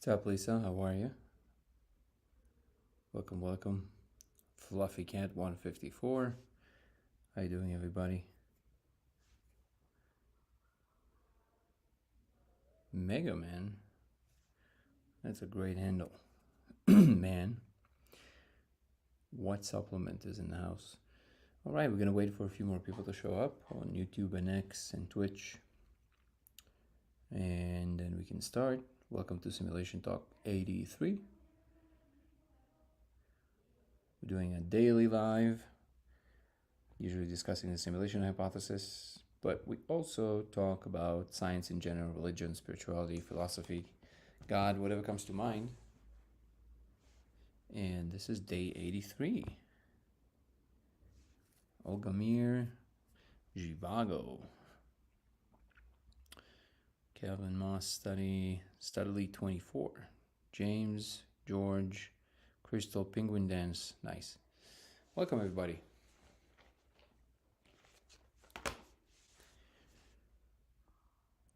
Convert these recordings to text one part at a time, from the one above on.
What's up, Lisa? How are you? Welcome. Fluffy Cat 154. How you doing, everybody? Mega Man? That's a great handle. Man, what supplement is in the house? Alright, we're gonna wait for a few more people to show up on YouTube and X and Twitch. And then we can start. Welcome to Simulation Talk 83. We're doing a daily live, usually discussing the simulation hypothesis, but we also talk about science in general, religion, spirituality, philosophy, God, whatever comes to mind. And this is day 83. Olgamir Zhivago. Calvin Moss Studley 24. James George Crystal Penguin Dance. Nice. Welcome, everybody.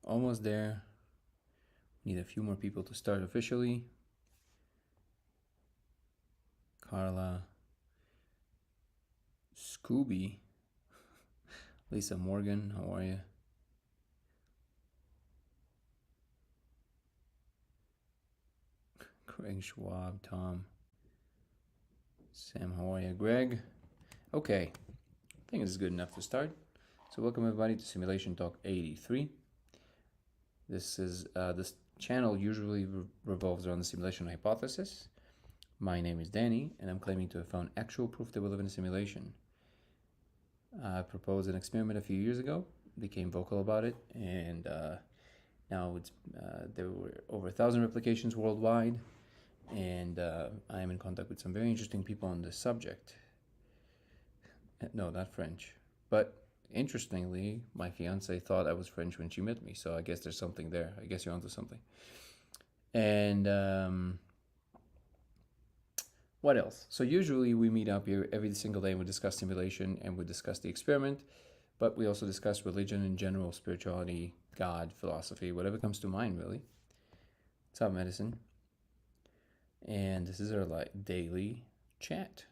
Almost there. Need a few more people to start officially. Carla Scooby. Lisa Morgan, how are you? Craig Schwab, Tom. Sam, how are you? Greg? Okay, I think this is good enough to start. So welcome everybody to Simulation Talk 83. This channel usually revolves around the simulation hypothesis. My name is Danny, and I'm claiming to have found actual proof that we live in a simulation. I proposed an experiment a few years ago, became vocal about it, and now there were over 1,000 replications worldwide, and I am in contact with some very interesting people on this subject. No, not French, but interestingly, my fiance thought I was French when she met me, so I guess there's something there. I guess you're onto something. And what else? So usually we meet up here every single day and we discuss simulation and we discuss the experiment, but we also discuss religion in general, spirituality, God, philosophy, whatever comes to mind, really. What's up, Medicine? And this is our daily chat.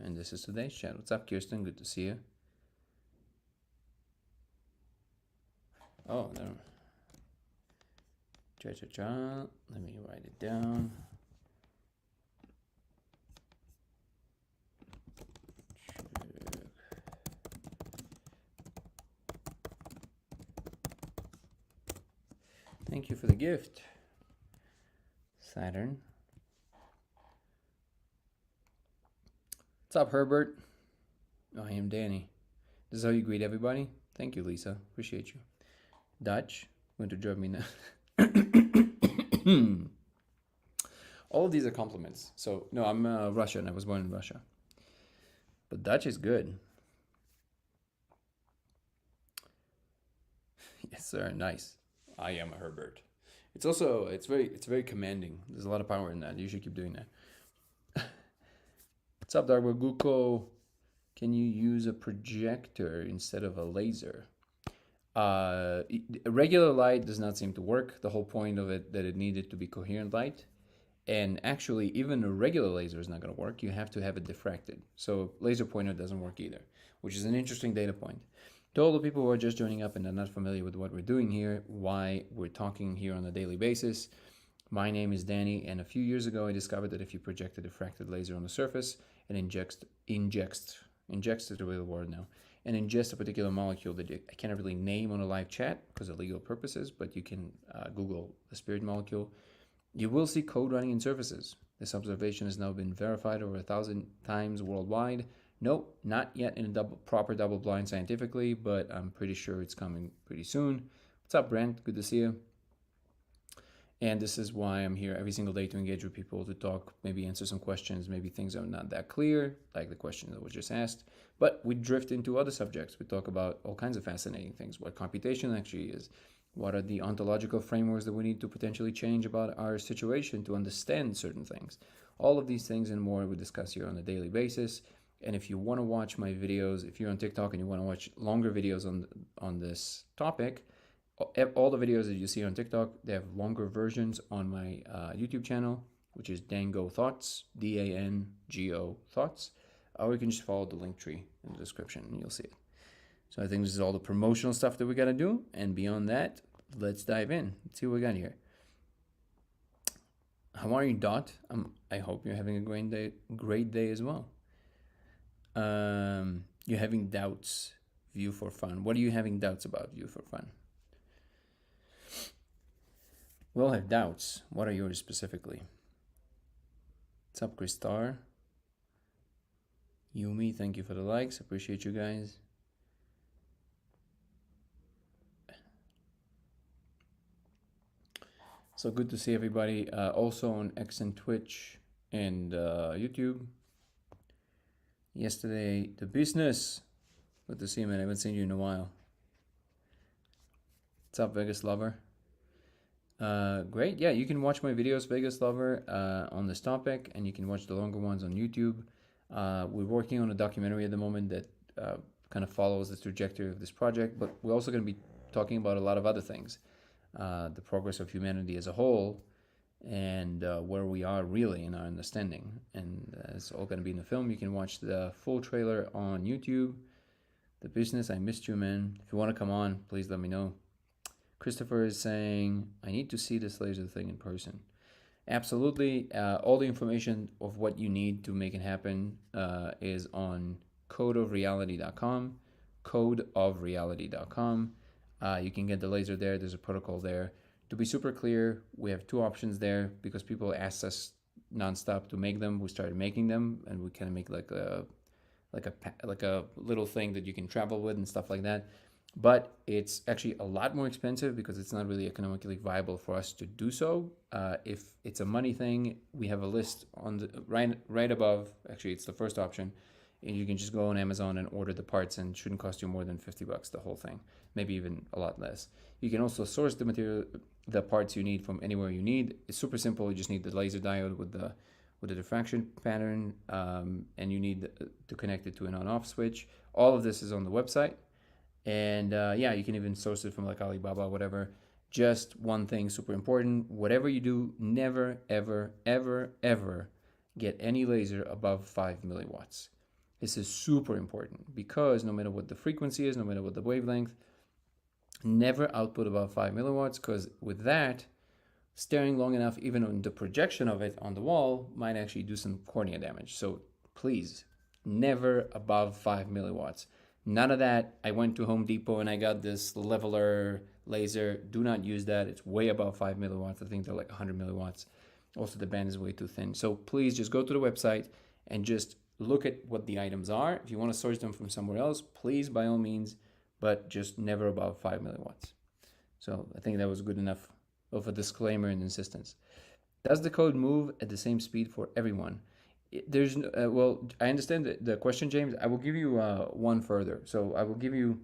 And this is today's chat. What's up, Kirsten? Good to see you. Oh, there. Cha-cha-cha. Let me write it down. Thank you for the gift, Saturn. What's up, Herbert? I am Danny. This is how you greet everybody? Thank you, Lisa. Appreciate you. Dutch, going to join me now. All of these are compliments. So, no, I'm Russian. I was born in Russia. But Dutch is good. Yes, sir. Nice. I am a Herbert. It's very commanding. There's a lot of power in that. You should keep doing that. What's up, Darbo Guko? Can you use a projector instead of a laser? Regular light does not seem to work. The whole point of it that it needed to be coherent light. And actually, even a regular laser is not going to work. You have to have it diffracted. So laser pointer doesn't work either, which is an interesting data point. To all the people who are just joining up and are not familiar with what we're doing here, why we're talking here on a daily basis, my name is Danny, and a few years ago I discovered that if you project a diffracted laser on the surface and injects is the real word now, and ingest a particular molecule that I cannot really name on a live chat because of legal purposes, but you can Google the spirit molecule, you will see code running in surfaces. This observation has now been verified over 1,000 times worldwide. Nope, not yet in a proper double-blind scientifically, but I'm pretty sure it's coming pretty soon. What's up, Brent? Good to see you. And this is why I'm here every single day to engage with people, to talk, maybe answer some questions, maybe things are not that clear, like the question that was just asked. But we drift into other subjects. We talk about all kinds of fascinating things, what computation actually is, what are the ontological frameworks that we need to potentially change about our situation to understand certain things. All of these things and more we discuss here on a daily basis. And if you want to watch my videos, if you're on TikTok and you want to watch longer videos on this topic, all the videos that you see on TikTok, they have longer versions on my YouTube channel, which is Dango Thoughts, Dango Thoughts. Or you can just follow the link tree in the description and you'll see it. So I think this is all the promotional stuff that we got to do. And beyond that, let's dive in. Let's see what we got here. How are you, Dot? I hope you're having a great day as well. You're having doubts, View for Fun. What are you having doubts about, View for Fun? We all have doubts. What are yours specifically? What's up, Kristar? Yumi, thank you for the likes. Appreciate you guys. So good to see everybody. Also on X and Twitch and YouTube. Yesterday, the business. Good to see you, man. I haven't seen you in a while. What's up, Vegas Lover? Great. Yeah, you can watch my videos, Vegas Lover, on this topic, and you can watch the longer ones on YouTube. We're working on a documentary at the moment that kind of follows the trajectory of this project, but we're also going to be talking about a lot of other things. The progress of humanity as a whole, and where we are really in our understanding. And it's all going to be in the film. You can watch the full trailer on YouTube. The business, I missed you, man. If you want to come on, please let me know. Christopher is saying, I need to see this laser thing in person. Absolutely. All the information of what you need to make it happen is on codeofreality.com, codeofreality.com. You can get the laser there. There's a protocol there. To be super clear, we have two options there because people asked us nonstop to make them. We started making them, and we kind of make like a little thing that you can travel with and stuff like that. But it's actually a lot more expensive because it's not really economically viable for us to do so. If it's a money thing, we have a list on the right above. Actually, it's the first option. And you can just go on Amazon and order the parts, and it shouldn't cost you more than $50, the whole thing, maybe even a lot less. You can also source the parts you need from anywhere you need. It's super simple. You just need the laser diode with the diffraction pattern, and you need to connect it to an on-off switch. All of this is on the website. And yeah, you can even source it from like Alibaba, whatever. Just one thing, super important. Whatever you do, never, ever, ever, ever get any laser above 5 milliwatts. This is super important because no matter what the frequency is, no matter what the wavelength, never output above 5 milliwatts, because with that, staring long enough, even on the projection of it on the wall, might actually do some cornea damage. So please, never above 5 milliwatts. None of that. I went to Home Depot and I got this leveler laser. Do not use that. It's way above 5 milliwatts. I think they're like 100 milliwatts. Also, the band is way too thin. So please just go to the website and just look at what the items are. If you want to source them from somewhere else, please, by all means, but just never above 5 milliwatts. So I think that was good enough of a disclaimer and insistence. Does the code move at the same speed for everyone? There's well, I understand the question, James. I will give you one further. So I will give you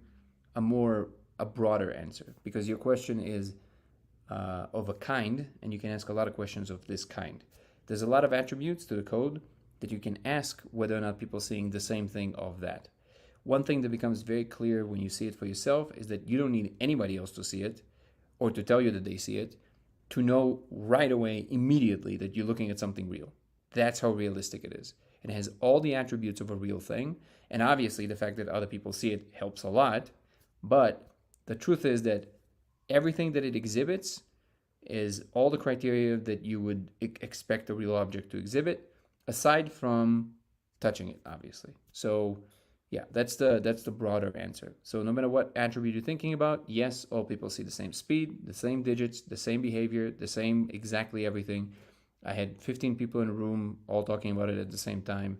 a broader answer, because your question is of a kind, and you can ask a lot of questions of this kind. There's a lot of attributes to the code that you can ask whether or not people are seeing the same thing of that. One thing that becomes very clear when you see it for yourself is that you don't need anybody else to see it or to tell you that they see it to know right away, immediately, that you're looking at something real. That's how realistic it is. It has all the attributes of a real thing. And obviously, the fact that other people see it helps a lot. But the truth is that everything that it exhibits is all the criteria that you would expect a real object to exhibit, aside from touching it, obviously. So yeah, that's the broader answer. So no matter what attribute you're thinking about, yes, all people see the same speed, the same digits, the same behavior, the same exactly everything. I had 15 people in a room all talking about it at the same time.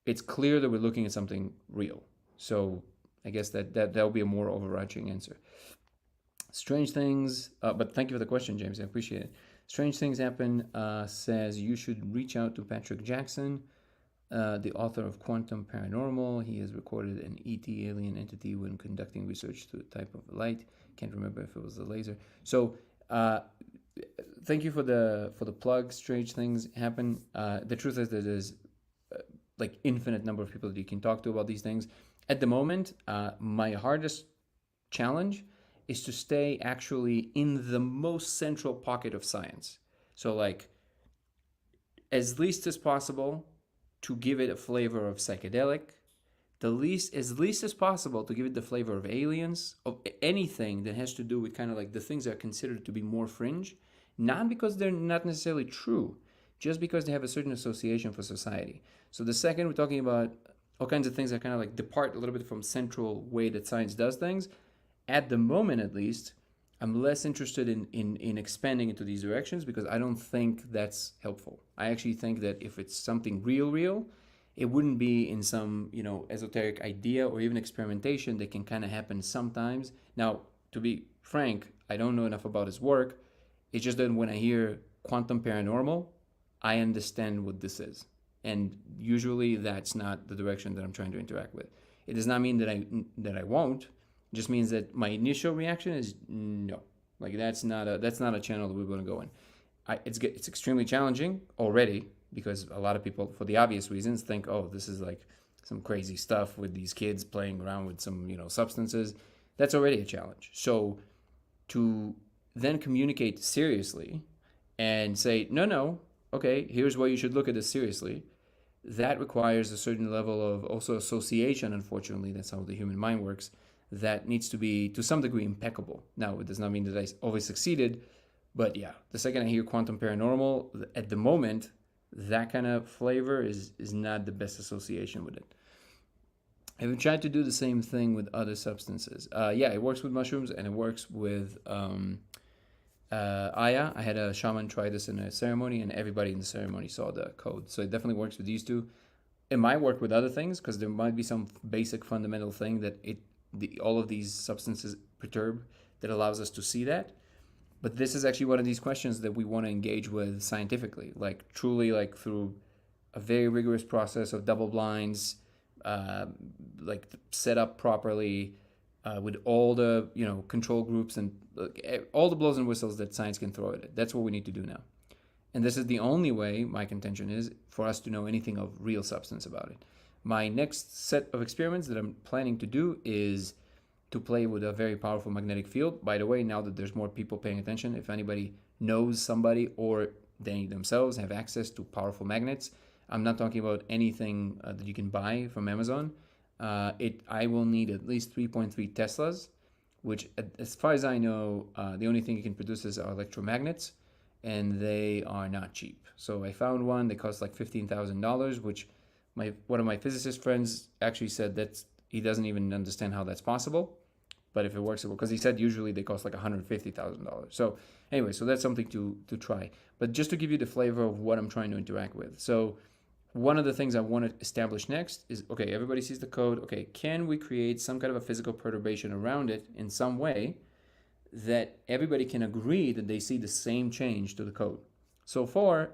It's clear that we're looking at something real. So I guess that'll be a more overarching answer. Strange things, but thank you for the question, James. I appreciate it. Strange Things Happen says you should reach out to Patrick Jackson, the author of Quantum Paranormal. He has recorded an ET alien entity when conducting research to a type of light. Can't remember if it was a laser. So thank you for the plug. Strange Things Happen. The truth is that there's like infinite number of people that you can talk to about these things. At the moment, my hardest challenge is to stay actually in the most central pocket of science. So, like, as least as possible to give it a flavor of psychedelic, as least as possible to give it the flavor of aliens, of anything that has to do with kind of like the things that are considered to be more fringe, not because they're not necessarily true, just because they have a certain association for society. So the second we're talking about all kinds of things that kind of like depart a little bit from central way that science does things, at the moment at least, I'm less interested in expanding into these directions because I don't think that's helpful. I actually think that if it's something real, it wouldn't be in some, esoteric idea or even experimentation that can kind of happen sometimes. Now, to be frank, I don't know enough about his work. It's just that when I hear quantum paranormal, I understand what this is. And usually that's not the direction that I'm trying to interact with. It does not mean that I won't. It just means that my initial reaction is no. Like that's not a channel that we're going to go in. It's extremely challenging already because a lot of people, for the obvious reasons, think, oh, this is like some crazy stuff with these kids playing around with some substances. That's already a challenge. So to then communicate seriously and say, no, okay, here's why you should look at this seriously. That requires a certain level of also association, unfortunately. That's how the human mind works. That needs to be, to some degree, impeccable. Now, it does not mean that I always succeeded, but yeah, the second I hear quantum paranormal, at the moment, that kind of flavor is not the best association with it. Have you tried to do the same thing with other substances? Yeah, it works with mushrooms and it works with Aya. I had a shaman try this in a ceremony, and everybody in the ceremony saw the code. So it definitely works with these two. It might work with other things because there might be some basic fundamental thing that all of these substances perturb that allows us to see that. But this is actually one of these questions that we want to engage with scientifically, like truly, like through a very rigorous process of double blinds, like set up properly, with all the control groups and all the blows and whistles that science can throw at it. That's what we need to do now, and this is the only way, my contention is, for us to know anything of real substance about it. My next set of experiments that I'm planning to do is to play with a very powerful magnetic field. By the way, now that there's more people paying attention, if anybody knows somebody or they themselves have access to powerful magnets, I'm not talking about anything that you can buy from Amazon. I will need at least 3.3 Teslas, which, as far as I know, the only thing you can produce is are electromagnets, and they are not cheap. So I found one. They cost like $15,000, which one of my physicist friends actually said that he doesn't even understand how that's possible. But if it works, because he said usually they cost like $150,000. So anyway, so that's something to try. But just to give you the flavor of what I'm trying to interact with. So one of the things I want to establish next is, okay, everybody sees the code. Okay, can we create some kind of a physical perturbation around it in some way that everybody can agree that they see the same change to the code? So far,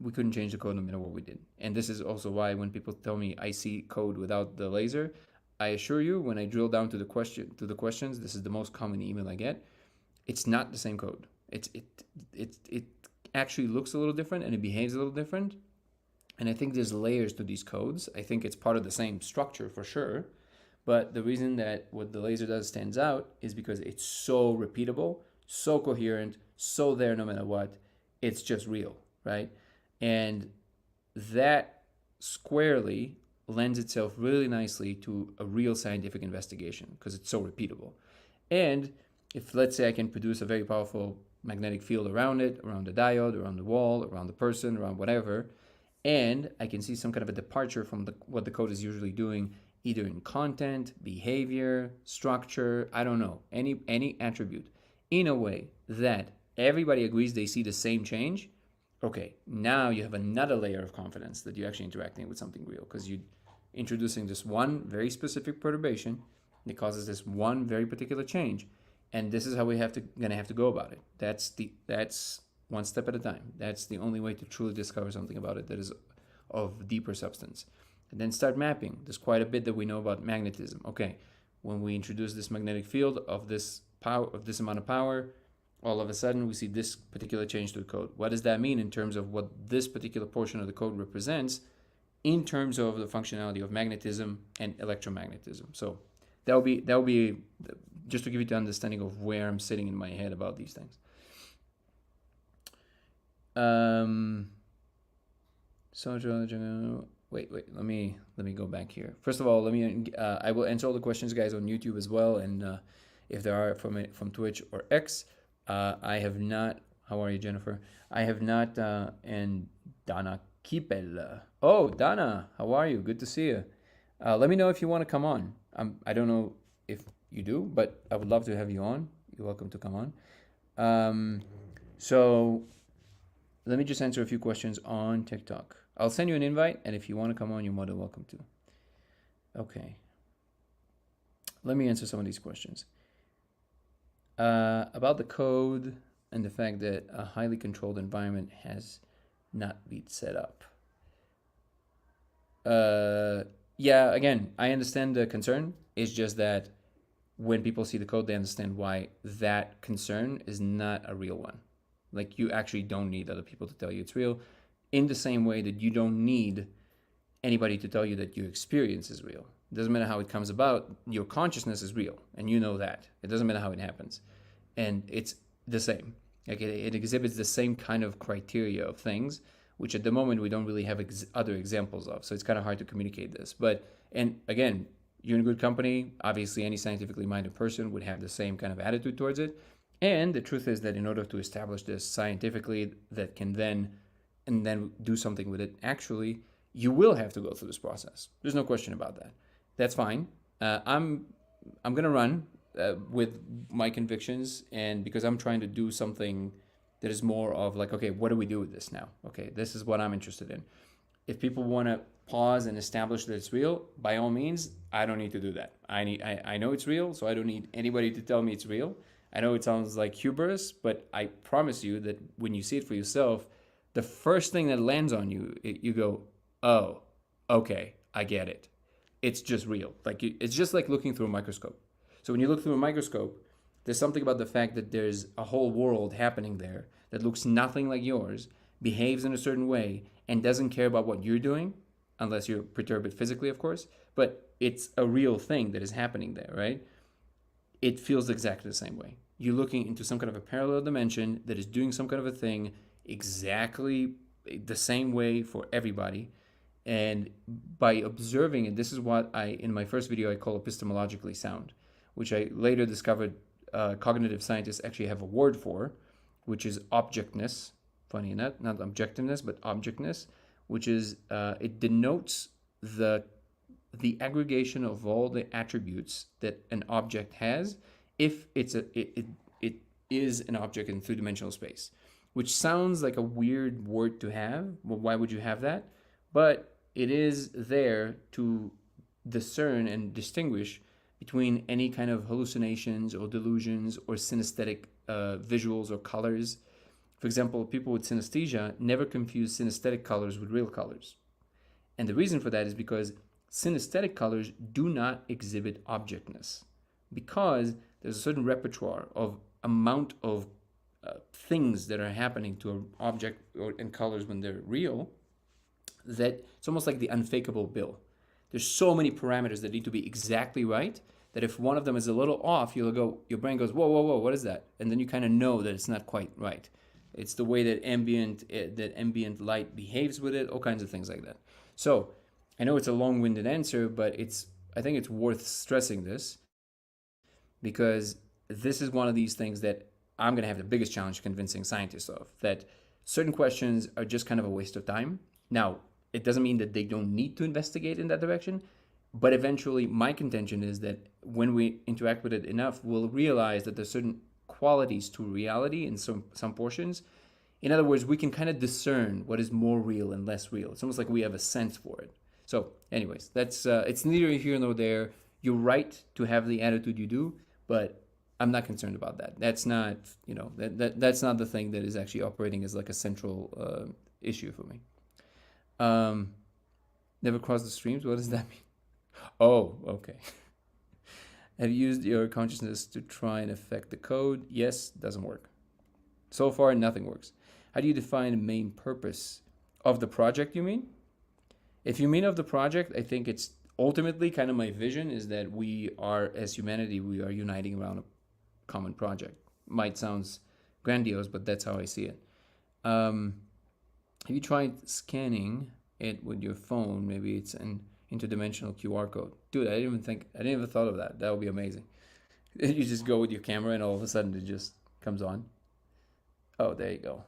we couldn't change the code no matter what we did. And this is also why when people tell me I see code without the laser, I assure you, when I drill down to the questions, this is the most common email I get. It's not the same code. It actually looks a little different and it behaves a little different. And I think there's layers to these codes. I think it's part of the same structure for sure. But the reason that what the laser does stands out is because it's so repeatable, so coherent, so there no matter what. It's just real, right? And that squarely lends itself really nicely to a real scientific investigation because it's so repeatable. And if, let's say, I can produce a very powerful magnetic field around it, around the diode, around the wall, around the person, around whatever, and I can see some kind of a departure from what the code is usually doing, either in content, behavior, structure, I don't know, any attribute, in a way that everybody agrees they see the same change, okay, now you have another layer of confidence that you're actually interacting with something real because you're introducing this one very specific perturbation that causes this one very particular change. And this is how gonna have to go about it. That's one step at a time. That's the only way to truly discover something about it that is of deeper substance. And then start mapping. There's quite a bit that we know about magnetism. Okay, when we introduce this magnetic field of this power, of this amount of power, all of a sudden we see this particular change to the code. What does that mean in terms of what this particular portion of the code represents in terms of the functionality of magnetism and electromagnetism? So That will be just to give you the understanding of where I'm sitting in my head about these things. So wait, let me go back here. First of all, I will answer all the questions, guys, on YouTube as well, and if there are from Twitch or X. I have not. How are you, Jennifer? I have not. And Dana Kipel. Oh, Dana, how are you? Good to see you. Let me know if you want to come on. I don't know if you do, but I would love to have you on. You're welcome to come on. So let me just answer a few questions on TikTok. I'll send you an invite, and if you want to come on, you're more than welcome to. Okay. Let me answer some of these questions. About the code and the fact that a highly controlled environment has not been set up. Yeah, again, I understand the concern. It's just that when people see the code, they understand why that concern is not a real one. Like, you actually don't need other people to tell you it's real, in the same way that you don't need anybody to tell you that your experience is real. It doesn't matter how it comes about, your consciousness is real, and you know that. It doesn't matter how it happens. And it's the same. Like, it exhibits the same kind of criteria of things, which at the moment we don't really have other examples of. So it's kind of hard to communicate this. But, and again, you're in good company. Obviously, any scientifically minded person would have the same kind of attitude towards it. And the truth is that in order to establish this scientifically, that can then do something with it, actually, you will have to go through this process. There's no question about that. That's fine. I'm gonna run with my convictions, and because I'm trying to do something that is more of like, okay, what do we do with this now? Okay, this is what I'm interested in. If people want to pause and establish that it's real, by all means, I don't need to do that. I know it's real, so I don't need anybody to tell me it's real. I know it sounds like hubris, but I promise you that when you see it for yourself, the first thing that lands on you, you go, oh, okay, I get it. It's just real. Like, it's just like looking through a microscope. So when you look through a microscope, there's something about the fact that there's a whole world happening there that looks nothing like yours, behaves in a certain way, and doesn't care about what you're doing, unless you perturb it physically, of course. But it's a real thing that is happening there, right? It feels exactly the same way. You're looking into some kind of a parallel dimension that is doing some kind of a thing exactly the same way for everybody. And by observing it, this is what in my first video, I call epistemologically sound, which I later discovered cognitive scientists actually have a word for, which is objectness. Funny enough, not objectiveness, but objectness, which is, it denotes the aggregation of all the attributes that an object has if it is an object in three-dimensional space, which sounds like a weird word to have. Well, why would you have that? But it is there to discern and distinguish between any kind of hallucinations or delusions or synesthetic visuals or colors. For example, people with synesthesia never confuse synesthetic colors with real colors. And the reason for that is because synesthetic colors do not exhibit objectness, because there's a certain repertoire of amount of things that are happening to an object and colors when they're real, that it's almost like the unfakeable bill. There's so many parameters that need to be exactly right that if one of them is a little off, your brain goes, whoa, whoa, whoa, what is that? And then you kind of know that it's not quite right. It's the way that ambient light behaves with it, all kinds of things like that. So I know it's a long-winded answer, but I think it's worth stressing this, because this is one of these things that I'm going to have the biggest challenge convincing scientists of, that certain questions are just kind of a waste of time. Now, it doesn't mean that they don't need to investigate in that direction, but eventually my contention is that when we interact with it enough, we'll realize that there's certain qualities to reality in some portions. In other words, we can kind of discern what is more real and less real. It's almost like we have a sense for it. So anyways, that's it's neither here nor there. You're right to have the attitude you do, but I'm not concerned about that. That's not, that's not the thing that is actually operating as like a central issue for me. Never crossed the streams. What does that mean? Oh, okay. Have you used your consciousness to try and affect the code? Yes, doesn't work. So far, nothing works. How do you define the main purpose of the project, you mean? If you mean of the project, I think it's ultimately, kind of my vision is that we are, as humanity, we are uniting around a common project. Might sounds grandiose, but that's how I see it. Um, have you tried scanning it with your phone? Maybe it's an interdimensional QR code. Dude, I didn't even thought of that. That would be amazing. You just go with your camera and all of a sudden it just comes on. Oh, there you go.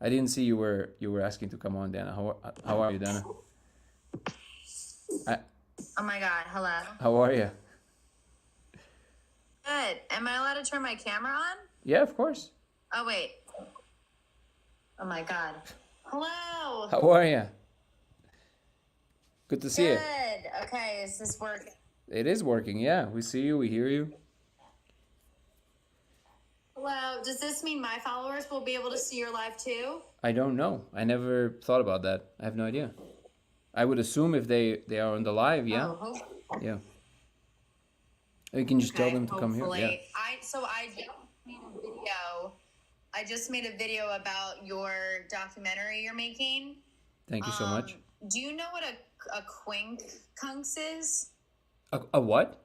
I didn't see you were asking to come on, Dana. How are you, Dana? I, Oh my God, hello. how are you? Good. Am I allowed to turn my camera on? Yeah, of course. Oh, wait. Oh my God. Hello. How are you? Good to see you. Good. Okay, is this working? It is working. Yeah, we see you. We hear you. Hello. Does this mean my followers will be able to see your live too? I don't know. I never thought about that. I have no idea. I would assume if they are on the live, yeah, Oh, yeah. You can just tell okay. them to come here. Yeah. Hopefully. I just made a video about your documentary you're making. Thank you so much. Do you know what a quincunx is? A what?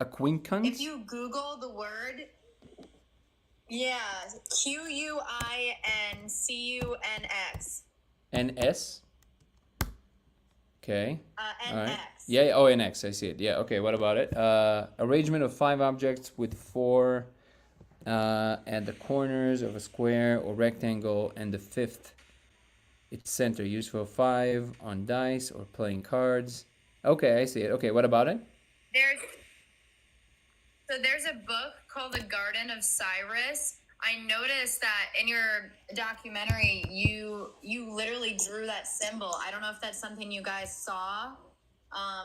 A quincunx? If you Google the word, yeah, QUINCUNX. NS? Okay. All right. NX. Yeah. Oh, NX. I see it. Yeah. Okay. What about it? Arrangement of 5 objects with 4 at the corners of a square or rectangle, and the 5th, its center, used for 5 on dice or playing cards. Okay, I see it. Okay. What about it? There's a book called The Garden of Cyrus. I noticed that in your documentary, you literally drew that symbol. I don't know if that's something you guys saw,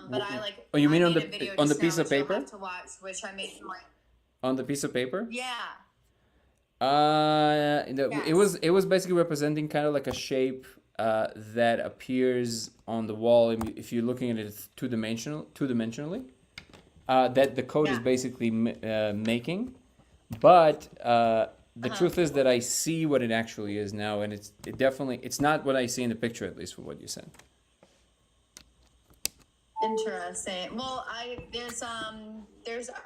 but Oh, you mean I on made the a video on the just piece now, of which you'll paper? have to watch, which I made from On the piece of paper? yeah. It was basically representing kind of like a shape that appears on the wall if you're looking at it two dimensionally. That the code is Yeah. basically making, but the truth is that I see what it actually is now, and it's not what I see in the picture, at least from what you said. Interesting. Well, there's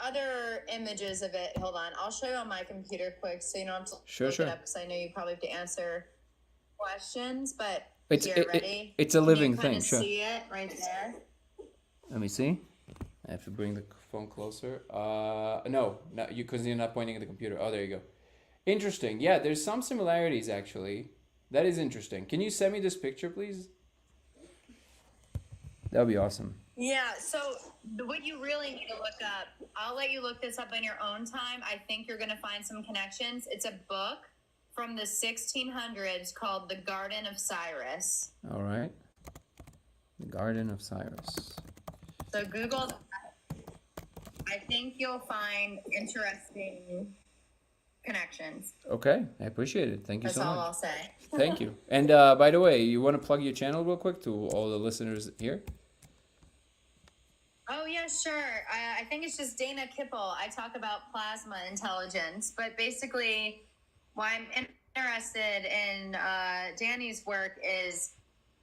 other images of it. Hold on, I'll show you on my computer quick, so you don't have to Sure, look sure. it up because I know you probably have to answer questions. But It's here, it, ready? it's a Can living you thing. kind of Sure. see it right there? Let me see. I have to bring the phone closer. No, you because you're not pointing at the computer. Oh, there you go. Interesting. Yeah, there's some similarities actually. That is interesting. Can you send me this picture, please? That would be awesome. Yeah, so what you really need to look up, I'll let you look this up in your own time. I think you're going to find some connections. It's a book from the 1600s called The Garden of Cyrus. All right. The Garden of Cyrus. So Google that. I think you'll find interesting connections. Okay, I appreciate it. Thank you That's so all much. I'll say. Thank you. And by the way, you want to plug your channel real quick to all the listeners here? Oh, yeah, sure. I think it's just Dana Kipple. I talk about plasma intelligence, but basically why I'm interested in Danny's work is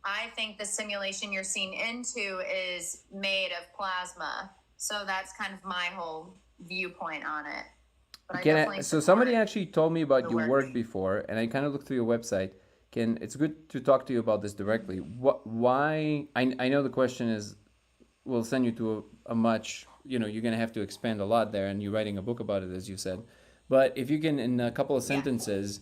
I think the simulation you're seeing into is made of plasma. So that's kind of my whole viewpoint on it. But I definitely So somebody support actually told me about the your work. work before, and I kind of looked through your website. It's good to talk to you about this directly. Why? I know the question is, we'll send you to a much, you're going to have to expand a lot there, and you're writing a book about it, as you said. But if you can, in a couple of sentences,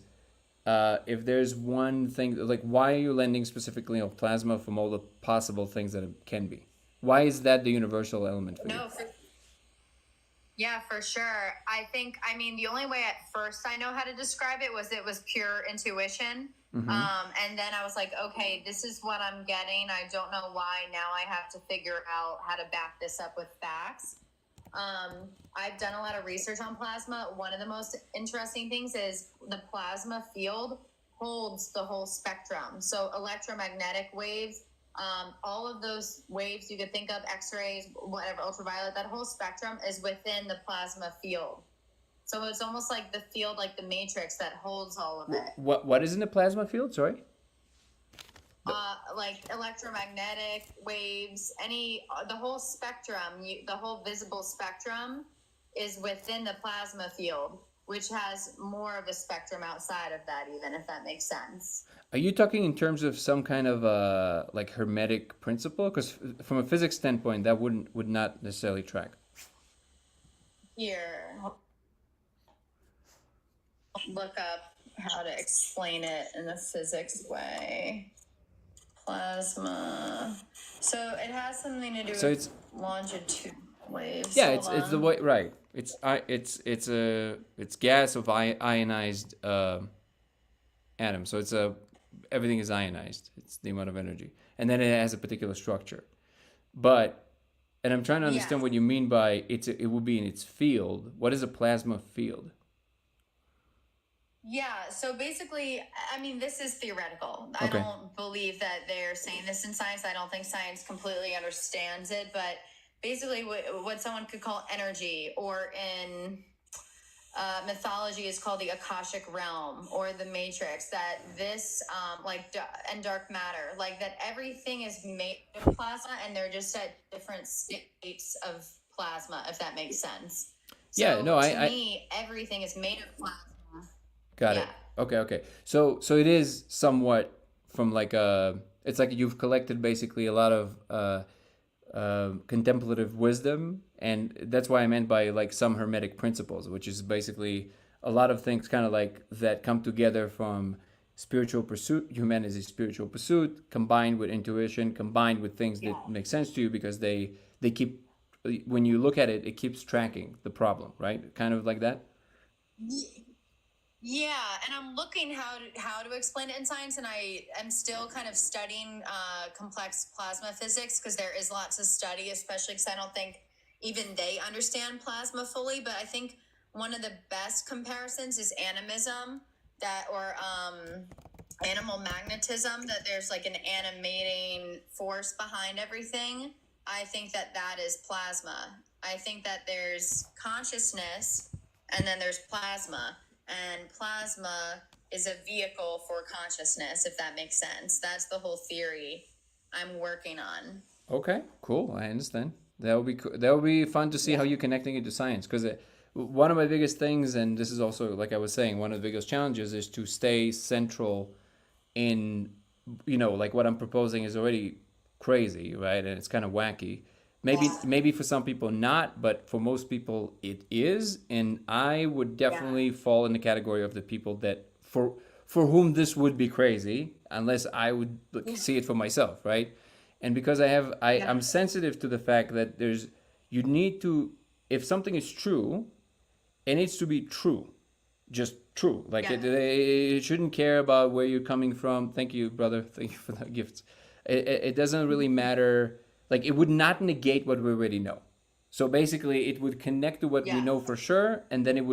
if there's one thing, like why are you lending specifically on plasma from all the possible things that it can be? Why is that the universal element for you? No, yeah, for sure. I mean, the only way at first I know how to describe it was pure intuition. And then I was like, okay, this is what I'm getting. I don't know why. Now I have to figure out how to back this up with facts. I've done a lot of research on plasma. One of the most interesting things is the plasma field holds the whole spectrum. So electromagnetic waves, all of those waves you could think of, X-rays, whatever, ultraviolet, that whole spectrum is within the plasma field. So it's almost like the field, like the matrix that holds all of it. What is in the plasma field? Sorry. like electromagnetic waves, the whole spectrum, the whole visible spectrum is within the plasma field, which has more of a spectrum outside of that, even if that makes sense. Are you talking in terms of some kind of like hermetic principle? Because from a physics standpoint, that would not necessarily track. Here, look up how to explain it in a physics way. Plasma. So it has something to do So with it's longitude waves. yeah, Hold it's the on. way right. It's gas of ionized atom. So it's a everything is ionized. It's the amount of energy, and then it has a particular structure. But and I'm trying to understand Yes. what you mean by it will be in its field. What is a plasma field? Yeah, so basically, I mean, this is theoretical. I Okay. don't believe that they're saying this in science. I don't think science completely understands it, but basically, what someone could call energy, or in mythology is called the Akashic realm or the Matrix, that this, and dark matter, like that everything is made of plasma and they're just at different states of plasma, if that makes sense. Yeah, So no, to I me, everything is made of plasma. got Yeah. it. Okay, okay. So it is somewhat from like it's like you've collected basically a lot of contemplative wisdom, and that's why I meant by like some hermetic principles, which is basically a lot of things kind of like that come together from spiritual pursuit. Humanity is spiritual pursuit combined with intuition, combined with things Yeah. that make sense to you because they keep when you look at it, it keeps tracking the problem, right? Kind of like that. Yeah, and I'm looking how to explain it in science, and I am still kind of studying complex plasma physics because there is lots to study, especially because I don't think even they understand plasma fully. But I think one of the best comparisons is animism, that or animal magnetism, that there's like an animating force behind everything. I think that is plasma. I think that there's consciousness and then there's plasma, and plasma is a vehicle for consciousness, if that makes sense. That's the whole theory I'm working on. Okay, cool. I understand. That would be that would be fun to see how Yeah. you're connecting it to science. Because one of my biggest things, and this is also like I was saying, one of the biggest challenges is to stay central in, like what I'm proposing is already crazy, right? And it's kind of wacky. Yeah. Maybe for some people not, but for most people it is. And I would Yeah. definitely fall in the category of the people that for whom this would be crazy, unless I would like, see it for myself, right? And because Yeah. I'm sensitive to the fact that you need to, if something is true, it needs to be true, just true. Like Yeah. it shouldn't care about where you're coming from. Thank you, brother. Thank you for the gifts. It doesn't really matter. Like it would not negate what we already know. So basically, it would connect to what we Yeah. know for sure, and then it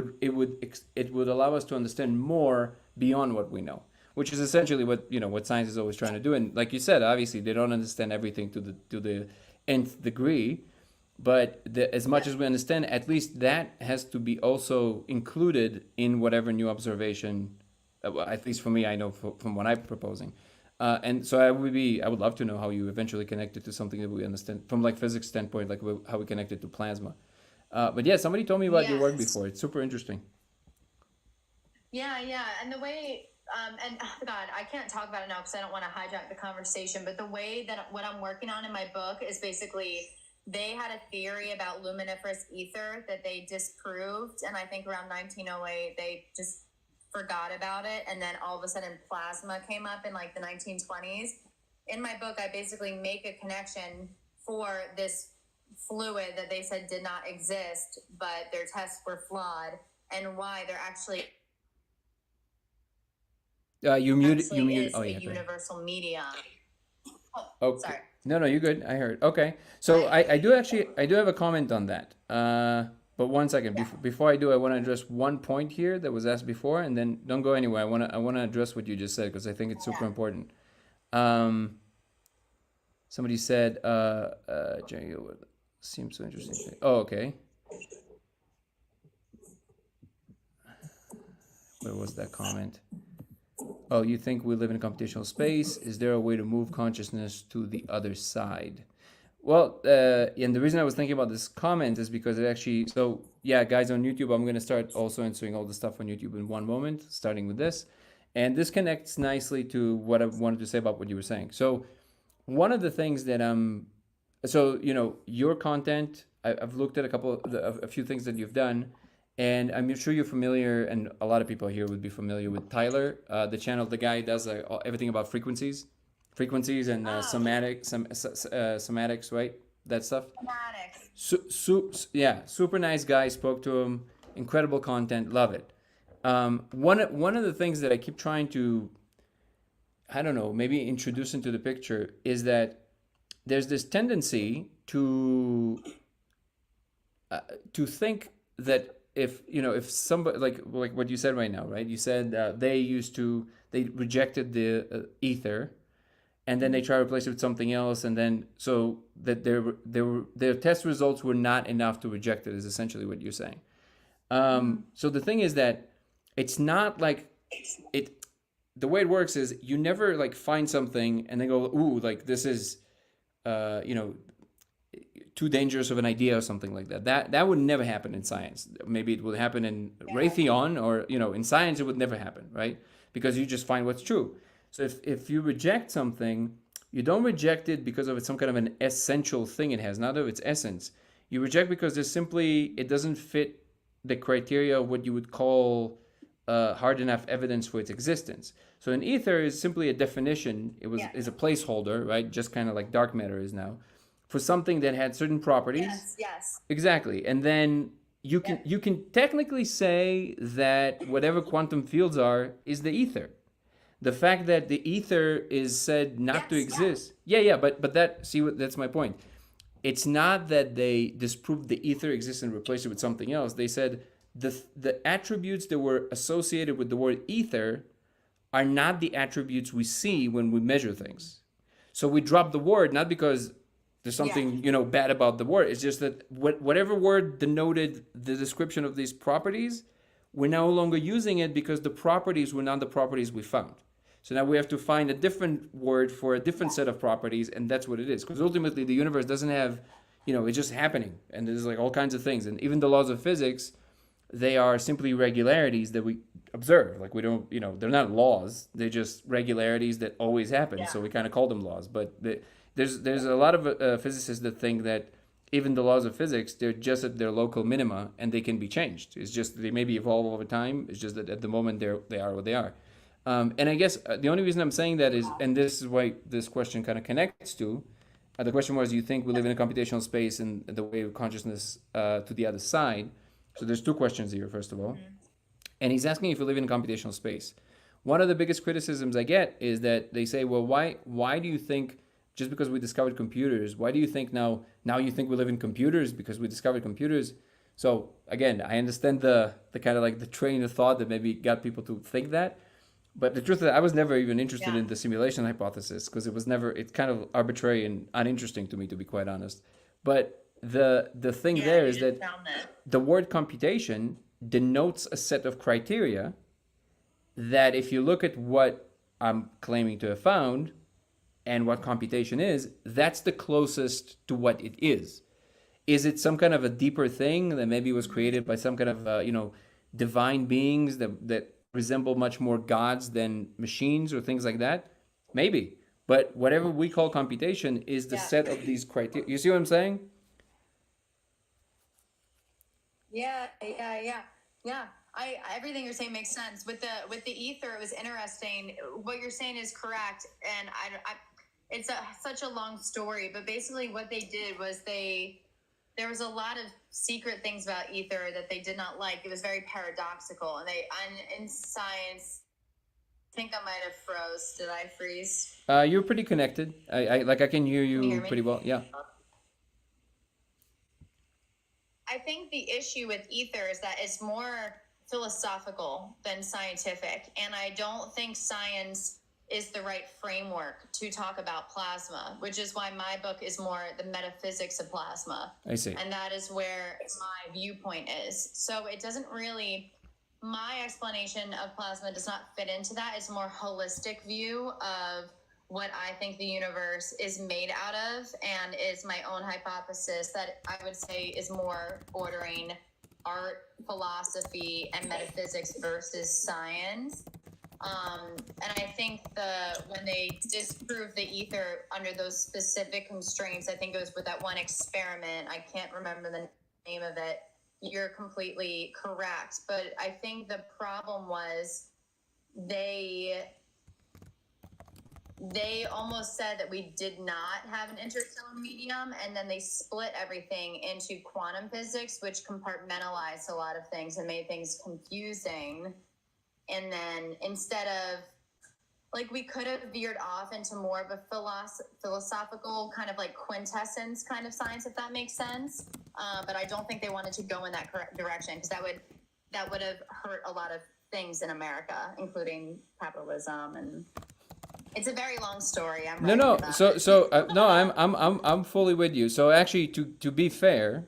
would allow us to understand more beyond what we know, which is essentially what science is always trying to do. And like you said, obviously they don't understand everything to the nth degree, but as much Yeah. as we understand, at least that has to be also included in whatever new observation. Well, at least for me, I know from what I'm proposing. And so I would love to know how you eventually connect it to something that we understand from like physics standpoint, like how we connect it to plasma. But yeah, somebody told me about your work Yes. before. It's super interesting. Yeah, yeah. And the way, and oh God, I can't talk about it now because I don't want to hijack the conversation. But the way that what I'm working on in my book is basically they had a theory about luminiferous ether that they disproved. And I think around 1908, they just forgot about it. And then all of a sudden, plasma came up in like the 1920s. In my book, I basically make a connection for this fluid that they said did not exist, but their tests were flawed, and why they're actually You mute. is Oh a yeah, go ahead. universal medium. Oh, Okay. sorry. No, you're good. I heard. Okay. So I I do have a comment on that. But one second Yeah. before I do, I want to address one point here that was asked before, and then don't go anywhere. I want to address what you just said because I think it's super Yeah. important. Um, somebody said, Jerry, seems so interesting. Oh, okay. Where was that comment? Oh, you think we live in a computational space? Is there a way to move consciousness to the other side? Well, and the reason I was thinking about this comment is because it actually, so yeah, guys on YouTube, I'm going to start also answering all the stuff on YouTube in one moment, starting with this. And this connects nicely to what I wanted to say about what you were saying. So one of the things that so, your content, I've looked at a few things that you've done, and I'm sure you're familiar, and a lot of people here would be familiar with Tyler, the channel. The guy does everything about frequencies and somatics, right? That stuff. Fanatics. Yeah, super nice guy. Spoke to him. Incredible content. Love it. One of the things that I keep trying to, I don't know, maybe introduce into the picture is that there's this tendency to think that if somebody like what you said right now, right? You said they rejected the ether, and then they try to replace it with something else, and then so that their test results were not enough to reject it is essentially what you're saying. So the thing is that it's not like it. The way it works is you never like find something and then go, ooh, like this is, too dangerous of an idea or something like that. That would never happen in science. Maybe it would happen in Raytheon, or in science it would never happen, right? Because you just find what's true. So if you reject something, you don't reject it because of some kind of an essential thing it has, not of its essence. You reject because it doesn't fit the criteria of what you would call hard enough evidence for its existence. So an ether is simply a definition. Is a placeholder, right? Just kind of like dark matter is now, for something that had certain properties. Yes. Exactly. And then you can technically say that whatever quantum fields are is the ether. The fact that the ether is said not to exist. Yeah, but that's my point. It's not that they disproved the ether exists and replaced it with something else. They said the attributes that were associated with the word ether are not the attributes we see when we measure things. So we drop the word not because there's something bad about the word. It's just that whatever word denoted the description of these properties, we're no longer using it because the properties were not the properties we found. So now we have to find a different word for a different set of properties, and that's what it is. Because ultimately the universe doesn't have, it's just happening, and there's like all kinds of things. And even the laws of physics, they are simply regularities that we observe. Like we don't, they're not laws. They're just regularities that always happen. Yeah. So we kind of call them laws. But there's a lot of physicists that think that even the laws of physics, they're just at their local minima and they can be changed. It's just they maybe evolve over time. It's just that at the moment they are what they are. And I guess the only reason I'm saying that is, and this is why this question kind of connects to, the question was, you think we live in a computational space and the way of consciousness to the other side? So there's two questions here, first of all. And he's asking if we live in a computational space. One of the biggest criticisms I get is that they say, well, why do you think, just because we discovered computers, why do you think now you think we live in computers because we discovered computers? So again, I understand the kind of like the train of thought that maybe got people to think that. But the truth is, I was never even interested in the simulation hypothesis because it's kind of arbitrary and uninteresting to me, to be quite honest. But the thing there is that the word computation denotes a set of criteria that if you look at what I'm claiming to have found and what computation is, that's the closest to what it is. Is it some kind of a deeper thing that maybe was created by some kind of, divine beings that resemble much more gods than machines or things like that? Maybe. But whatever we call computation is the set of these criteria. You see what I'm saying? Yeah. Everything you're saying makes sense. With the ether, it was interesting. What you're saying is correct, and it's such a long story. But basically, what they did was there was a lot of secret things about ether that they did not like. It was very paradoxical, and in science, I think I might have froze. Did I freeze? You're pretty connected. I can hear you pretty well. Yeah. I think the issue with ether is that it's more philosophical than scientific, and I don't think science is the right framework to talk about plasma, which is why my book is more the metaphysics of plasma. I see. And that is where my viewpoint is. So it doesn't really, my explanation of plasma does not fit into that. It's a more holistic view of what I think the universe is made out of, and is my own hypothesis that I would say is more ordering art, philosophy, and metaphysics versus science. And I think when they disproved the ether under those specific constraints, I think it was with that one experiment. I can't remember the name of it. You're completely correct. But I think the problem was they almost said that we did not have an interstellar medium, and then they split everything into quantum physics, which compartmentalized a lot of things and made things confusing. And then instead of, like, we could have veered off into more of a philosophical kind of like quintessence kind of science, if that makes sense. But I don't think they wanted to go in that correct direction, because that would have hurt a lot of things in America, including capitalism. And it's a very long story. No. I'm fully with you. So actually, to be fair,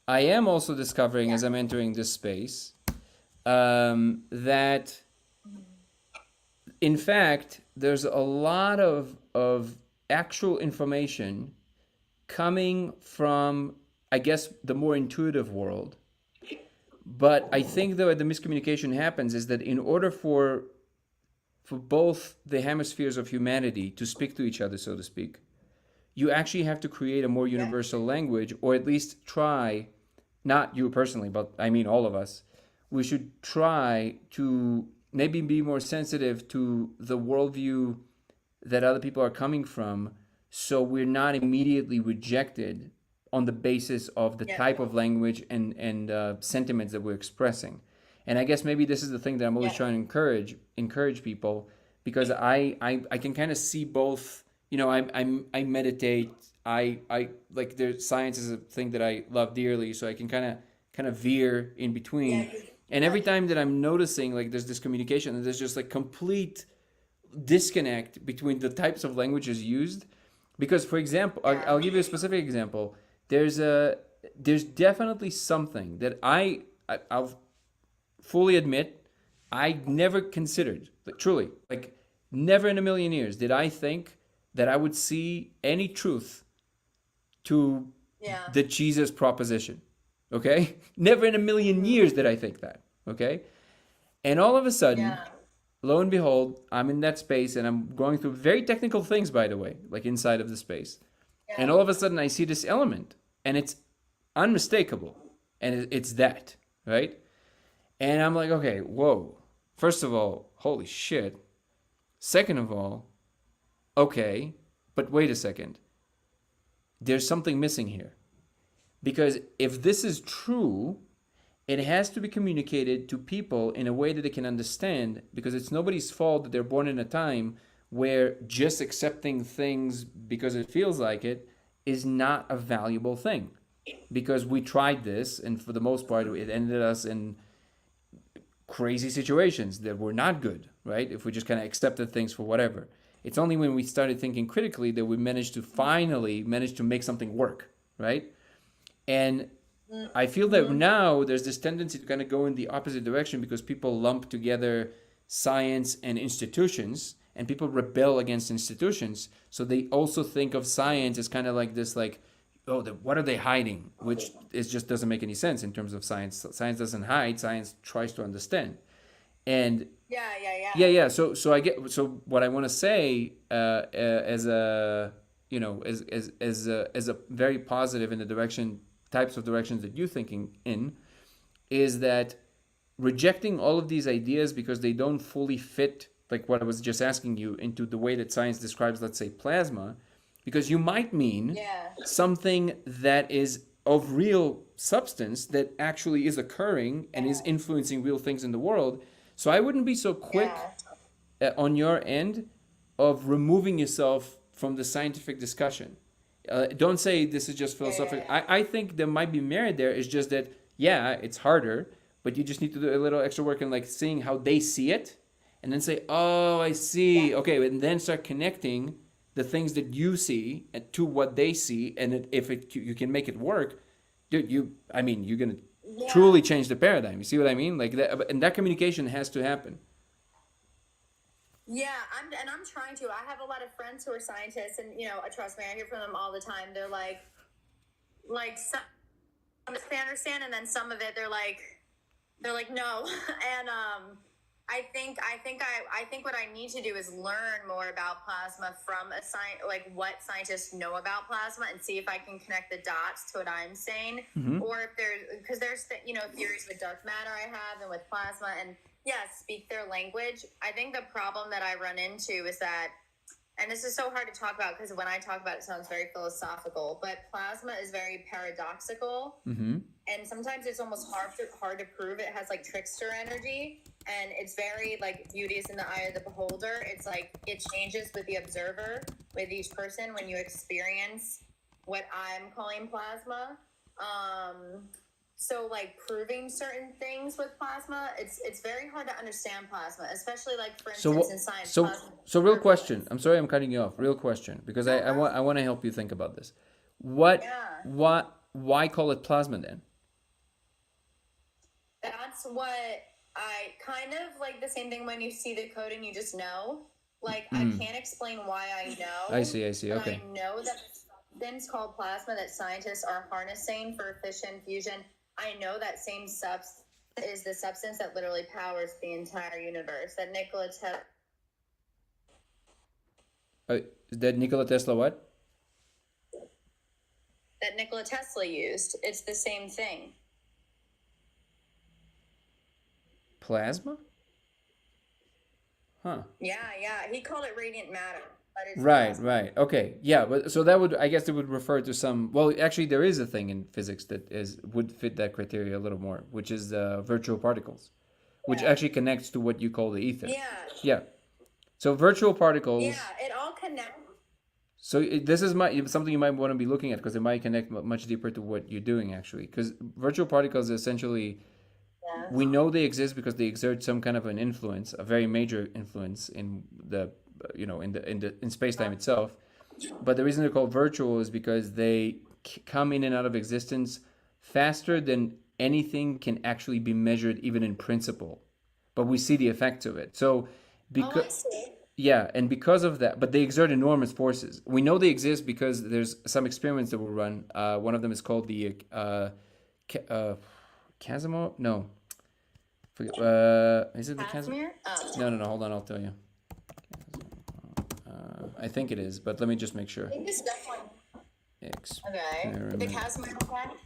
I am also discovering as I'm entering this space that in fact there's a lot of actual information coming from, I guess, the more intuitive world. But I think though the miscommunication happens is that in order for both the hemispheres of humanity to speak to each other, so to speak, you actually have to create a more universal language, or at least try, not you personally, but I mean all of us, we should try to maybe be more sensitive to the worldview that other people are coming from, so we're not immediately rejected on the basis of the type of language and sentiments that we're expressing. And I guess maybe this is the thing that I'm always trying to encourage people, because I can kind of see both. You know, I meditate. I like, there's science is a thing that I love dearly, so I can kind of veer in between. And every time that I'm noticing like there's this communication and there's just like complete disconnect between the types of languages used. Because, for example, I'll give you a specific example. There's definitely something that I'll fully admit I never considered, like, truly, like, never in a million years did I think that I would see any truth to the Jesus proposition. Okay? Never in a million years did I think that. Okay? And all of a sudden, lo and behold, I'm in that space and I'm going through very technical things, by the way, like inside of the space. And all of a sudden I see this element and it's unmistakable. And it's that, right? And I'm like, okay, whoa. First of all, holy shit. Second of all, okay, but wait a second. There's something missing here. Because if this is true, it has to be communicated to people in a way that they can understand, because it's nobody's fault that they're born in a time where just accepting things because it feels like it is not a valuable thing. Because we tried this, and for the most part, it ended us in crazy situations that were not good, right? If we just kind of accepted things for whatever. It's only when we started thinking critically that we finally managed to make something work, right? And I feel that now there's this tendency to kind of go in the opposite direction, because people lump together science and institutions, and people rebel against institutions. So they also think of science as kind of like this, like, oh, what are they hiding? Which just doesn't make any sense in terms of science. Science doesn't hide. Science tries to understand. And So what I want to say as a very positive in the types of directions that you're thinking in, is that rejecting all of these ideas because they don't fully fit, like what I was just asking you, into the way that science describes, let's say, plasma, because you might mean something that is of real substance that actually is occurring and is influencing real things in the world. So I wouldn't be so quick on your end of removing yourself from the scientific discussion. Don't say this is just philosophical. I think there might be merit there. It's just that, it's harder, but you just need to do a little extra work in like seeing how they see it, and then say, oh, I see. Okay, and then start connecting the things that you see to what they see, and if you can make it work, dude, you're gonna truly change the paradigm. You see what I mean? Like that, and that communication has to happen. Yeah, I'm trying to. I have a lot of friends who are scientists, and trust me, I hear from them all the time. They're some of it they understand, and then some of it they're like no. And I think what I need to do is learn more about plasma from like what scientists know about plasma, and see if I can connect the dots to what I'm saying, or if there's theories with dark matter I have and with plasma, and speak their language. I think the problem that I run into is that, and this is so hard to talk about because when I talk about it, it sounds very philosophical, but plasma is very paradoxical. And sometimes it's almost hard to prove. It has like trickster energy, and it's very like beauty is in the eye of the beholder. It's like it changes with the observer, with each person when you experience what I'm calling plasma. So like proving certain things with plasma, it's very hard to understand plasma, especially like for instance in science. So real question. I'm sorry I'm cutting you off. Real question, because I want to help you think about this. Why call it plasma then? That's what I kind of like the same thing when you see the code and you just know. Like I can't explain why I know. I see. Okay. I know that something's called plasma that scientists are harnessing for fission fusion. I know that same substance is the substance that literally powers the entire universe. That Nikola Tesla. That Nikola Tesla what? That Nikola Tesla used. It's the same thing. Plasma? Huh. Yeah. He called it radiant matter. Right. Okay. Yeah, but so that would, I guess it would refer to some, well, actually there is a thing in physics that would fit that criteria a little more, which is virtual particles, which actually connects to what you call the ether. Yeah. So virtual particles. Yeah, it all connects. So this is something you might want to be looking at because it might connect much deeper to what you're doing actually. Because virtual particles essentially, we know they exist because they exert some kind of an influence, a very major influence in the in space-time itself. But the reason they're called virtual is because they come in and out of existence faster than anything can actually be measured, even in principle. But we see the effects of it. So because and because of that, but they exert enormous forces. We know they exist because there's some experiments that were run. One of them is called the Casimir? No. Is it the Casimir? No. Hold on, I'll tell you. I think it is, but let me just make sure. I think it's definitely. Okay. The Casimir effect?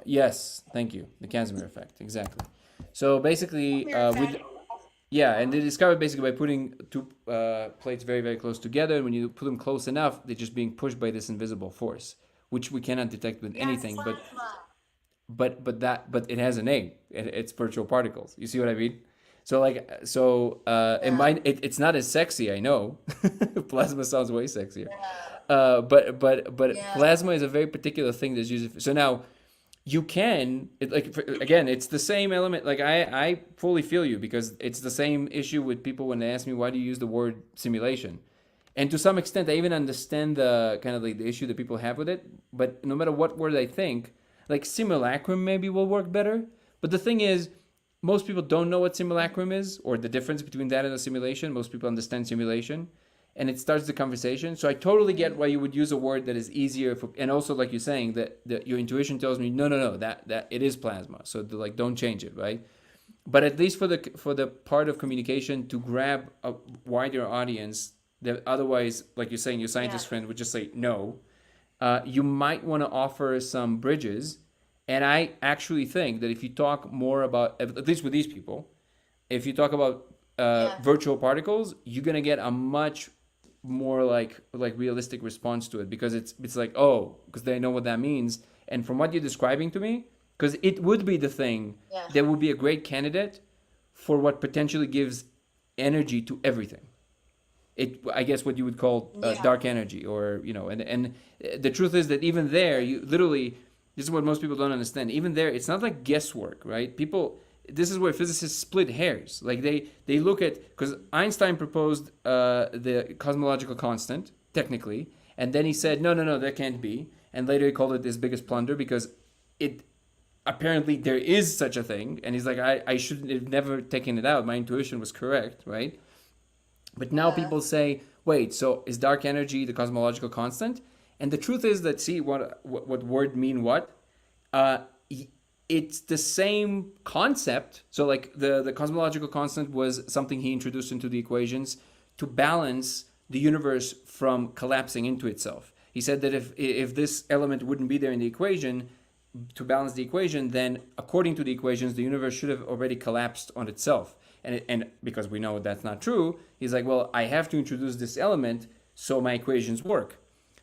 Yes, thank you. The Casimir effect, exactly. So basically, and they discovered basically by putting two plates very, very close together, and when you put them close enough, they're just being pushed by this invisible force, which we cannot detect with anything. But it has a name. It's virtual particles. You see what I mean? So it's not as sexy, I know. Plasma sounds way sexier. But plasma is a very particular thing that's used. So now you can again, it's the same element. Like I fully feel you because it's the same issue with people when they ask me why do you use the word simulation, and to some extent I even understand the kind of like the issue that people have with it. But no matter what word I think, like simulacrum maybe will work better. But the thing is, most people don't know what simulacrum is or the difference between that and a simulation. Most people understand simulation, and it starts the conversation. So I totally get why you would use a word that is easier for, and also like you're saying that your intuition tells me no, that it is plasma. So don't change it, right? But at least for the part of communication to grab a wider audience that otherwise, like you're saying, your scientist friend would just say no. You might want to offer some bridges. And I actually think that if you talk more about, at least with these people, if you talk about virtual particles, you're gonna get a much more like realistic response to it because it's like because they know what that means. And from what you're describing to me, because it would be the thing that would be a great candidate for what potentially gives energy to everything. I guess what you would call dark energy, or and the truth is that even there, you literally. This is what most people don't understand. Even there, it's not like guesswork, right? This is where physicists split hairs. Like they look at, because Einstein proposed the cosmological constant, technically, and then he said, no, that can't be. And later he called it his biggest blunder because apparently there is such a thing, and he's like, I should have never taken it out. My intuition was correct, right? But now people say, wait, so is dark energy the cosmological constant? And the truth is that, see, what word mean what? Uh, it's the same concept. So like the cosmological constant was something he introduced into the equations to balance the universe from collapsing into itself. He said that if this element wouldn't be there in the equation, to balance the equation, then according to the equations, the universe should have already collapsed on itself. And because we know that's not true, he's like, well, I have to introduce this element so my equations work.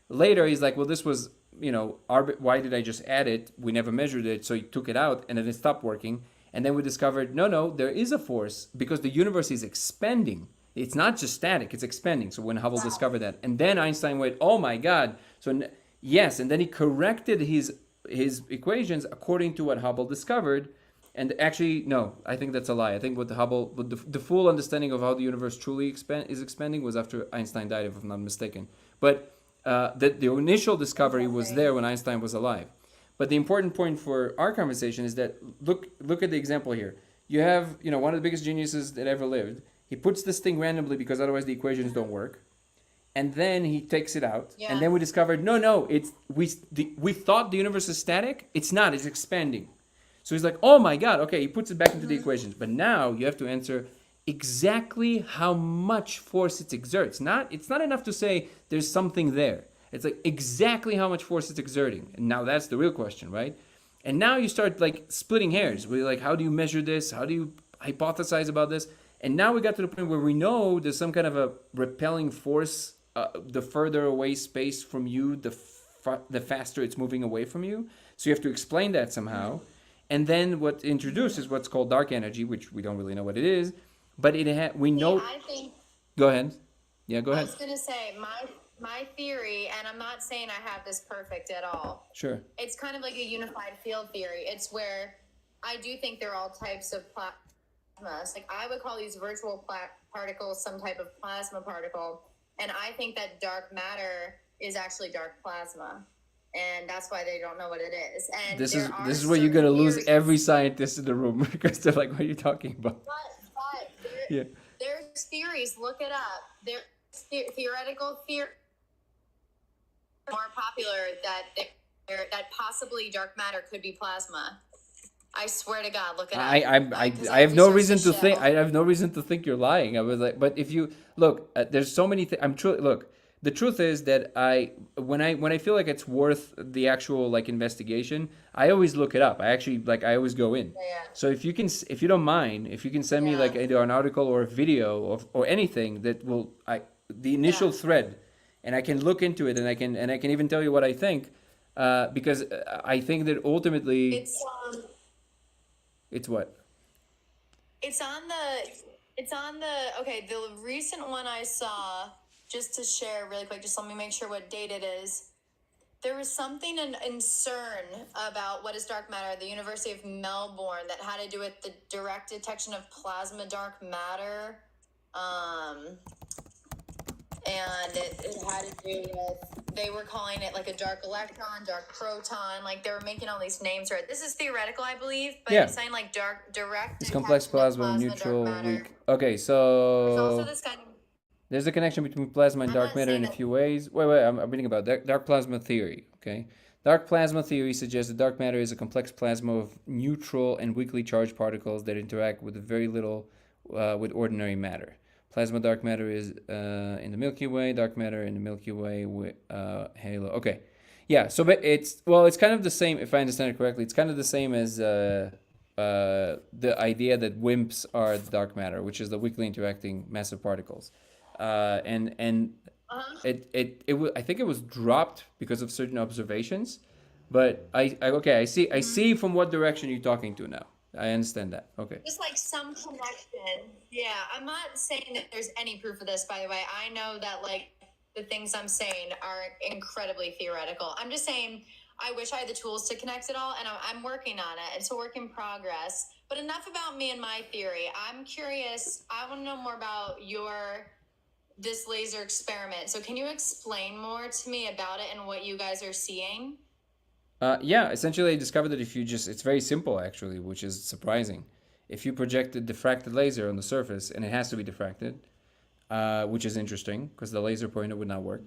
Later, he's like, well, this was, why did I just add it? We never measured it, so he took it out, and then it stopped working. And then we discovered, no, there is a force because the universe is expanding. It's not just static, it's expanding. So when Hubble discovered that. And then Einstein went, oh my God. So yes, and then he corrected his equations according to what Hubble discovered. And actually, no, I think that's a lie. I think what the full understanding of how the universe truly is expanding was after Einstein died, if I'm not mistaken. But the initial discovery was there when Einstein was alive. But the important point for our conversation is that look at the example here. You have one of the biggest geniuses that ever lived. He puts this thing randomly because otherwise the equations don't work. And then he takes it out, and then we discovered no, we thought the universe is static. It's not. It's expanding. So he's like, oh my God, okay. He puts it back into the equations, but now you have to answer exactly how much force it exerts. It's not enough to say there's something there. It's like exactly how much force it's exerting, and now that's the real question, right? And now you start like splitting hairs. We're like, how do you measure this? How do you hypothesize about this? And now we got to the point where we know there's some kind of a repelling force. The further away space from you, the faster it's moving away from you. So you have to explain that somehow. And then what introduced is what's called dark energy, which we don't really know what it is, but we know. I think. Go ahead. Yeah, go ahead. I was gonna say my theory, and I'm not saying I have this perfect at all. Sure. It's kind of like a unified field theory. It's where I do think they're all types of plasmas. Like I would call these virtual particles some type of plasma particle. And I think that dark matter is actually dark plasma. And that's why they don't know what it is. And this is where you're going to lose every scientist in the room because they're like, what are you talking about? But there's theories. Look it up. There's theoretical theory more popular that possibly dark matter could be plasma. I swear to God, look it up. I have no reason to think. I have no reason to think you're lying. I was like, but if you look, there's so many things. Look, the truth is that when I feel like it's worth the actual like investigation, I always look it up. I always go in. Yeah. So if you don't mind, if you can send me like either an article or a video or anything that will the initial thread, and I can look into it and I can even tell you what I think, because I think that ultimately it's what? It's on the okay, the recent one I saw, just to share really quick, just let me make sure what date it is. There was something in CERN about what is dark matter at the University of Melbourne that had to do with the direct detection of plasma dark matter. And it had to do with, they were calling it like a dark electron, dark proton, like they were making all these names for it. This is theoretical, I believe, but it's saying like direct. It's complex plasma, neutral, weak. Okay, so there's also this kind of, there's a connection between plasma and dark matter in a few ways. Wait, I'm reading about dark plasma theory. Okay, dark plasma theory suggests that dark matter is a complex plasma of neutral and weakly charged particles that interact with very little with ordinary matter. Plasma dark matter is in the Milky Way. Dark matter in the Milky Way with halo. Okay, yeah. So, but it's kind of the same. If I understand it correctly, it's kind of the same as the idea that WIMPs are dark matter, which is the weakly interacting massive particles. I think it was dropped because of certain observations, but I see from what direction you're talking to now. I understand that. Okay. Just like some connection. Yeah, I'm not saying that there's any proof of this, by the way. I know that like the things I'm saying are incredibly theoretical. I'm just saying I wish I had the tools to connect it all, and I'm working on it. It's a work in progress. But enough about me and my theory. I'm curious. I want to know more about this laser experiment. So can you explain more to me about it and what you guys are seeing? Yeah, essentially, I discovered that if you just, it's very simple actually, which is surprising. If you project a diffracted laser on the surface, and it has to be diffracted, which is interesting because the laser pointer would not work,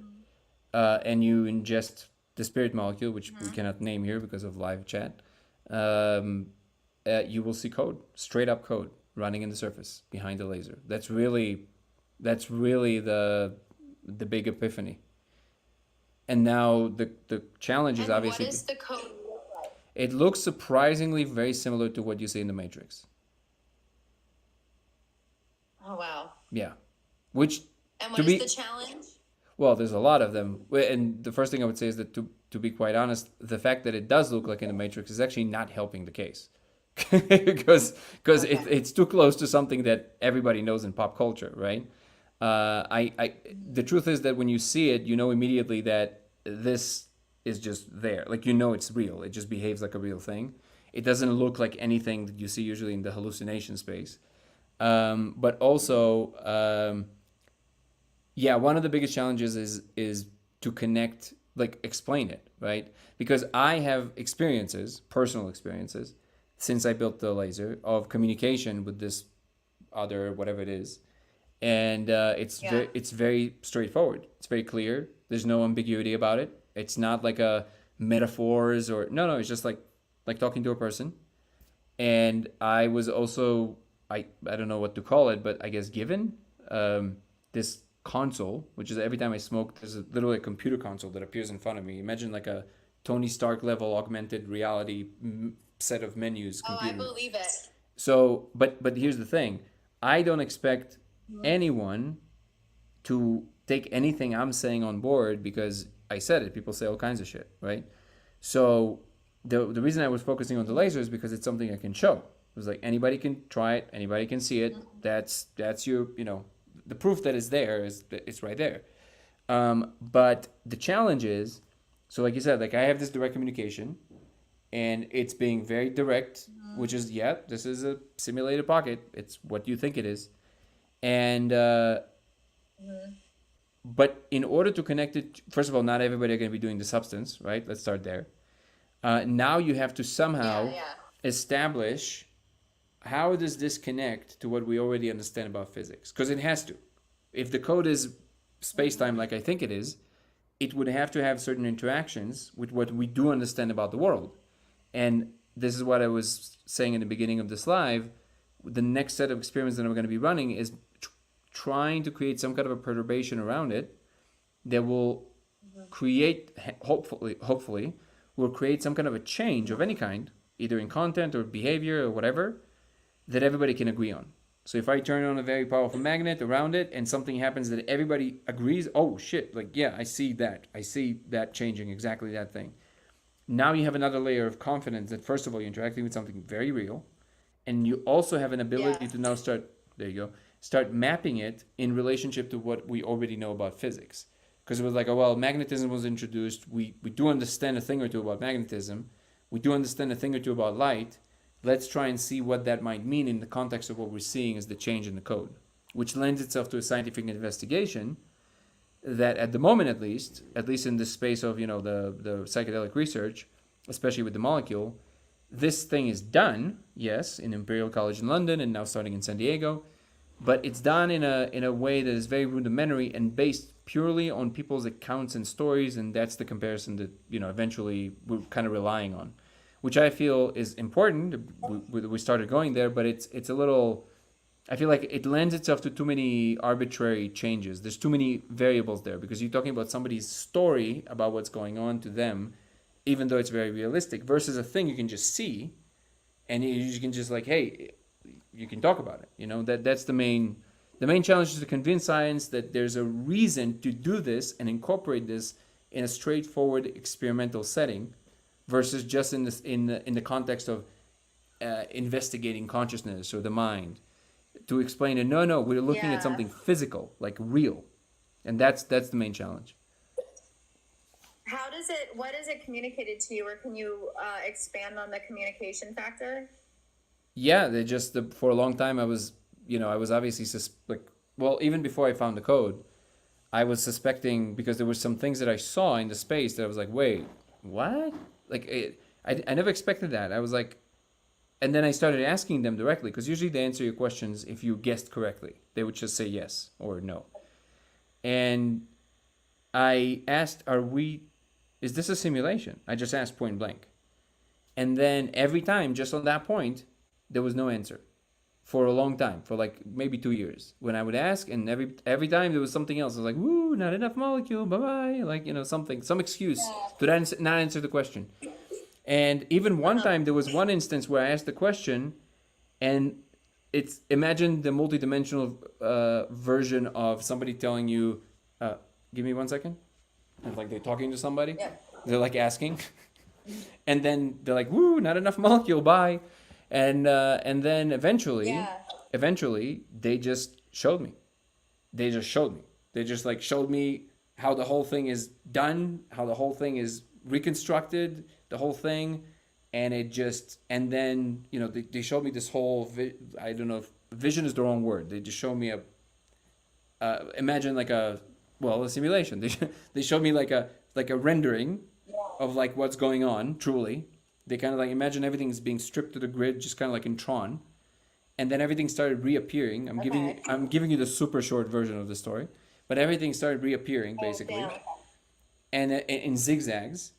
and you ingest the spirit molecule, which we cannot name here because of live chat, um, you will see code, straight up code running in the surface behind the laser. That's really the big epiphany. And now the challenge is And what obviously is the code look like? it looks surprisingly very similar to what you see in the Matrix. Oh wow. Yeah, which And to what is be the challenge? well, there's a lot of them. And the first thing I would say is that to be quite honest, the fact that it does look like in the Matrix is actually not helping the case. Because Okay. it's too close to something that everybody knows in pop culture, right? The truth is that when you see it, you know immediately that this is just there. Like you know it's real. It just behaves like a real thing. It doesn't look like anything that you see usually in the hallucination space. But also, yeah, one of the biggest challenges is to connect, like explain it, right? Because I have experiences, personal experiences, since I built the laser of communication with this other whatever it is, and Yeah. it's very straightforward. It's very clear. There's no ambiguity about it. It's not like a metaphors or no. It's just like talking to a person. And I was also I don't know what to call it, but I guess given this console, which is every time I smoke, there's literally a computer console that appears in front of me. Imagine like a Tony Stark level augmented reality set of menus Oh, I computer. believe it. So, but here's the thing: I don't expect anyone to take anything I'm saying on board because I said it. People say all kinds of shit, right? So the reason I was focusing on the laser is because it's something I can show. It was like anybody can try it, anybody can see it. That's your the proof that it's there is that it's right there. But the challenge is, so like you said, like I have this direct communication, and it's being very direct, which is yeah, this is a simulated pocket. It's what you think it is, and but in order to connect it, first of all, not everybody are going to be doing the substance, right? Let's start there. Now you have to Yeah, somehow yeah. establish how does this connect to what we already understand about physics? Because it has to. If the code is space-time like I think it is, it would have to have certain interactions with what we do understand about the world. And this is what I was saying in the beginning of this live. The next set of experiments that I'm going to be running is trying to create some kind of a perturbation around it that will create, hopefully, will create some kind of a change of any kind, either in content or behavior or whatever, that everybody can agree on. So if I turn on a very powerful magnet around it and something happens that everybody agrees, oh shit, like yeah, I see that. I see that changing exactly that thing. Now you have another layer of confidence that first of all you're interacting with something very real, and you also have an Yeah. ability to now start, there you go, start mapping it in relationship to what we already know about physics. Because it was like, oh well, magnetism was introduced. We do understand a thing or two about magnetism. We do understand a thing or two about light. Let's try and see what that might mean in the context of what we're seeing as the change in the code, which lends itself to a scientific investigation that at the moment at least in the space of the psychedelic research, especially with the molecule, this thing is done, yes, in Imperial College in London and now starting in San Diego, but it's done in a way that is very rudimentary and based purely on people's accounts and stories, and that's the comparison that eventually we're kind of relying on, which I feel is important. We started going there, but it's a little. I feel like it lends itself to too many arbitrary changes. There's too many variables there because you're talking about somebody's story about what's going on to them, even though it's very realistic, versus a thing you can just see, and you can just like, hey, you can talk about it. That's the main challenge is to convince science that there's a reason to do this and incorporate this in a straightforward experimental setting, versus just in the context of investigating consciousness or the mind, to explain it. No, we're looking at Yeah. something physical, like real, and that's the main challenge. What is it communicated to you, or can you expand on the communication factor? Yeah, they just for a long time I was obviously like, well, even before I found the code, I was suspecting because there were some things that I saw in the space that I was like, wait, what? like I never expected that. I was like, and then I started asking them directly, because usually they answer your questions if you guessed correctly. They would just say yes or no. And I asked, is this a simulation? I just asked point blank. And then every time, just on that point, there was no answer for a long time, for like maybe 2 years. When I would ask, and every time there was something else. I was like, "Woo, not enough molecule, bye bye." Like, something, some excuse to not answer the question. And even one time, there was one instance where I asked the question, and it's, imagine the multidimensional version of somebody telling you, "Give me 1 second." And like they're talking to somebody, they're like asking, and then they're like, "Woo, not enough molecule, bye." And then eventually they just showed me. They just showed me. They just like showed me how the whole thing is done, how the whole thing is reconstructed, the whole thing, and then they showed me this whole. I don't know if vision is the wrong word. They just showed me imagine like a simulation. They showed me like a rendering of like what's going on truly. They kind of like imagine everything is being stripped to the grid, just kind of like in Tron, and then everything started reappearing. I'm giving you the super short version of the story, but everything started reappearing basically, and in zigzags.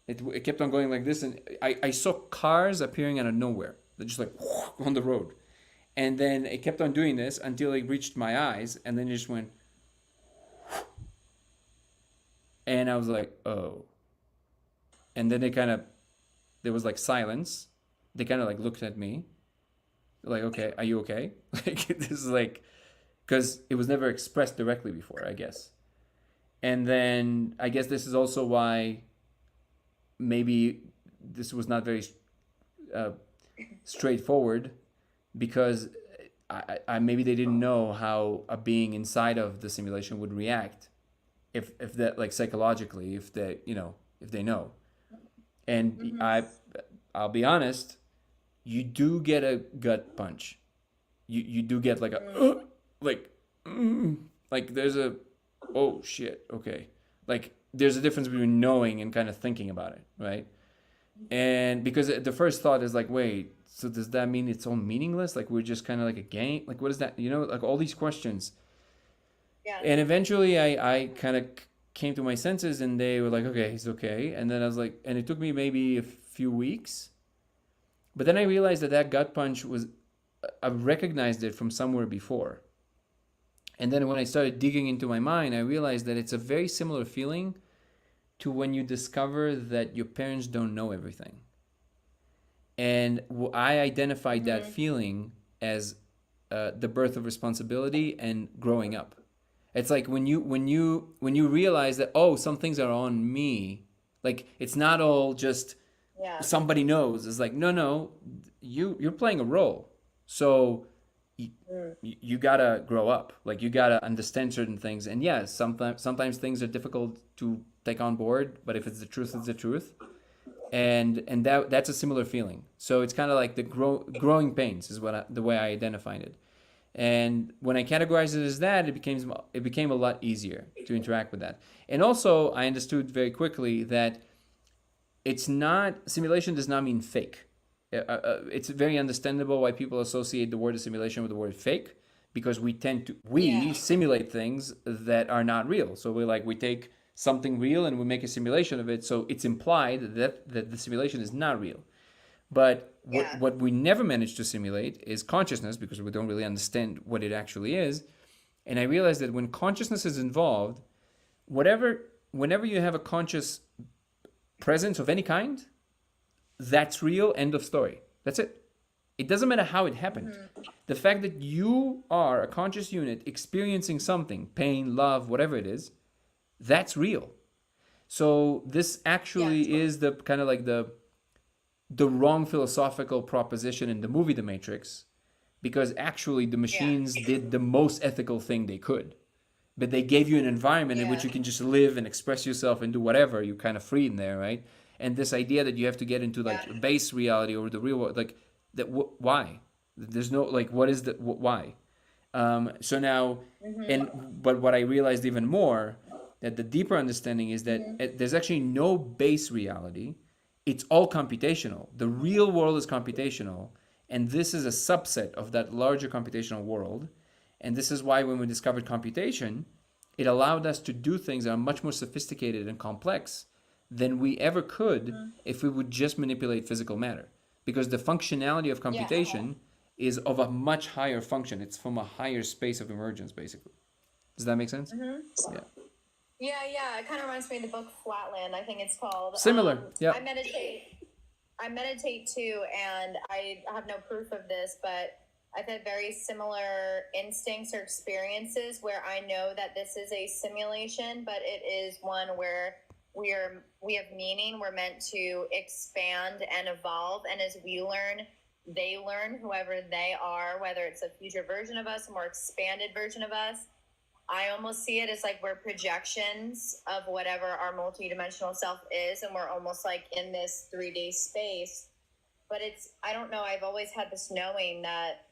It kept on going like this, and I saw cars appearing out of nowhere. They're just like on the road, and then it kept on doing this until it reached my eyes, and then it just went, and I was like, oh, and then there was like silence. They kind of like looked at me like, okay, are you okay? Like, this is like, because it was never expressed directly before, I guess. And then I guess this is also why maybe this was not very straightforward, because I maybe they didn't know how a being inside of the simulation would react if that, like, psychologically, if they know. And I'll be honest, you do get a gut punch. You do get like a like there's a, oh shit, okay. Like there's a difference between knowing and kind of thinking about it, right? And because the first thought is like, wait, so does that mean it's all meaningless? Like we're just kind of like a game? Like what is that? Like all these questions. Yeah. And eventually I kind of came to my senses, and they were like, okay, he's okay. And then I was like, and it took me maybe a few weeks. But then I realized that gut punch was, I recognized it from somewhere before. And then when I started digging into my mind, I realized that it's a very similar feeling to when you discover that your parents don't know everything. And I identified that feeling as the birth of responsibility and growing up. It's like when you realize that, oh, some things are on me. Like it's not all just somebody knows. It's like, no, you're playing a role. So you gotta grow up. Like you gotta understand certain things. And yes, sometimes things are difficult to take on board, but if it's the truth, it's the truth. And that's a similar feeling. So it's kind of like the growing pains is the way I identified it. And when I categorized it as that, it became a lot easier to interact with that. And also, I understood very quickly that simulation does not mean fake. It's very understandable why people associate the word simulation with the word fake, because we simulate things that are not real. So we take something real and we make a simulation of it. So it's implied that the simulation is not real. But what we never manage to simulate is consciousness, because we don't really understand what it actually is. And I realized that when consciousness is involved, whenever you have a conscious presence of any kind, that's real, end of story. That's it. It doesn't matter how it happened. The fact that you are a conscious unit experiencing something, pain, love, whatever it is, that's real. So this actually is the kind of like the wrong philosophical proposition in the movie The Matrix, because actually the machines did the most ethical thing they could. But they gave you an environment in which you can just live and express yourself and do whatever. You're kind of free in there, right? And this idea that you have to get into like base reality or the real world, like that. Why? There's no like. What is the why? So now, but what I realized even more, that the deeper understanding is that there's actually no base reality, it's all computational. The real world is computational, and this is a subset of that larger computational world. And this is why when we discovered computation, it allowed us to do things that are much more sophisticated and complex than we ever could if we would just manipulate physical matter. Because the functionality of computation is of a much higher function. It's from a higher space of emergence, basically. Does that make sense? Yeah. Yeah. It kind of reminds me of the book Flatland, I think it's called. Similar. Yeah. I meditate too, and I have no proof of this, but I've had very similar instincts or experiences where I know that this is a simulation, but it is one where we have meaning. We're meant to expand and evolve, and as we learn, they learn, whoever they are, whether it's a future version of us, a more expanded version of us. I almost see it as like we're projections of whatever our multidimensional self is, and we're almost like in this 3D space. But I don't know, I've always had this knowing that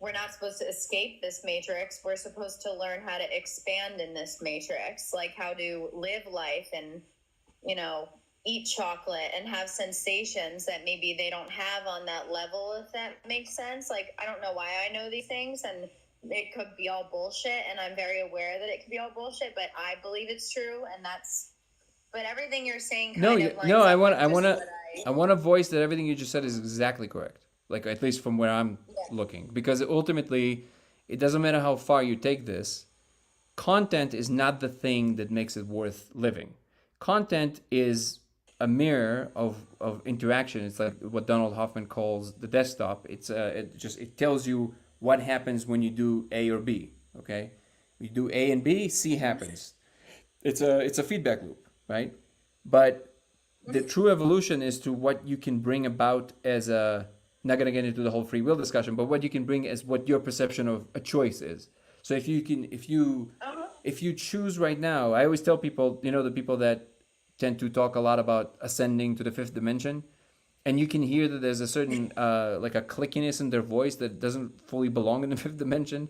we're not supposed to escape this matrix. We're supposed to learn how to expand in this matrix, like how to live life and, eat chocolate and have sensations that maybe they don't have on that level, if that makes sense. Like, I don't know why I know these things, and it could be all bullshit, and I'm very aware that it could be all bullshit, but I believe it's true, and but everything you're saying I want to voice that everything you just said is exactly correct. Like, at least from where I'm looking, because ultimately it doesn't matter how far you take this. Content is not the thing that makes it worth living. Content is a mirror of interaction. It's like what Donald Hoffman calls the desktop. It tells you what happens when you do A or B. Okay, you do A and B, C happens. It's a feedback loop, right? But the true evolution is to what you can bring about as a, not going to get into the whole free will discussion, but what you can bring as what your perception of a choice is. So if you choose right now, I always tell people, the people that tend to talk a lot about ascending to the fifth dimension, and you can hear that there's a certain like a clickiness in their voice that doesn't fully belong in the fifth dimension.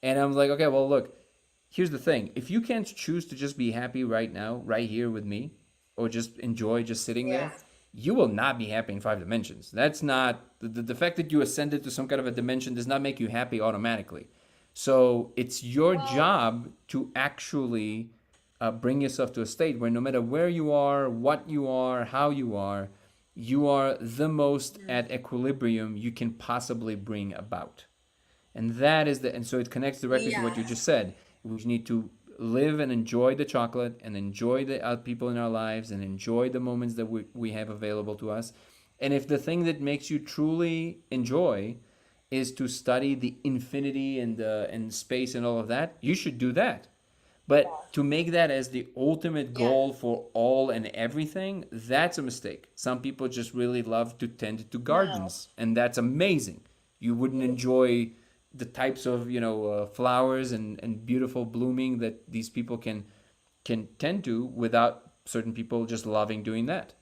And I'm like, okay, well, look, here's the thing. If you can't choose to just be happy right now, right here with me, or just enjoy just sitting there, you will not be happy in 5 dimensions. That's not, the fact that you ascended to some kind of a dimension does not make you happy automatically. So it's your job to actually bring yourself to a state where no matter where you are, what you are, how you are the most at equilibrium you can possibly bring about. And that is and so it connects directly to what you just said. We need to live and enjoy the chocolate and enjoy the people in our lives and enjoy the moments that we have available to us. And if the thing that makes you truly enjoy is to study the infinity and space and all of that, you should do that. But to make that as the ultimate goal for all and everything, that's a mistake. Some people just really love to tend to gardens, and that's amazing. You wouldn't enjoy the types of flowers and beautiful blooming that these people can tend to without certain people just loving doing that.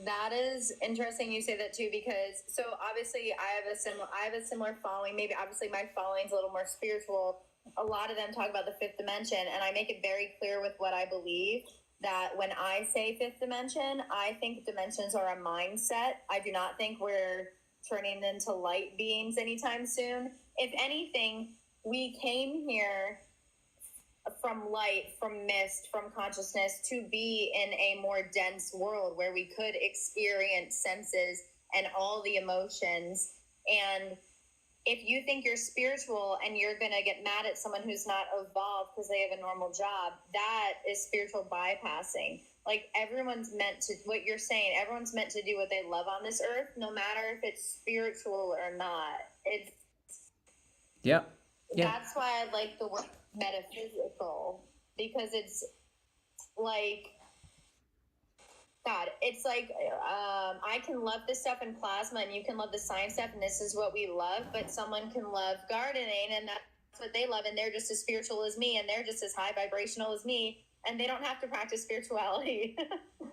That is interesting you say that too, because so obviously I have a similar following. Maybe obviously my following's a little more spiritual. A lot of them talk about the fifth dimension, and I make it very clear with what I believe that when I say fifth dimension, I think dimensions are a mindset. I do not think we're turning into light beings anytime soon. If anything, we came here from light, from mist, from consciousness to be in a more dense world where we could experience senses and all the emotions. And if you think you're spiritual and you're going to get mad at someone who's not evolved because they have a normal job, that is spiritual bypassing. Like, everyone's meant to, what you're saying, everyone's meant to do what they love on this earth, no matter if it's spiritual or not. That's why I like the word metaphysical, because it's like, God, it's like, I can love this stuff in plasma and you can love the science stuff and this is what we love, but someone can love gardening and that's what they love and they're just as spiritual as me and they're just as high vibrational as me and they don't have to practice spirituality.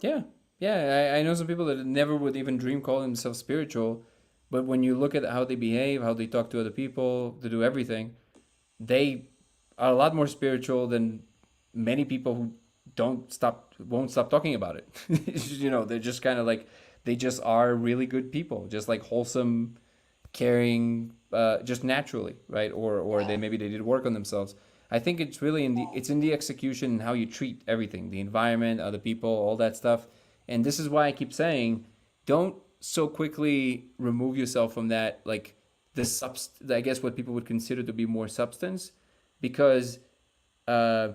I know some people that never would even dream calling themselves spiritual, but when you look at how they behave, how they talk to other people, they do everything, they are a lot more spiritual than many people who won't stop talking about it. They're just kind of like, they just are really good people, just like wholesome, caring, just naturally, right? Or maybe they did work on themselves. I think it's really in the execution and how you treat everything, the environment, other people, all that stuff. And this is why I keep saying, don't so quickly remove yourself from that, like I guess what people would consider to be more substance, because uh,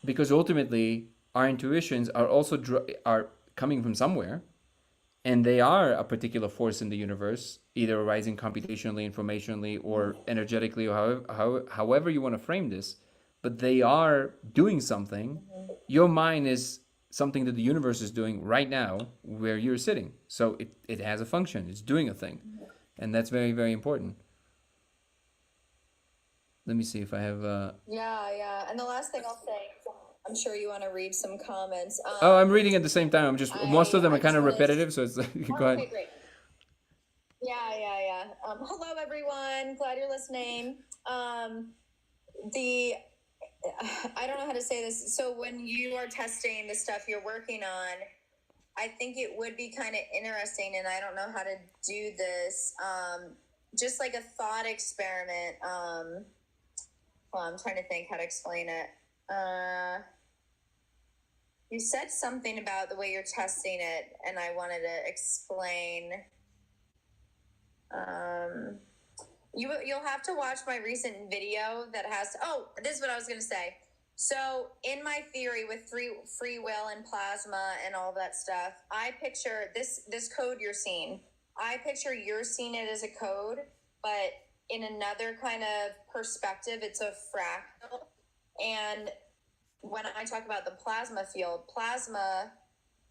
because ultimately our intuitions are also are coming from somewhere, and they are a particular force in the universe, either arising computationally, informationally, or energetically, or however you want to frame this. But they are doing something. Your mind is something that the universe is doing right now where you're sitting. So it has a function, it's doing a thing. And that's very, very important. Let me see if I have. Yeah. And the last thing I'll say, I'm sure you want to read some comments. Oh, I'm reading at the same time. I'm just, most of them are kind of repetitive, so it's like, go ahead. Okay, great. Yeah. Hello, everyone. Glad you're listening. The I don't know how to say this. So when you are testing the stuff you're working on, I think it would be kind of interesting, and I don't know how to do this. Just like a thought experiment. Well, I'm trying to think how to explain it. You said something about the way you're testing it, and I wanted to explain. You'll have to watch my recent video that has. This is what I was going to say. So in my theory with free will and plasma and all that stuff, I picture this code you're seeing. I picture you're seeing it as a code, but in another kind of perspective, it's a fractal. And when I talk about the plasma field, plasma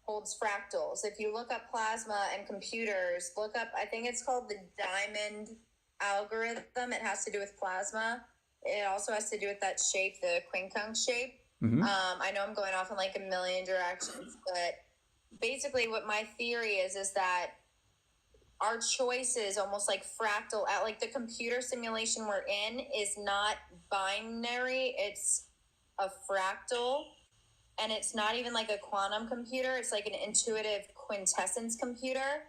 holds fractals. If you look up plasma and computers, look up, I think it's called the diamond algorithm. It has to do with plasma. It also has to do with that shape, the quincunx shape. I know I'm going off in like a million directions, but basically what my theory is that our choices, almost like fractal, like the computer simulation we're in is not binary. It's a fractal, and it's not even like a quantum computer. It's like an intuitive quintessence computer.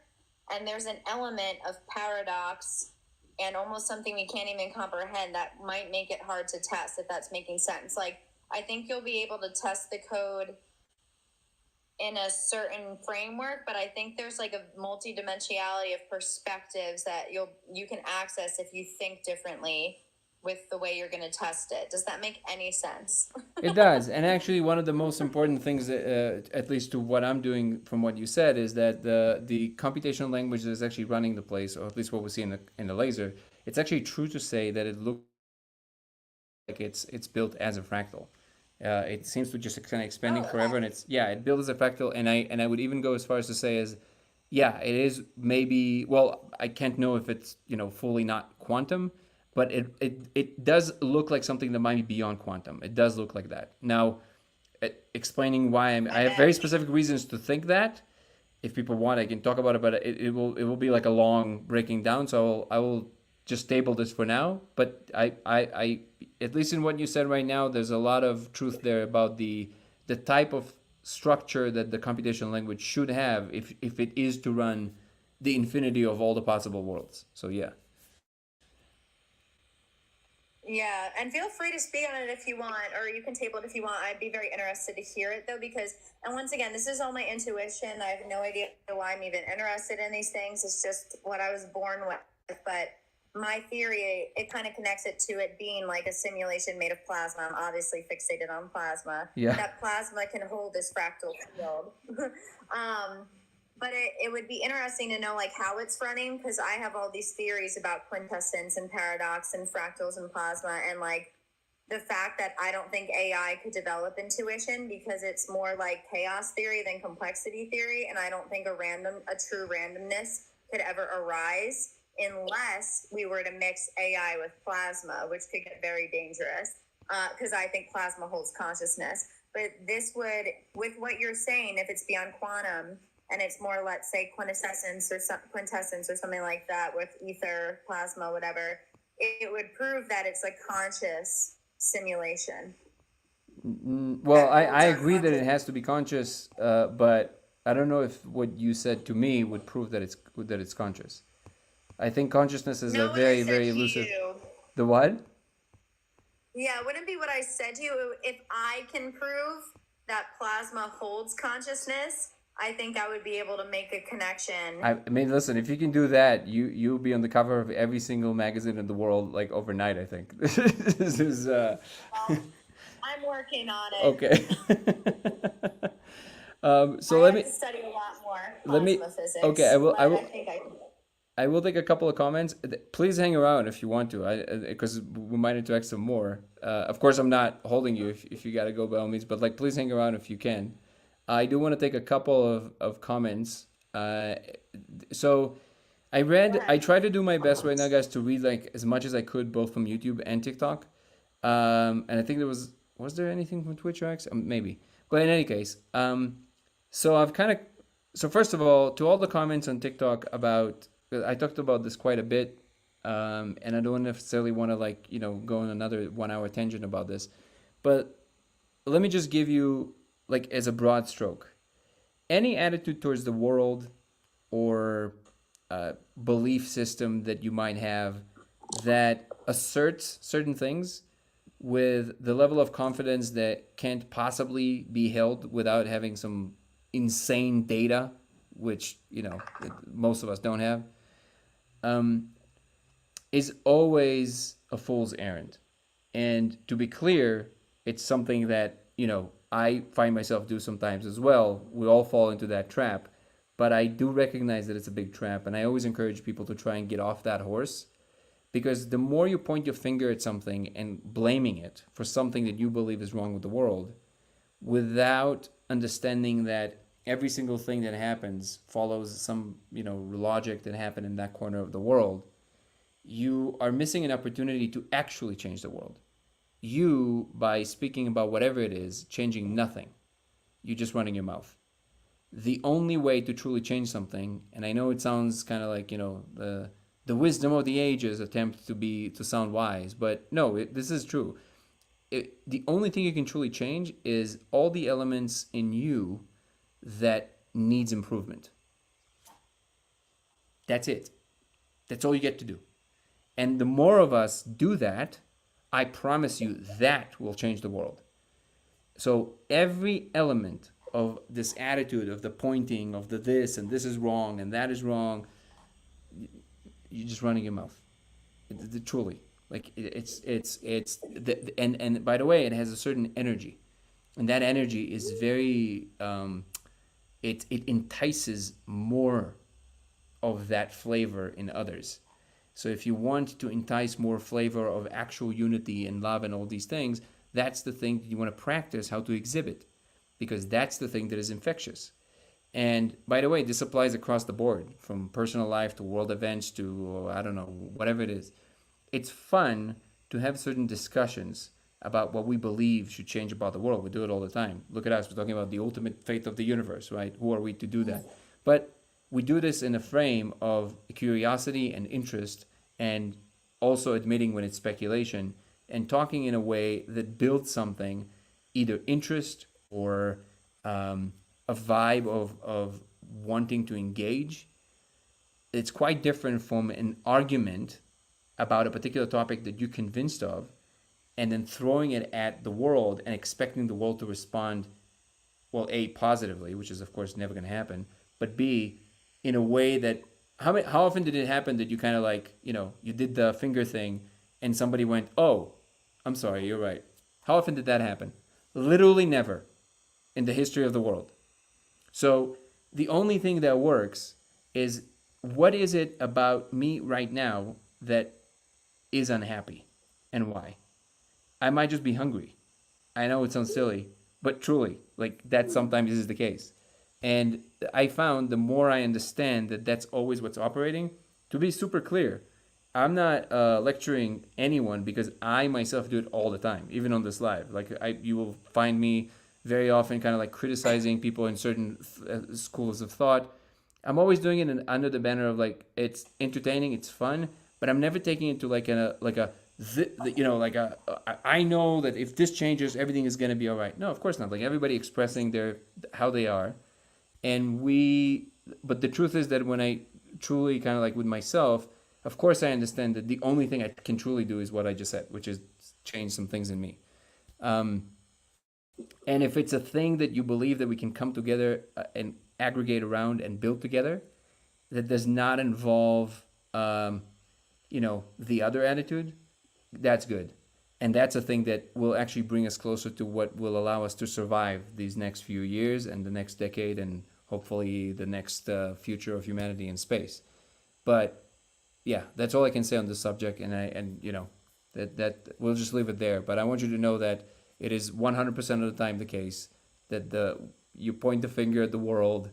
And there's an element of paradox and almost something we can't even comprehend that might make it hard to test, if that's making sense. Like, I think you'll be able to test the code in a certain framework, but I think there's like a multidimensionality of perspectives that you can access if you think differently with the way you're going to test it. Does that make any sense? It does. And actually, one of the most important things, at least to what I'm doing from what you said, is that the computational language that is actually running the place, or at least what we see in the laser, it's actually true to say that it looks like it's built as a fractal. It seems to just kind of expanding forever, and it built as a fractal. And I would even go as far as to say it is maybe, well, I can't know if it's fully not quantum, but it does look like something that might be beyond quantum. It does look like that. Now, explaining why I have very specific reasons to think that. If people want, I can talk about it, but it will be like a long breaking down. So I will just table this for now. But I at least in what you said right now, there's a lot of truth there about the type of structure that the computational language should have if it is to run the infinity of all the possible worlds. So yeah. Yeah, and feel free to speak on it if you want, or you can table it if you want. I'd be very interested to hear it, though, because, and once again, this is all my intuition. I have no idea why I'm even interested in these things. It's just what I was born with. But my theory, it kind of connects it to it being like a simulation made of plasma. I'm obviously fixated on plasma. Yeah. That plasma can hold this fractal field. But it would be interesting to know like how it's running, because I have all these theories about quintessence and paradox and fractals and plasma, and like the fact that I don't think AI could develop intuition because it's more like chaos theory than complexity theory, and I don't think a true randomness could ever arise unless we were to mix AI with plasma, which could get very dangerous, because I think plasma holds consciousness. But this would, with what you're saying, if it's beyond quantum, and it's more, let's say, quintessence or something like that with ether, plasma, whatever, it would prove that it's a conscious simulation. Well, that I holds our agree that it conscious. has to be conscious, but I don't know if what you said to me would prove that it's conscious. I think consciousness is a Know what I very, said very to elusive. you. The what? Yeah, it wouldn't be what I said to you. If I can prove that plasma holds consciousness, I think I would be able to make a connection. I mean, listen, if you can do that, you'll be on the cover of every single magazine in the world like overnight. I think this is Well, I'm working on it. okay. So I let have me to study a lot more let me. plasma Okay, physics, but I think I can. I will take a couple of comments. Please hang around if you want to, because we might interact some more. Of course, I'm not holding you if you gotta go by all means, but like please hang around if you can. I do want to take a couple of comments. So Go I ahead. tried to do my best right now, guys, to read like as much as I could, both from YouTube and TikTok. And I think was there anything from Twitch or X? Maybe. But in any case, so I've kind of so first of all, to all the comments on TikTok about I talked about this quite a bit, and I don't necessarily want to like go on another 1 hour tangent about this, but let me just give you like as a broad stroke, any attitude towards the world or belief system that you might have that asserts certain things with the level of confidence that can't possibly be held without having some insane data, which most of us don't have, um, is always a fool's errand. And to be clear, it's something that I find myself do sometimes as well. We all fall into that trap, but I do recognize that it's a big trap, and I always encourage people to try and get off that horse, because the more you point your finger at something and blaming it for something that you believe is wrong with the world, without understanding that every single thing that happens follows some logic that happened in that corner of the world, you are missing an opportunity to actually change the world. You, by speaking about whatever it is, changing nothing. You're just running your mouth. The only way to truly change something, and I know it sounds kind of like the wisdom of the ages attempt to sound wise, but no, this is true. The only thing you can truly change is all the elements in you that needs improvement. That's it. That's all you get to do. And the more of us do that, I promise you that will change the world. So every element of this attitude of the pointing of the this and this is wrong and that is wrong, you're just running your mouth. Truly, like and by the way, it has a certain energy, and that energy is very it entices more of that flavor in others. So if you want to entice more flavor of actual unity and love and all these things, that's the thing that you want to practice how to exhibit, because that's the thing that is infectious. And by the way, this applies across the board, from personal life to world events to, I don't know, whatever it is. It's fun to have certain discussions about what we believe should change about the world. We do it all the time. Look at us. We're talking about the ultimate fate of the universe, right? Who are we to do that? But we do this in a frame of curiosity and interest, and also admitting when it's speculation, and talking in a way that builds something, either interest or a vibe of wanting to engage. It's quite different from an argument about a particular topic that you're convinced of, and then throwing it at the world and expecting the world to respond, well, A, positively, which is of course never going to happen, but B, in a way that, how often did it happen that you kind of like, you did the finger thing and somebody went, oh, I'm sorry, you're right. How often did that happen? Literally never in the history of the world. So the only thing that works is, what is it about me right now that is unhappy, and why? I might just be hungry. I know it sounds silly, but truly, like that sometimes is the case. And I found the more I understand that that's always what's operating, to be super clear, I'm not lecturing anyone, because I myself do it all the time, even on this live. Like you will find me very often kind of like criticizing people in certain schools of thought. I'm always doing it under the banner of like, it's entertaining, it's fun, but I'm never taking it to like a I know that if this changes, everything is going to be all right. No, of course not. Like everybody expressing their how they are, and but the truth is that when I truly kind of like with myself, of course I understand that the only thing I can truly do is what I just said, which is change some things in me. Um, and if it's a thing that you believe that we can come together and aggregate around and build together, that does not involve, the other attitude, that's good. And that's a thing that will actually bring us closer to what will allow us to survive these next few years and the next decade and hopefully the next future of humanity in space. But yeah, that's all I can say on this subject. That we'll just leave it there. But I want you to know that it is 100% of the time the case that you point the finger at the world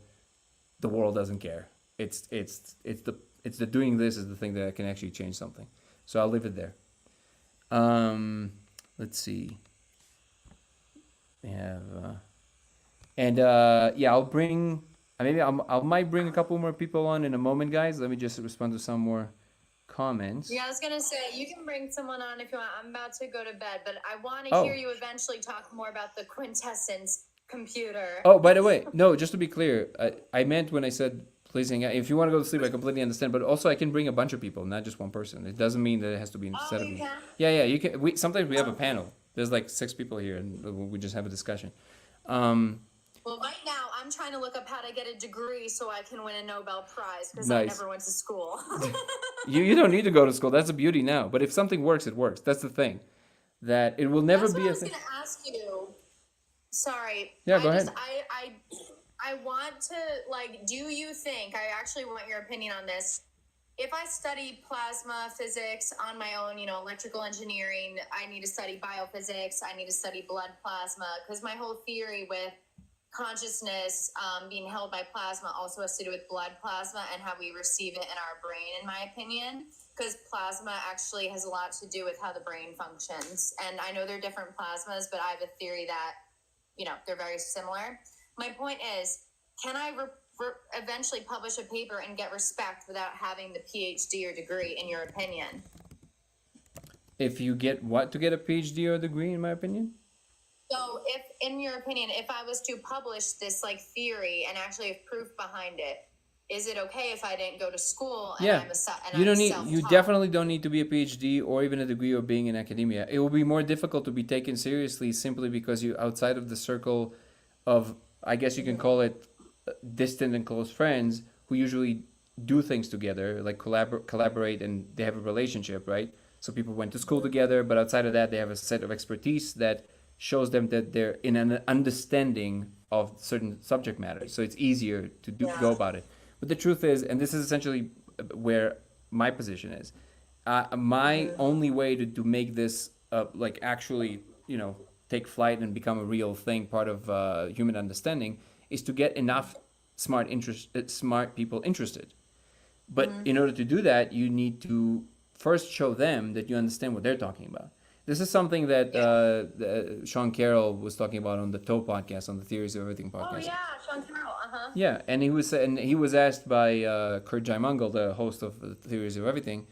doesn't care. It's the doing this is the thing that can actually change something. So I'll leave it there. Let's see. We have yeah, I'll bring maybe I might bring a couple more people on in a moment, guys. Let me just respond to some more comments. Yeah, I was gonna say you can bring someone on if you want. I'm about to go to bed, but I want to Oh. hear you eventually talk more about the quintessence computer. Oh, by the way, no, just to be clear, I meant when I said please hang out. If you want to go to sleep, I completely understand. But also, I can bring a bunch of people, not just one person. It doesn't mean that it has to be instead of you me. can? Yeah, you can. Sometimes we have a panel. There's like 6 people here, and we just have a discussion. Well, right now I'm trying to look up how to get a degree so I can win a Nobel Prize because I Nice. never went to school. You don't need to go to school. That's the beauty now. But if something works, it works. That's the thing. That it will never That's be what I a was thing. gonna ask you. Sorry. Yeah, go ahead. I want to like. Do you think? I actually want your opinion on this. If I study plasma physics on my own, electrical engineering, I need to study biophysics. I need to study blood plasma because my whole theory with consciousness being held by plasma also has to do with blood plasma and how we receive it in our brain, in my opinion, because plasma actually has a lot to do with how the brain functions. And I know they're different plasmas, but I have a theory that, they're very similar. My point is, can I eventually publish a paper and get respect without having the PhD or degree, in your opinion? If you get what to get a PhD or degree, in my opinion? So if, in your opinion, if I was to publish this theory and actually have proof behind it, is it okay if I didn't go to school and Yeah. I'm You definitely don't need to be a PhD or even a degree or being in academia. It will be more difficult to be taken seriously simply because you're outside of the circle of, I guess you can call it, distant and close friends who usually do things together, like collaborate, and they have a relationship, right? So people went to school together, but outside of that, they have a set of expertise that shows them that they're in an understanding of certain subject matters. So it's easier to go about it. But the truth is, and this is essentially where my position is, my only way to make this actually, take flight and become a real thing, part of human understanding, is to get enough smart people interested. But in order to do that, you need to first show them that you understand what they're talking about. This is something that Sean Carroll was talking about on the TOE podcast, on the Theories of Everything podcast. Oh yeah, Sean Carroll. Yeah, and he was asked by Kurt Jaimungal, the host of the Theories of Everything.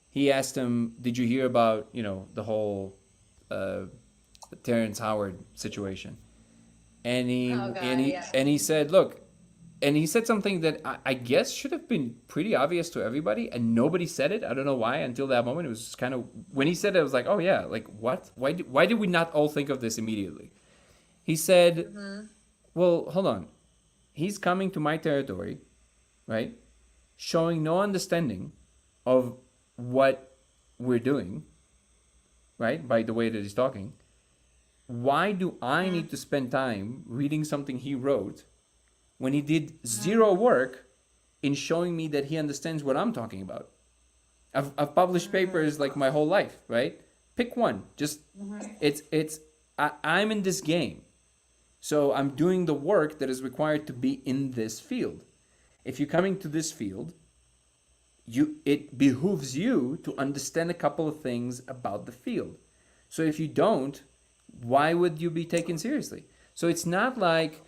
He asked him, "Did you hear about the whole Terrence Howard situation?" And he said, "Look." And he said something that I guess should have been pretty obvious to everybody, and nobody said it. I don't know why until that moment. It was just kind of, when he said it, I was like, oh yeah, like what? Why did we not all think of this immediately? He said, well, hold on. He's coming to my territory, right? Showing no understanding of what we're doing, right? By the way that he's talking. Why do I need to spend time reading something he wrote when he did zero work in showing me that he understands what I'm talking about? I've published papers like my whole life, right? Pick one. Just I'm in this game. So I'm doing the work that is required to be in this field. If you're coming to this field, it behooves you to understand a couple of things about the field. So if you don't, why would you be taken seriously? So it's not like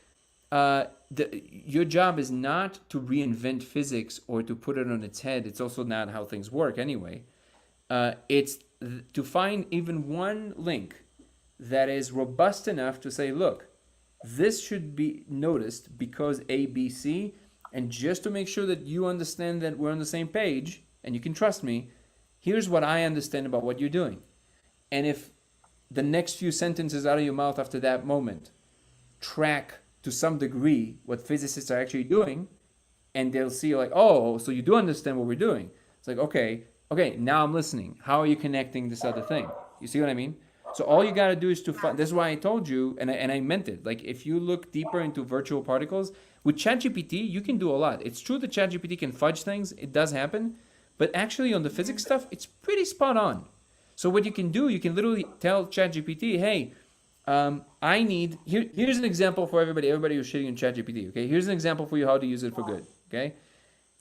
your job is not to reinvent physics or to put it on its head. It's also not how things work anyway. It's to find even one link that is robust enough to say, look, this should be noticed because A, B, C, and just to make sure that you understand that we're on the same page and you can trust me, here's what I understand about what you're doing. And if the next few sentences out of your mouth after that moment track to some degree what physicists are actually doing, and they'll see like, oh, so you do understand what we're doing. It's like, okay, now I'm listening. How are you connecting this other thing? You see what I mean? So all you got to do is to find, this is why I told you, and I meant it. Like if you look deeper into virtual particles, with ChatGPT, you can do a lot. It's true that ChatGPT can fudge things. It does happen. But actually on the physics stuff, it's pretty spot on. So what you can do, you can literally tell ChatGPT, hey, I need, here's an example for everybody who's shitting on ChatGPT, okay? Here's an example for you how to use it for good, okay?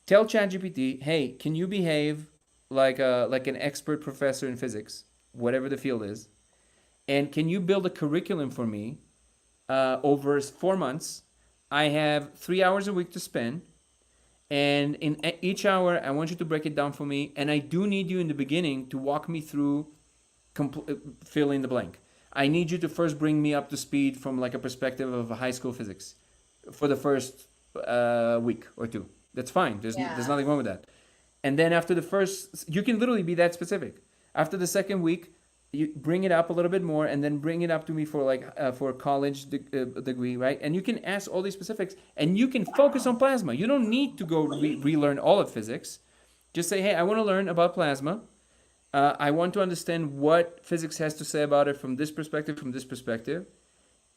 Tell ChatGPT, hey, can you behave like an expert professor in physics, whatever the field is, and can you build a curriculum for me over 4 months? I have 3 hours a week to spend, and in each hour, I want you to break it down for me, and I do need you in the beginning to walk me through, fill in the blank. I need you to first bring me up to speed from like a perspective of high school physics for the first week or two. That's fine. There's nothing wrong with that. And then after the first, you can literally be that specific. After the second week, you bring it up a little bit more, and then bring it up to me for like for a college degree, right? And you can ask all these specifics, and you can focus on plasma. You don't need to go relearn all of physics. Just say, hey, I want to learn about plasma. I want to understand what physics has to say about it from this perspective.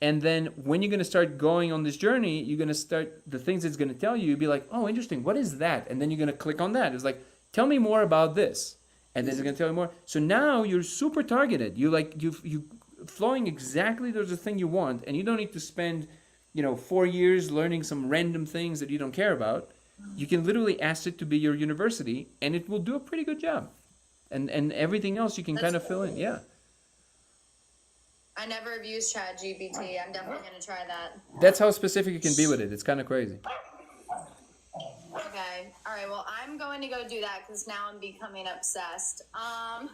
And then when you're going to start going on this journey, you're going to start the things it's going to tell you. You'll be like, oh, interesting. What is that? And then you're going to click on that. It's like, tell me more about this. And then it's going to tell you more. So now you're super targeted. You flowing exactly towards the thing you want. And you don't need to spend, 4 years learning some random things that you don't care about. You can literally ask it to be your university, and it will do a pretty good job. And everything else you can kind of fill in. Yeah. I never have used ChatGPT. I'm definitely going to try that. That's how specific you can be with it. It's kind of crazy. Okay. All right. Well, I'm going to go do that because now I'm becoming obsessed. All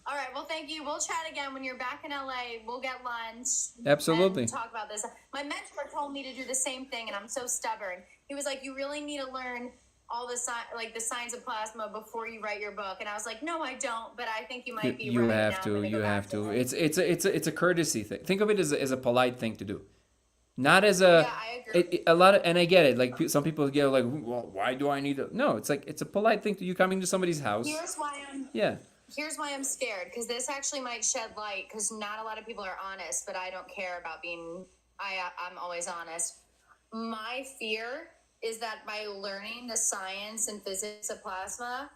right. Well, thank you. We'll chat again when you're back in LA. We'll get lunch. Absolutely. And talk about this. My mentor told me to do the same thing, and I'm so stubborn. He was like, you really need to learn all the science of plasma before you write your book. And I was like, no, I don't, but I think you might be right. You have to. It's a courtesy thing. Think of it as a polite thing to do. Not as a, yeah, I agree. And I get it. Like some people get like, well, why do I need to? No, it's like, it's a polite thing to you coming to somebody's house. Here's why I'm scared, because this actually might shed light, because not a lot of people are honest, but I don't care about I'm always honest. My fear is that by learning the science and physics of plasma,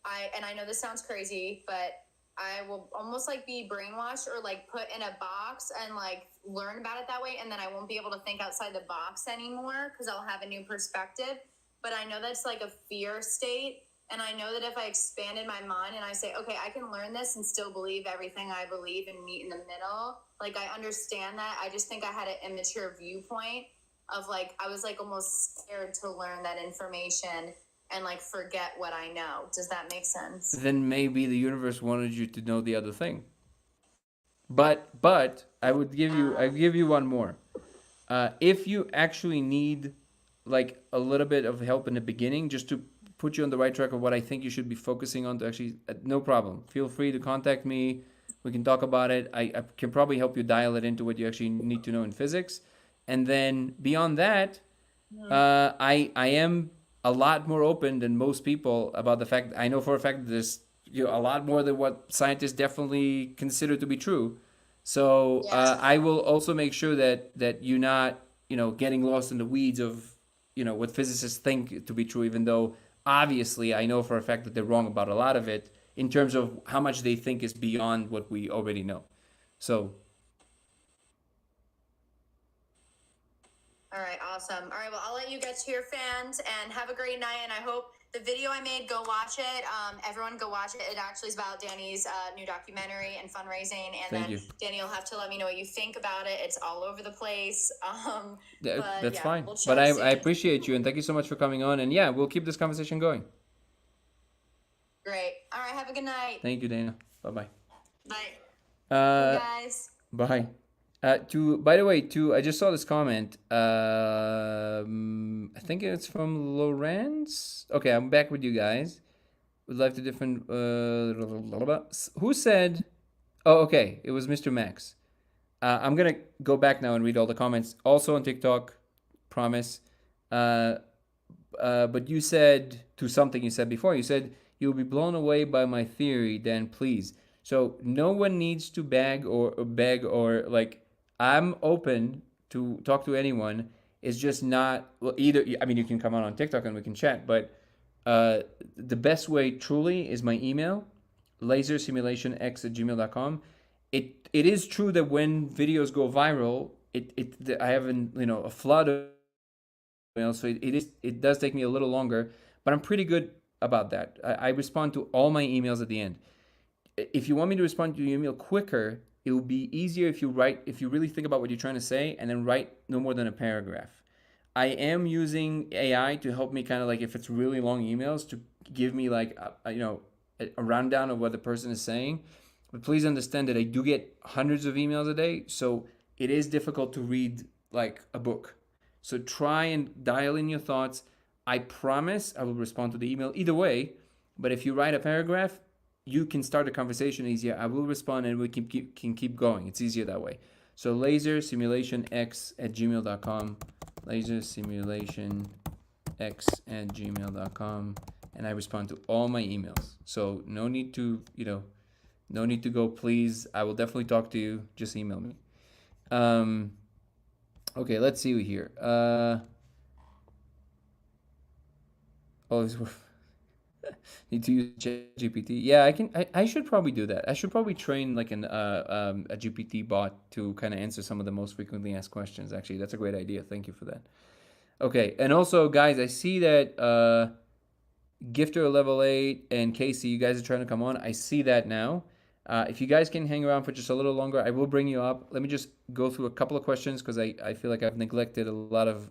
I know this sounds crazy, but I will almost like be brainwashed or like put in a box and like learn about it that way. And then I won't be able to think outside the box anymore because I'll have a new perspective. But I know that's like a fear state. And I know that if I expanded my mind and I say, okay, I can learn this and still believe everything I believe and meet in the middle. Like I understand that. I just think I had an immature viewpoint of like, I was like almost scared to learn that information and like forget what I know. Does that make sense? Then maybe the universe wanted you to know the other thing. But I would give you one more. If you actually need like a little bit of help in the beginning, just to put you on the right track of what I think you should be focusing on, to actually, no problem. Feel free to contact me. We can talk about it. I can probably help you dial it into what you actually need to know in physics. And then beyond that, I am a lot more open than most people about the fact, I know for a fact that there's a lot more than what scientists definitely consider to be true. So I will also make sure that you're not, getting lost in the weeds of, what physicists think to be true, even though obviously I know for a fact that they're wrong about a lot of it in terms of how much they think is beyond what we already know. So. All right, awesome. All right, well, I'll let you get to your fans and have a great night. And I hope the video I made, go watch it. Everyone go watch it. It actually is about Danny's new documentary and fundraising. And Thank you. Danny, you'll have to let me know what you think about it. It's all over the place. That's fine. But I appreciate you. And thank you so much for coming on. And yeah, we'll keep this conversation going. Great. All right, have a good night. Thank you, Dana. Bye-bye. Bye. You Uh, guys. bye. By the way, I just saw this comment. I think it's from Lorenz. Okay, I'm back with you guys. Would like to different. Who said? Oh, okay. It was Mr. Max. I'm gonna go back now and read all the comments. Also on TikTok, promise. Uh, but you said to something you said before. You said you'll be blown away by my theory. Then please. So no one needs to beg or like. I'm open to talk to anyone. It's just not well, either. I mean, you can come on TikTok and we can chat. But uh, the best way truly is my email, lasersimulationx@gmail.com. It is true that when videos go viral, I have a flood of emails, so it does take me a little longer, but I'm pretty good about that. I respond to all my emails at the end. If you want me to respond to your email quicker, it will be easier if you really think about what you're trying to say and then write no more than a paragraph. I am using AI to help me kind of like if it's really long emails to give me like a rundown of what the person is saying. But please understand that I do get hundreds of emails a day, so it is difficult to read like a book. So try and dial in your thoughts. I promise I will respond to the email either way. But if you write a paragraph, you can start a conversation easier. I will respond and we can keep going. It's easier that way. So lasersimulationx@gmail.com, lasersimulationx@gmail.com, and I respond to all my emails. So no need to, no need to go, please. I will definitely talk to you. Just email me. Okay, let's see here. Oh, need to use GPT. Yeah, I can. I should probably do that. I should probably train like a GPT bot to kind of answer some of the most frequently asked questions. Actually, that's a great idea. Thank you for that. Okay, and also, guys, I see that Gifter level 8 and Casey, you guys are trying to come on. I see that now. If you guys can hang around for just a little longer, I will bring you up. Let me just go through a couple of questions because I feel like I've neglected a lot of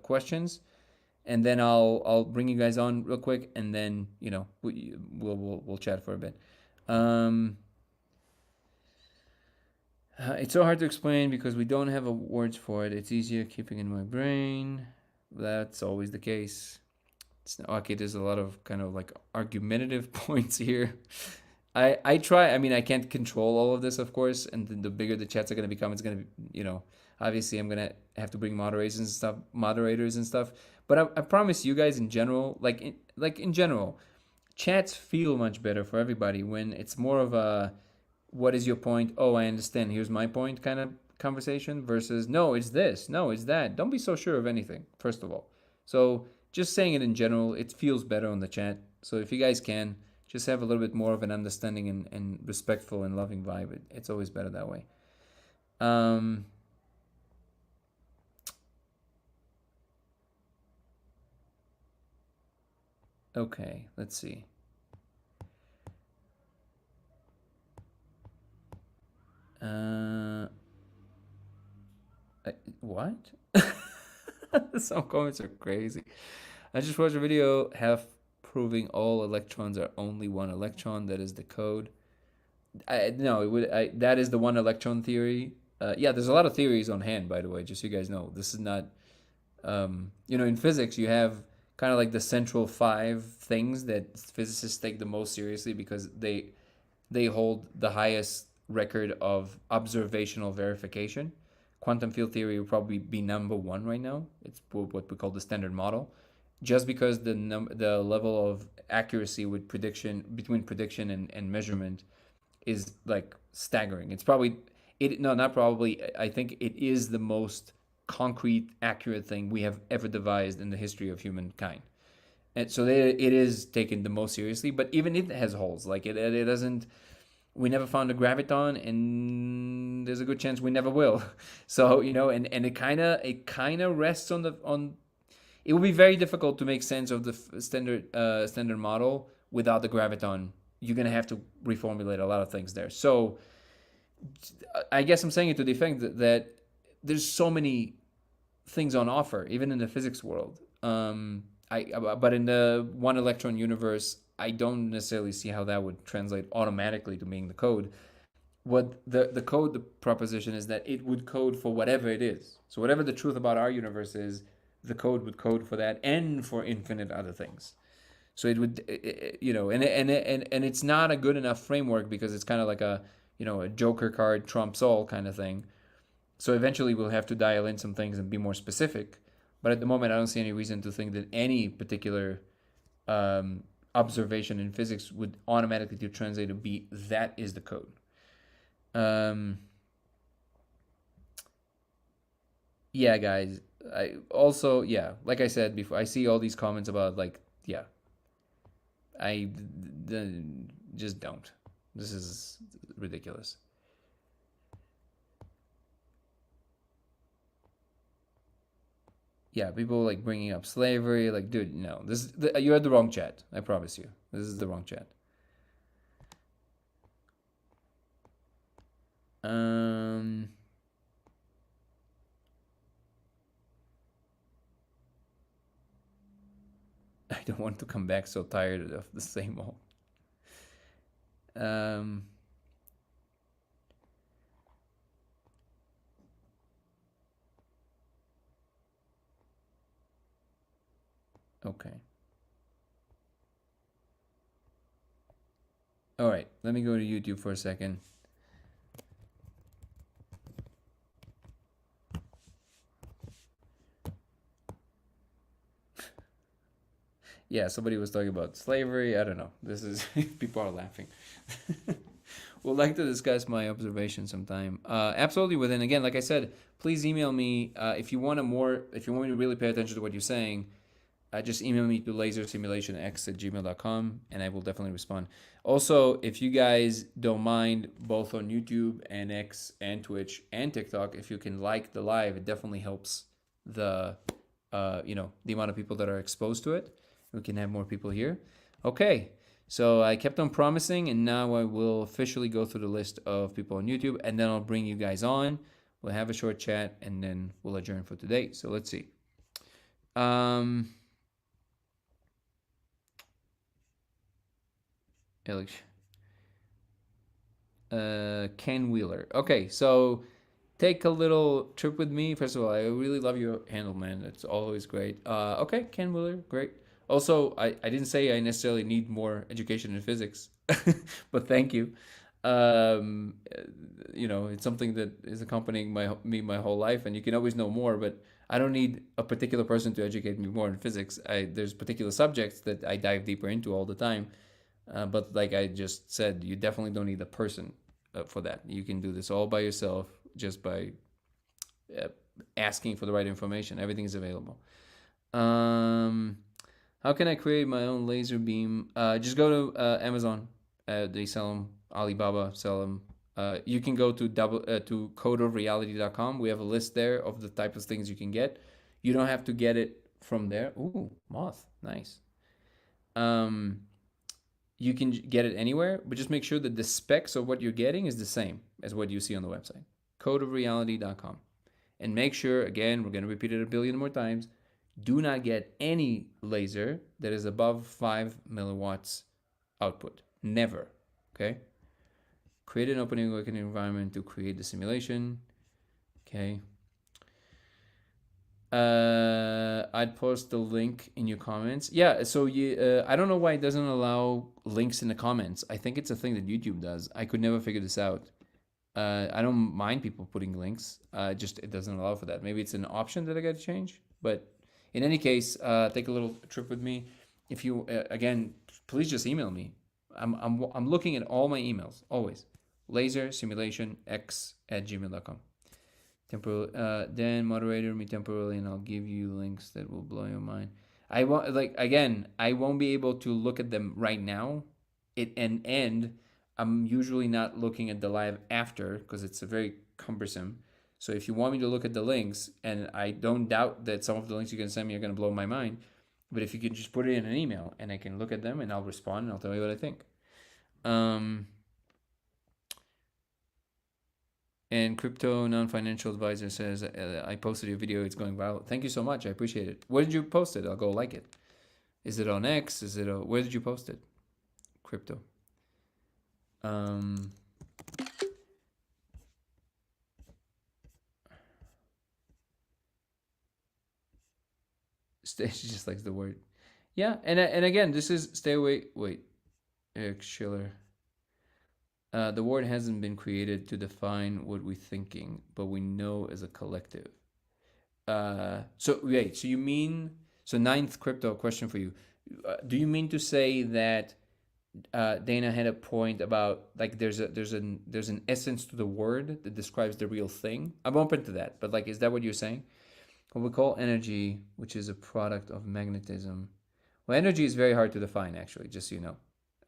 questions, and then I'll bring you guys on real quick, and then we'll chat for a bit. It's so hard to explain because we don't have words for it. It's easier keeping in my brain. That's always the case. It's okay. There's a lot of kind of like argumentative points here. I try. I mean, I can't control all of this, of course. And the bigger the chats are going to become, it's going to be, obviously I'm going to have to bring moderators and stuff. But I promise you guys in general, like in general, chats feel much better for everybody when it's more of a, what is your point? Oh, I understand. Here's my point kind of conversation versus, no, it's this. No, it's that. Don't be so sure of anything, first of all. So just saying it in general, it feels better on the chat. So if you guys can, just have a little bit more of an understanding and respectful and loving vibe. It's always better that way. Okay, let's see. What? Some comments are crazy. I just watched a video half proving all electrons are only one electron. That is the code. No, it would. That is the one electron theory. Yeah, there's a lot of theories on hand, by the way. Just so you guys know, this is not. In physics, you have kind of like the central 5 things that physicists take the most seriously because they hold the highest record of observational verification. Quantum field theory would probably be number 1 right now. It's what we call the standard model, just because the level of accuracy with between prediction and measurement is like staggering. It's probably not probably. I think it is the most concrete, accurate thing we have ever devised in the history of humankind. And so it is taken the most seriously, but even it has holes. Like it doesn't. We never found a graviton, and there's a good chance we never will. So and it kind of rests on. It will be very difficult to make sense of the standard model without the graviton. You're gonna have to reformulate a lot of things there. So I guess I'm saying it to the effect that there's so many things on offer, even in the physics world. But in the one electron universe, I don't necessarily see how that would translate automatically to being the code. What the code, the proposition is that it would code for whatever it is. So whatever the truth about our universe is, the code would code for that and for infinite other things. So it would, and it's not a good enough framework because it's kind of like a Joker card trumps all kind of thing. So eventually we'll have to dial in some things and be more specific. But at the moment, I don't see any reason to think that any particular observation in physics would automatically translate to be that is the code. Yeah, guys. I also, yeah, like I said before, I see all these comments about like, yeah, I just don't. This is ridiculous. Yeah, people like bringing up slavery. Like, dude, no, you're at the wrong chat. I promise you, this is the wrong chat. I don't want to come back so tired of the same old. Okay. All right, let me go to YouTube for a second. Yeah, somebody was talking about slavery. I don't know. This is people are laughing. Would like to discuss my observation sometime. Absolutely. Within again, like I said, please email me if you want if you want me to really pay attention to what you're saying. Just email me to lasersimulationx@gmail.com and I will definitely respond. Also, if you guys don't mind, both on YouTube and X and Twitch and TikTok, if you can like the live, it definitely helps the the amount of people that are exposed to it. We can have more people here. Okay, so I kept on promising, and now I will officially go through the list of people on YouTube, and then I'll bring you guys on. We'll have a short chat, and then we'll adjourn for today. So let's see. Ken Wheeler. Okay, so take a little trip with me. First of all, I really love your handle, man. It's always great. Okay, Ken Wheeler, great. Also, I didn't say I necessarily need more education in physics, but thank you. It's something that is accompanying me my whole life, and you can always know more, but I don't need a particular person to educate me more in physics. There's particular subjects that I dive deeper into all the time. But like I just said, you definitely don't need a person for that. You can do this all by yourself just by asking for the right information. Everything is available. How can I create my own laser beam? Just go to Amazon. They sell them. Alibaba sell them. You can go to codeofreality.com. We have a list there of the type of things you can get. You don't have to get it from there. Ooh, moth, nice. You can get it anywhere, but just make sure that the specs of what you're getting is the same as what you see on the website. codeofreality.com. And make sure, again, we're going to repeat it a billion more times, do not get any laser that is above 5 milliwatts output. Never. Okay? Create an opening working environment to create the simulation. Okay. I'd post the link in your comments. Yeah, so I don't know why it doesn't allow links in the comments. I think it's a thing that YouTube does. I could never figure this out. I don't mind people putting links. Just it doesn't allow for that. Maybe it's an option that I got to change. But in any case, take a little trip with me. If you again, please just email me. I'm looking at all my emails always. lasersimulationx@gmail.com. Then moderator me temporarily, and I'll give you links that will blow your mind. I won't I won't be able to look at them right now. I'm usually not looking at the live after because it's a very cumbersome. So if you want me to look at the links, and I don't doubt that some of the links you can send me are going to blow my mind, but if you can just put it in an email and I can look at them and I'll respond and I'll tell you what I think. And Crypto Non-Financial Advisor says, I posted your video. It's going viral. Thank you so much. I appreciate it. Where did you post it? I'll go like it. Is it on X? Where did you post it? crypto. Um, she just likes the word. Yeah, and again, this is stay away. Wait, Eric Schiller. The word hasn't been created to define what we're thinking, but we know as a collective. So wait, so you mean so ninth crypto question for you? Do you mean to say that Dana had a point about like there's an essence to the word that describes the real thing? I'm open to that, but like, is that what you're saying? What we call energy, which is a product of magnetism. Well, energy is very hard to define, actually, just so you know.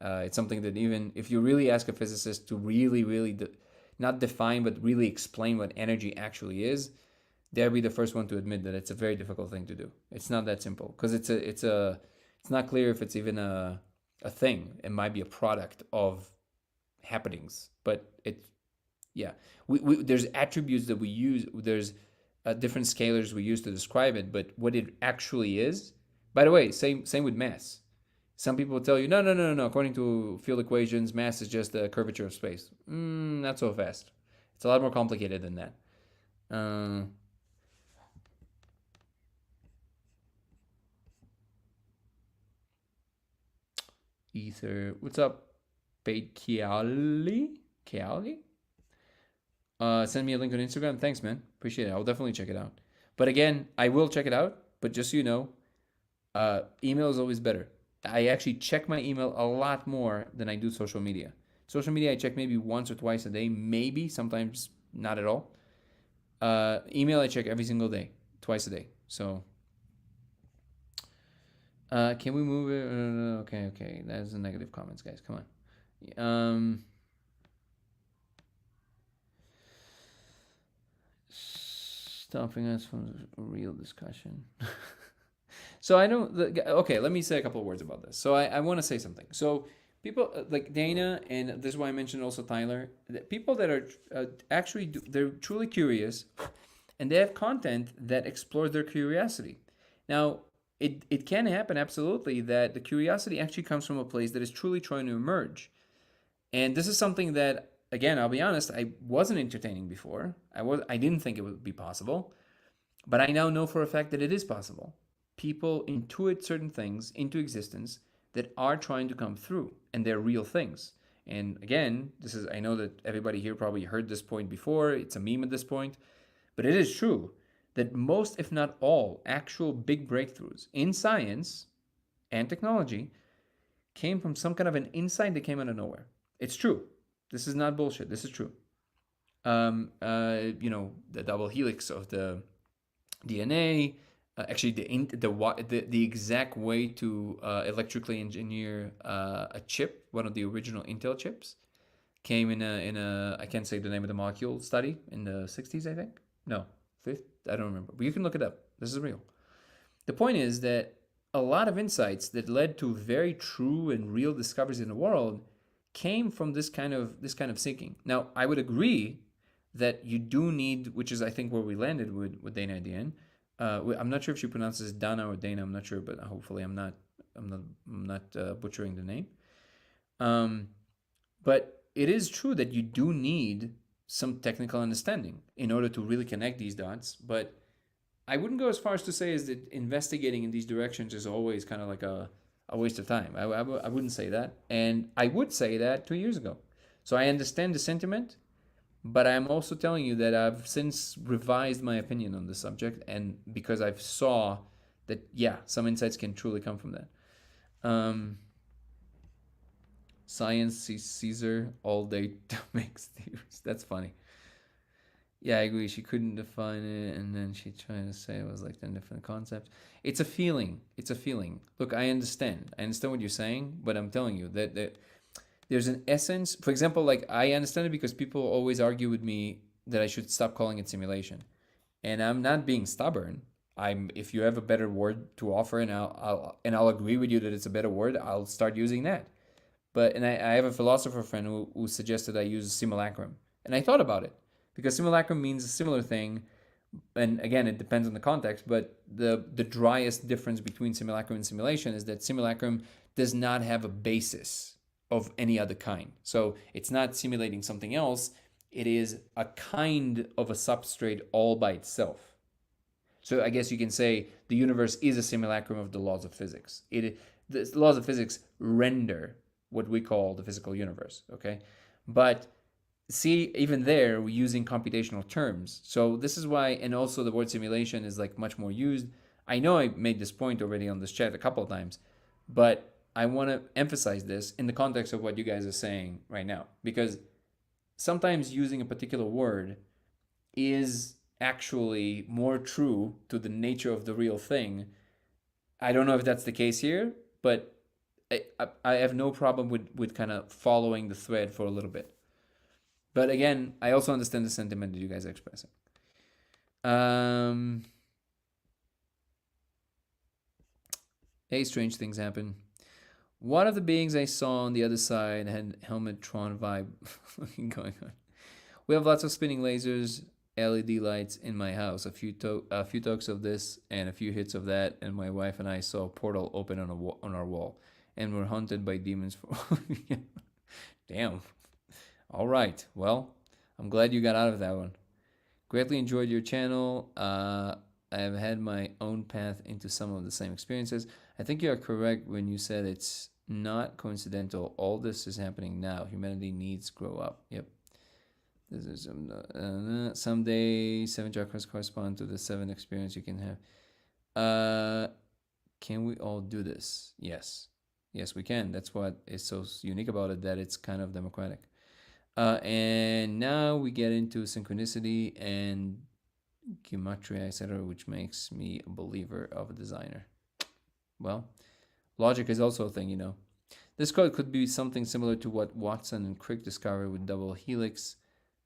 It's something that even if you really ask a physicist to really not define, but really explain what energy actually is, they'll be the first one to admit that it's a very difficult thing to do. It's not that simple because it's not clear if it's even a thing. It might be a product of happenings, but yeah, we there's attributes that we use. There's different scalars we use to describe it, but what it actually is. By the way, same with mass. Some people will tell you, no. According to field equations, mass is just the curvature of space. Not so fast. It's a lot more complicated than that. Ether. What's up, Kiali? Kiali? Send me a link on Instagram. Thanks, man. Appreciate it. I'll definitely check it out. But again, I will check it out. But just so you know, email is always better. I actually check my email a lot more than I do social media. Social media, I check maybe once or twice a day, maybe, sometimes not at all. Email, I check every single day, twice a day. So, can we move it? Okay. That's the negative comments, guys. Come on. Stopping us from a real discussion. So I don't. Okay, let me say a couple of words about this. So I want to say something. So people like Dana, and this is why I mentioned also Tyler. People that are actually they're truly curious, and they have content that explores their curiosity. Now it can happen absolutely that the curiosity actually comes from a place that is truly trying to emerge, and this is something that again I'll be honest I wasn't entertaining before. I didn't think it would be possible, but I now know for a fact that it is possible. People intuit certain things into existence that are trying to come through, and they're real things. And again, I know that everybody here probably heard this point before, it's a meme at this point, but it is true that most, if not all, actual big breakthroughs in science and technology came from some kind of an insight that came out of nowhere. It's true. This is not bullshit. This is true. The double helix of the DNA, actually the exact way to electrically engineer a chip, one of the original Intel chips, came in a I can't say the name of the molecule study in the 60s, I think. No, 5th, I don't remember. But you can look it up. This is real. The point is that a lot of insights that led to very true and real discoveries in the world came from this kind of thinking. Now, I would agree that you do need, which is I think where we landed with Dana at the end. I'm not sure if she pronounces Dana or Dana. I'm not sure, but hopefully I'm not butchering the name. But it is true that you do need some technical understanding in order to really connect these dots. But I wouldn't go as far as to say is that investigating in these directions is always kind of like a waste of time. I wouldn't say that. And I would say that 2 years ago. So I understand the sentiment, but I'm also telling you that I've since revised my opinion on the subject, and because I've saw that, yeah, some insights can truly come from that. Science sees Caesar all day to make theories. That's funny. Yeah, I agree. She couldn't define it, and then she tried to say it was like 10 different concepts. It's a feeling. Look, I understand. What you're saying, but I'm telling you that there's an essence. For example, like I understand it because people always argue with me that I should stop calling it simulation, and I'm not being stubborn. If you have a better word to offer, and I'll agree with you that it's a better word, I'll start using that. But I have a philosopher friend who suggested I use simulacrum, and I thought about it because simulacrum means a similar thing, and again it depends on the context. But the driest difference between simulacrum and simulation is that simulacrum does not have a basis. of any other kind. So it's not simulating something else. It is a kind of a substrate all by itself. So I guess you can say the universe is a simulacrum of the laws of physics. The laws of physics render what we call the physical universe. Okay, but see, even there we're using computational terms. So this is why, and also the word simulation is like much more used. I know I made this point already on this chat a couple of times, but I want to emphasize this in the context of what you guys are saying right now, because sometimes using a particular word is actually more true to the nature of the real thing. I don't know if that's the case here, but I have no problem with kind of following the thread for a little bit. But again, I also understand the sentiment that you guys are expressing. Hey, strange things happen. One of the beings I saw on the other side had Helmetron vibe going on. We have lots of spinning lasers, LED lights in my house. A few tokes of this and a few hits of that, and my wife and I saw a portal open on our wall, and we're hunted by demons. Damn. All right. Well, I'm glad you got out of that one. Greatly enjoyed your channel. I have had my own path into some of the same experiences. I think you are correct when you said it's not coincidental. All this is happening now. Humanity needs grow up. Yep. This is someday 7 chakras correspond to the 7 experience you can have. Can we all do this? Yes. Yes, we can. That's what is so unique about it, that it's kind of democratic. And now we get into synchronicity and gematria, etc., which makes me a believer of a designer. Well, logic is also a thing, you know. This code could be something similar to what Watson and Crick discovered with double helix.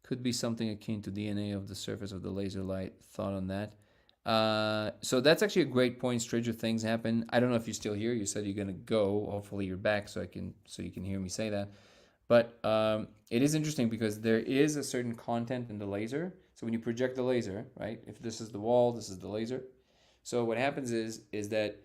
Could be something akin to DNA of the surface of the laser light. Thought on that? So that's actually a great point. Stranger things happen. I don't know if you're still here. You said you're gonna go. Hopefully you're back, so you can hear me say that. But it is interesting because there is a certain content in the laser. So when you project the laser, right? If this is the wall, this is the laser. So what happens is that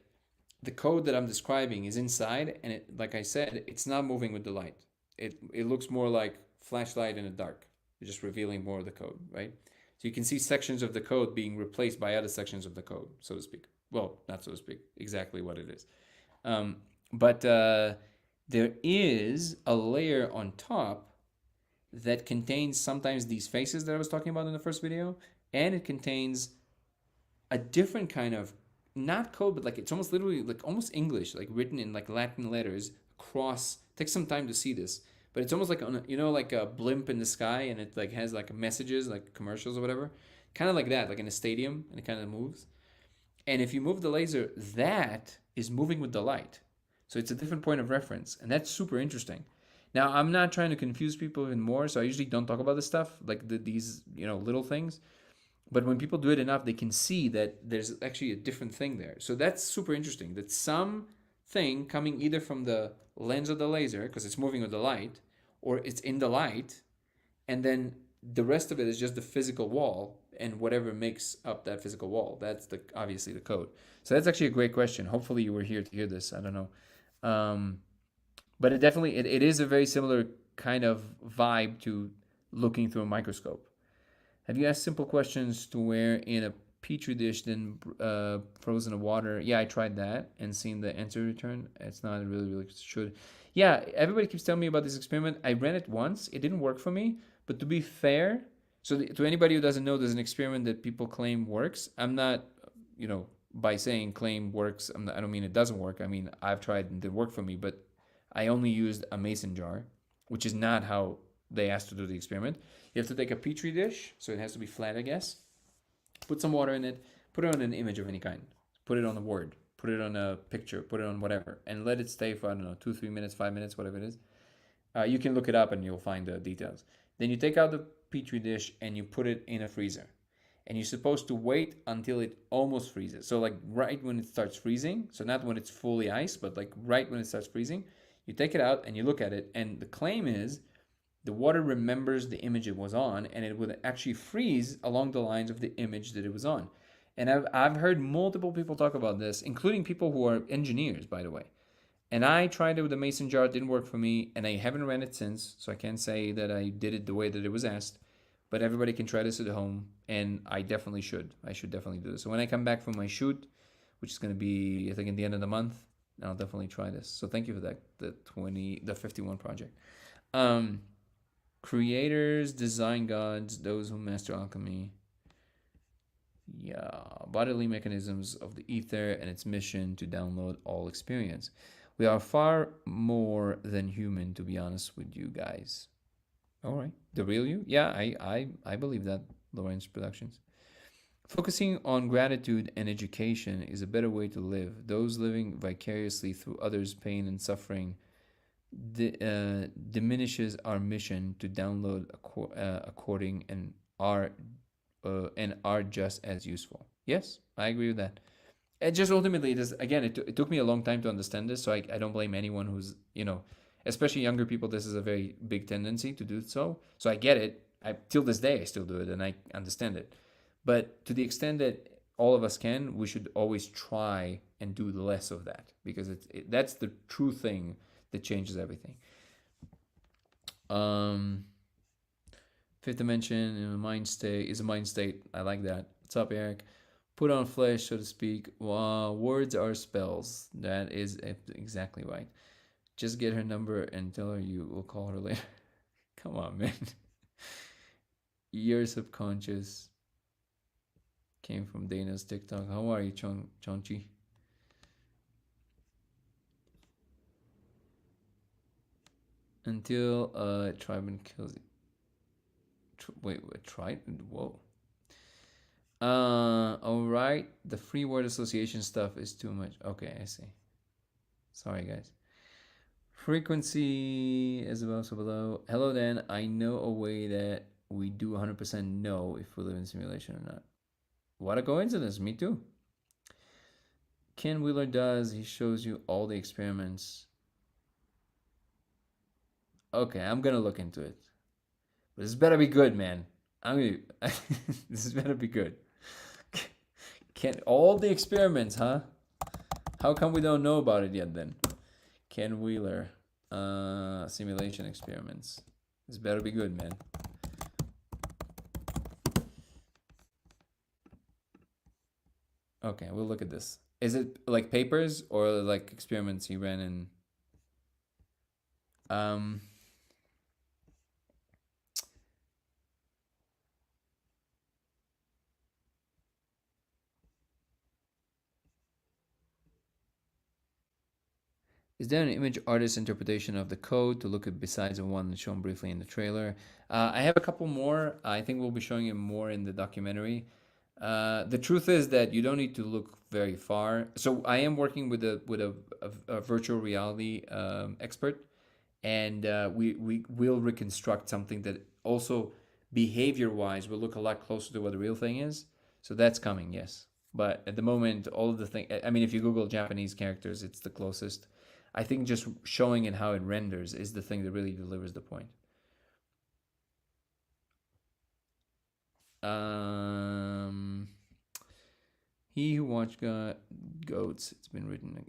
the code that I'm describing is inside, and it, like I said, it's not moving with the light. It looks more like flashlight in the dark. You're just revealing more of the code, right? So you can see sections of the code being replaced by other sections of the code, so to speak. Well, not so to speak, exactly what it is. But there is a layer on top that contains sometimes these faces that I was talking about in the first video, and it contains a different kind of, not code, but like it's almost literally like almost English, like written in like Latin letters across. Takes some time to see this, but it's almost like on a, you know, like a blimp in the sky, and it like has like messages, like commercials or whatever, kind of like that, like in a stadium, and it kind of moves. And if you move the laser, that is moving with the light. So it's a different point of reference, and that's super interesting. Now, I'm not trying to confuse people even more, so I usually don't talk about this stuff, like these, you know, little things. But when people do it enough, they can see that there's actually a different thing there. So that's super interesting, that some thing coming either from the lens of the laser, because it's moving with the light, or it's in the light, and then the rest of it is just the physical wall and whatever makes up that physical wall. That's obviously the code. So that's actually a great question. Hopefully you were here to hear this. I don't know. But it definitely, it is a very similar kind of vibe to looking through a microscope. Have you asked simple questions to where in a petri dish then frozen in water? Yeah, I tried that and seen the answer return. It's not really should. Yeah, everybody keeps telling me about this experiment. I ran it once. It didn't work for me. But to be fair, so to anybody who doesn't know, there's an experiment that people claim works. I'm not, you know, by saying claim works, I don't mean it doesn't work. I mean, I've tried and it didn't work for me, but I only used a mason jar, which is not how they asked to do the experiment. You have to take a petri dish, so it has to be flat, I guess. Put some water in it, put it on an image of any kind. Put it on a word, put it on a picture, put it on whatever, and let it stay for, I don't know, 2, 3 minutes, 5 minutes, whatever it is. You can look it up and you'll find the details. Then you take out the petri dish and you put it in a freezer. And you're supposed to wait until it almost freezes. So like right when it starts freezing, so not when it's fully ice, but like right when it starts freezing, you take it out and you look at it. And the claim is the water remembers the image it was on, and it would actually freeze along the lines of the image that it was on. And I've heard multiple people talk about this, including people who are engineers, by the way. And I tried it with the mason jar, it didn't work for me, and I haven't ran it since, so I can't say that I did it the way that it was asked. But everybody can try this at home, and I definitely should. I should definitely do this. So when I come back from my shoot, which is going to be, I think, in the end of the month, I'll definitely try this. So thank you for that. The 51 project. Um, Creators, design gods, those who master alchemy. Yeah, bodily mechanisms of the ether and its mission to download all experience. We are far more than human, to be honest with you guys. All right, the real you? Yeah, I believe that. Lawrence Productions. Focusing on gratitude and education is a better way to live. Those living vicariously through others' pain and suffering diminishes our mission to download according and are just as useful. Yes, I agree with that. It just ultimately it is again. It took me a long time to understand this, so I don't blame anyone who's especially younger people. This is a very big tendency to do so. So I get it. Till this day I still do it, and I understand it. But to the extent that all of us can, we should always try and do less of that because that's the true thing that changes everything. Um, Fifth dimension in a mind state is a mind state. I like that. What's up, Eric? Put on flesh, so to speak. Words are spells. That is exactly right. Just get her number and tell her you will call her later. Come on, man. Your subconscious came from Dana's TikTok. How are you, Chonchi? Until Triben kills you. Wait, Triben? Whoa. Alright. The free word association stuff is too much. Okay, I see. Sorry, guys. Frequency is above, so below. Hello, Dan. I know a way that we do 100% know if we live in simulation or not. What a coincidence. Me too. Ken Wheeler does. He shows you all the experiments. Okay, I'm gonna look into it. But this better be good, man. This better be good. Ken, all the experiments, huh? How come we don't know about it yet then? Ken Wheeler, simulation experiments. This better be good, man. Okay, we'll look at this. Is it like papers or like experiments he ran in? Is there an image artist interpretation of the code to look at besides the one shown briefly in the trailer? I have a couple more. I think we'll be showing you more in the documentary. The truth is that you don't need to look very far. So I am working with a virtual reality expert, and we will reconstruct something that also behavior wise will look a lot closer to what the real thing is. So that's coming, yes. But at the moment, all of the thing. I mean, if you Google Japanese characters, it's the closest. I think just showing it how it renders is the thing that really delivers the point. He who watched goats. It's been written.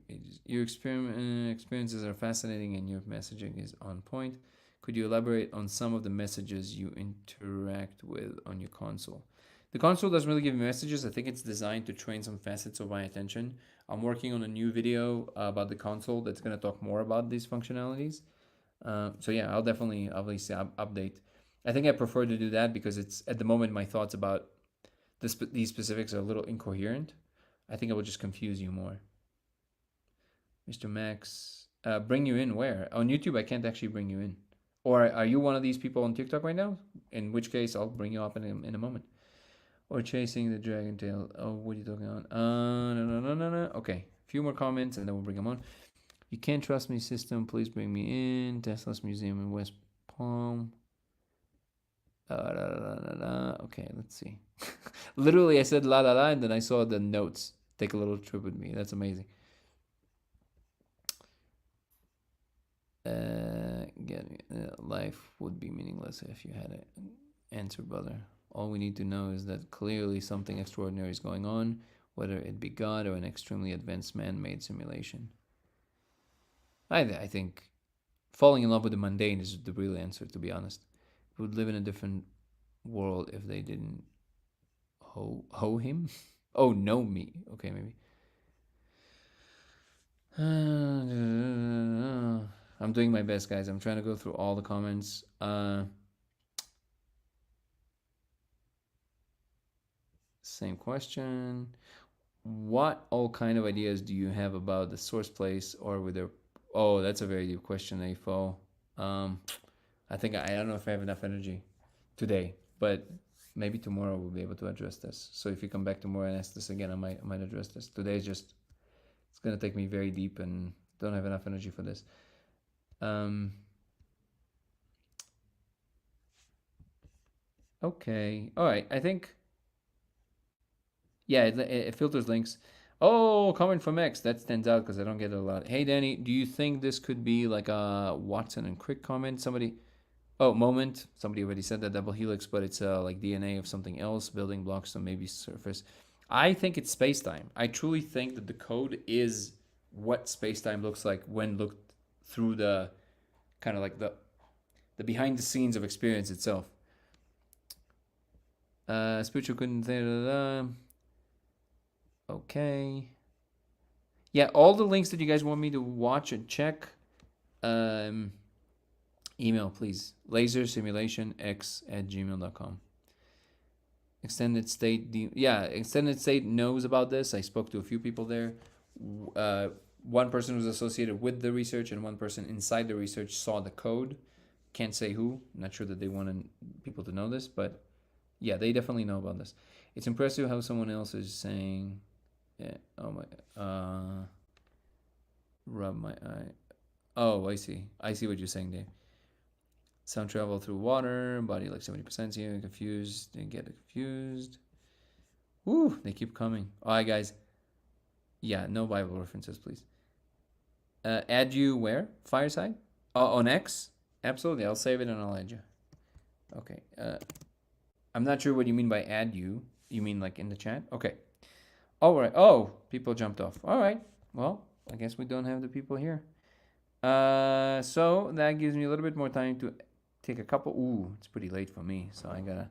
Your experiences are fascinating, and your messaging is on point. Could you elaborate on some of the messages you interact with on your console? The console doesn't really give me messages. I think it's designed to train some facets of my attention. I'm working on a new video about the console that's going to talk more about these functionalities. So yeah, I'll definitely obviously update. I think I prefer to do that because it's at the moment my thoughts about these specifics are a little incoherent. I think I will just confuse you more. Mr. Max, bring you in where? On YouTube, I can't actually bring you in. Or are you one of these people on TikTok right now? In which case, I'll bring you up in a moment. Or chasing the dragon tail. Oh, what are you talking about? No. Okay, a few more comments and then we'll bring them on. You can't trust me, system. Please bring me in. Tesla's museum in West Palm. Okay, let's see. Literally, I said la la la, and then I saw the notes. Take a little trip with me. That's amazing. Life would be meaningless if you had an answer, brother. All we need to know is that clearly something extraordinary is going on, whether it be God or an extremely advanced man-made simulation. I think falling in love with the mundane is the real answer. To be honest, we would live in a different world if they didn't ho him. Oh, know me. Okay, maybe. I'm doing my best, guys. I'm trying to go through all the comments. Same question. What all kind of ideas do you have about the source place or with their? Oh, that's a very deep question, AFO. I think I don't know if I have enough energy today, but maybe tomorrow we'll be able to address this. So if you come back tomorrow and ask this again, I might address this. Today is just it's gonna take me very deep and don't have enough energy for this. Okay. All right. I think. Yeah, it filters links. Oh, comment from X. That stands out because I don't get it a lot. Hey, Danny, do you think this could be like a Watson and Crick comment? Somebody. Oh, moment. Somebody already said that double helix, but it's like DNA of something else, building blocks, so maybe surface. I think it's space-time. I truly think that the code is what space-time looks like when looked through the kind of like the behind the scenes of experience itself. Spiritual couldn't say. Okay. Yeah, all the links that you guys want me to watch and check, email please. lasersimulationx@gmail.com. Extended State, Extended State knows about this. I spoke to a few people there. One person was associated with the research, and one person inside the research saw the code. Can't say who. Not sure that they wanted people to know this, but yeah, they definitely know about this. It's impressive how someone else is saying, yeah, oh my, rub my eye. Oh, I see what you're saying, Dave. Sound travel through water, body like 70% here, confused, didn't get confused. Woo, they keep coming. All right, guys. Yeah, no Bible references, please. Add you where? Fireside? On X? Absolutely, I'll save it and I'll add you. Okay. I'm not sure what you mean by add you. You mean like in the chat? Okay. All right. Oh, people jumped off. All right. Well, I guess we don't have the people here. So that gives me a little bit more time to take a couple. Ooh, it's pretty late for me, so I gotta.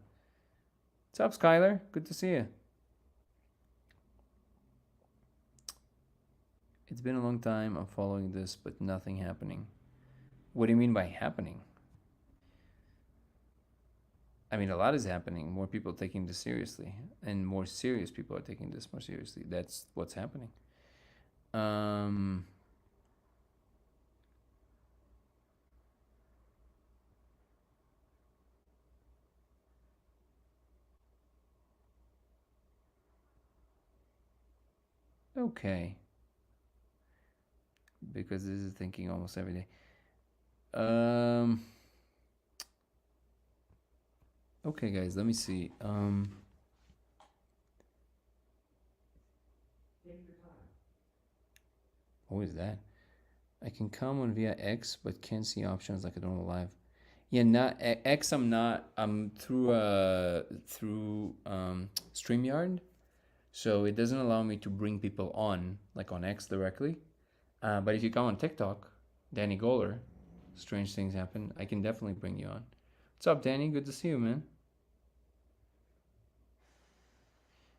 What's up, Skylar? Good to see you. It's been a long time. I'm following this, but nothing happening. What do you mean by happening? I mean, a lot is happening. More people are taking this seriously, and more serious people are taking this more seriously. That's what's happening. Okay. Because this is thinking almost every day. Okay, guys, let me see. What is that? I can come on via X, but can't see options like I don't live. Yeah, not X. I'm not. I'm through StreamYard, so it doesn't allow me to bring people on like on X directly. But if you come on TikTok, Danny Goller, strange things happen. I can definitely bring you on. What's up, Danny? Good to see you, man.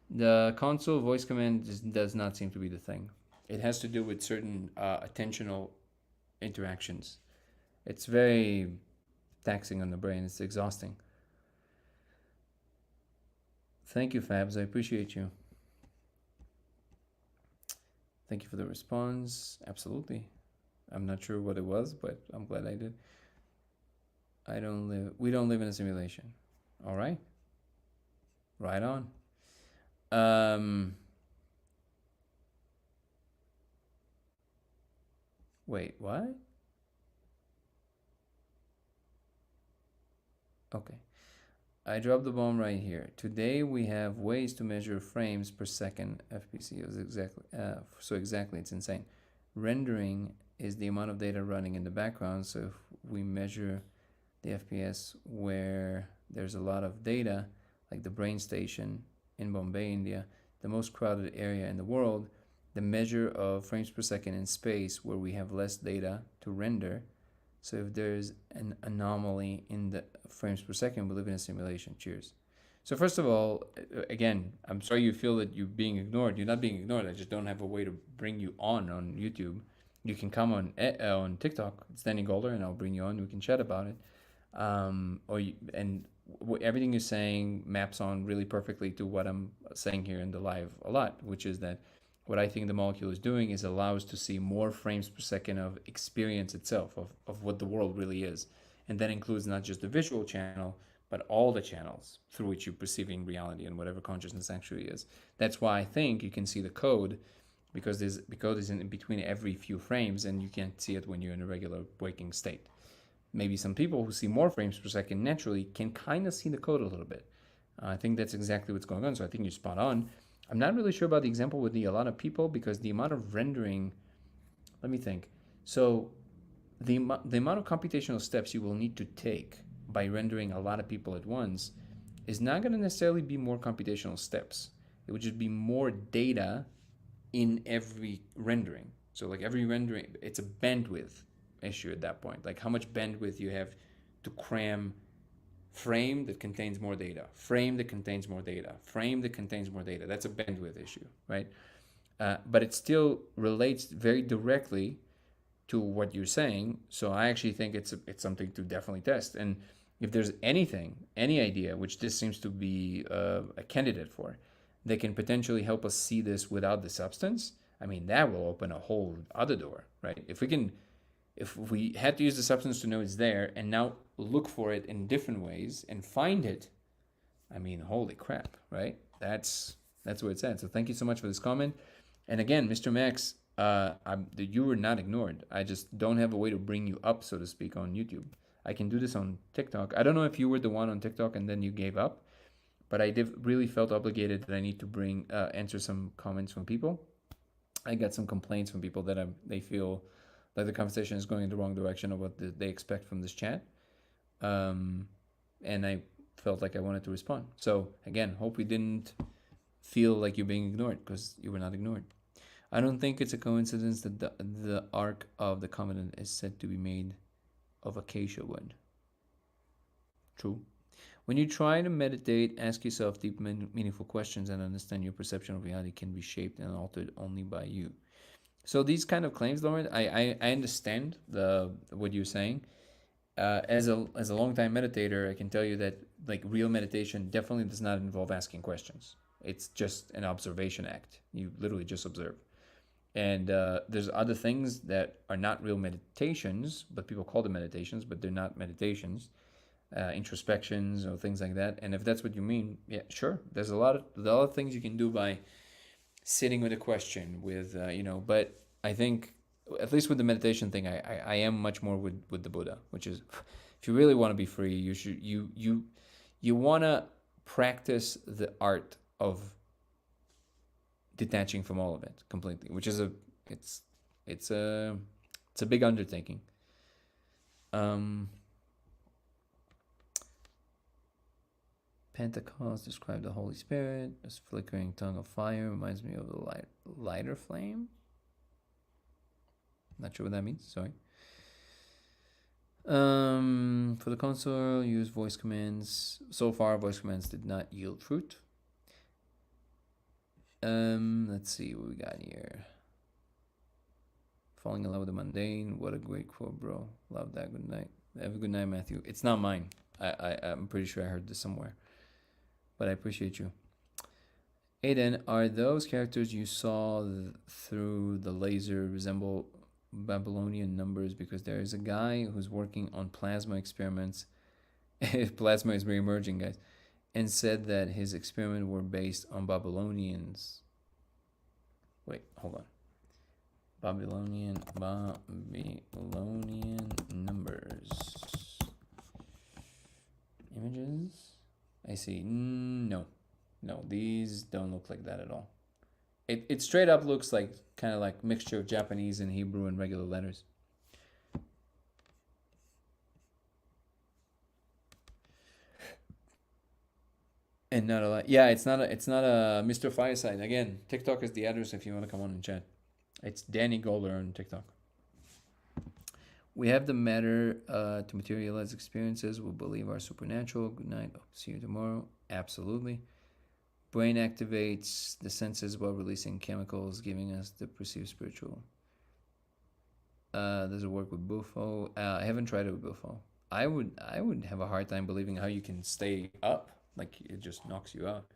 The console voice command does not seem to be the thing. It has to do with certain attentional interactions. It's very taxing on the brain. It's exhausting. Thank you, Fabs. I appreciate you. Thank you for the response. Absolutely. I'm not sure what it was, but I'm glad I did. We don't live in a simulation. All right. Right on. Wait, what? Okay. I dropped the bomb right here. Today we have ways to measure frames per second FPC. Exactly, it's insane. Rendering is the amount of data running in the background. So if we measure the FPS where there's a lot of data, like the brain station in Bombay, India, the most crowded area in the world, the measure of frames per second in space where we have less data to render. So if there's an anomaly in the frames per second, we live in a simulation. Cheers. So first of all, again, I'm sorry you feel that you're being ignored. You're not being ignored. I just don't have a way to bring you on YouTube. You can come on TikTok, it's Danny Golder, and I'll bring you on. We can chat about it. Everything you're saying maps on really perfectly to what I'm saying here in the live a lot, which is that what I think the molecule is doing is allows to see more frames per second of experience itself, of what the world really is. And that includes not just the visual channel, but all the channels through which you're perceiving reality and whatever consciousness actually is. That's why I think you can see the code, because the code is in between every few frames, and you can't see it when you're in a regular waking state. Maybe some people who see more frames per second naturally can kind of see the code a little bit. I think that's exactly what's going on. So I think you're spot on. I'm not really sure about the example with a lot of people, because the amount of rendering, let me think. So the amount of computational steps you will need to take by rendering a lot of people at once is not going to necessarily be more computational steps. It would just be more data in every rendering. So like every rendering, it's a bandwidth issue at that point. Like how much bandwidth you have to cram frame that contains more data, frame that contains more data, frame that contains more data. That's a bandwidth issue, right? But it still relates very directly to what you're saying. So I actually think it's something to definitely test. And if there's anything, any idea, which this seems to be a candidate for, that can potentially help us see this without the substance, I mean, that will open a whole other door, right? If we had to use the substance to know it's there and now look for it in different ways and find it, I mean, holy crap, right? That's where it's at. So thank you so much for this comment. And again, Mr. Max, you were not ignored. I just don't have a way to bring you up, so to speak, on YouTube. I can do this on TikTok. I don't know if you were the one on TikTok and then you gave up, but I really felt obligated that I need to answer some comments from people. I got some complaints from people that they feel like the conversation is going in the wrong direction of what they expect from this chat. And I felt like I wanted to respond. So again, hope you didn't feel like you're being ignored, because you were not ignored. I don't think it's a coincidence that the Ark of the Covenant is said to be made of acacia wood. True. When you try to meditate, ask yourself deep, meaningful questions and understand your perception of reality can be shaped and altered only by you. So these kind of claims, Lauren, I understand what you're saying. As a long-time meditator, I can tell you that like real meditation definitely does not involve asking questions. It's just an observation act. You literally just observe. And there's other things that are not real meditations, but people call them meditations, but they're not meditations. Introspections or things like that. And if that's what you mean, yeah, sure. There's a lot of things you can do by sitting with a question, with But I think, at least with the meditation thing, I am much more with the Buddha, which is, if you really want to be free, you want to practice the art of detaching from all of it completely, which is it's a big undertaking. Pentecost described the Holy Spirit as flickering tongue of fire. Reminds me of the lighter flame. Not sure what that means. Sorry. For the console, use voice commands. So far, voice commands did not yield fruit. Let's see what we got here. Falling in love with the mundane. What a great quote, bro. Love that. Good night. Have a good night, Matthew. It's not mine. I'm pretty sure I heard this somewhere, but I appreciate you. Aiden, are those characters you saw through the laser resemble Babylonian numbers? Because there is a guy who's working on plasma experiments. Plasma is re-emerging, guys, and said that his experiments were based on Babylonians. Wait, hold on. Babylonian numbers. Images? I see. No, these don't look like that at all. It straight up looks like kind of like mixture of Japanese and Hebrew and regular letters. And not a lot. Yeah, it's not a Mr. Fireside. Again, TikTok is the address if you want to come on and chat. It's Danny Golder on TikTok. We have the matter to materialize experiences we believe are supernatural. Good night. Hope to see you tomorrow. Absolutely. Brain activates the senses while releasing chemicals, giving us the perceived spiritual. Does it work with Bufo? I haven't tried it with Bufo. I would have a hard time believing how you can stay up. Like it just knocks you out.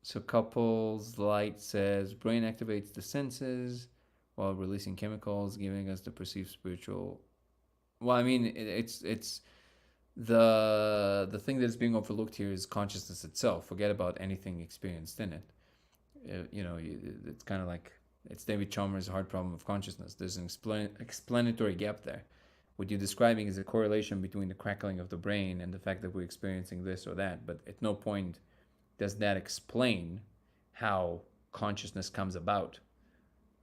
So Couples Light says brain activates the senses while releasing chemicals, giving us the perceived spiritual. Well, I mean, it's the thing that's being overlooked here is consciousness itself. Forget about anything experienced in it. It's kind of like it's David Chalmers' hard problem of consciousness. There's an explanatory gap there. What you're describing is a correlation between the crackling of the brain and the fact that we're experiencing this or that. But at no point does that explain how consciousness comes about.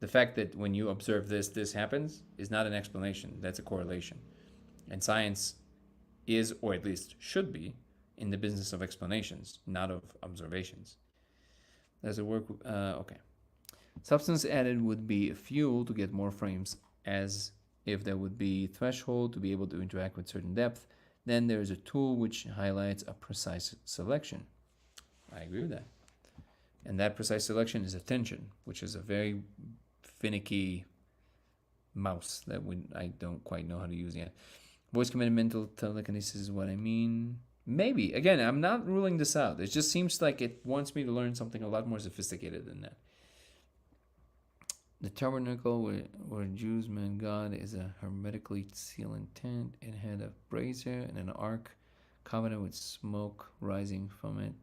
The fact that when you observe this happens is not an explanation. That's a correlation. And science is, or at least should be, in the business of explanations, not of observations. Does it work? Okay. Substance added would be a fuel to get more frames, as if there would be threshold to be able to interact with certain depth. Then there is a tool which highlights a precise selection. I agree with that. And that precise selection is attention, which is a very finicky mouse that I don't quite know how to use yet. Voice command mental telekinesis is what I mean. Maybe. Again, I'm not ruling this out. It just seems like it wants me to learn something a lot more sophisticated than that. The tabernacle where Jews met God is a hermetically sealed tent. It had a brazier and an ark covered with smoke rising from it.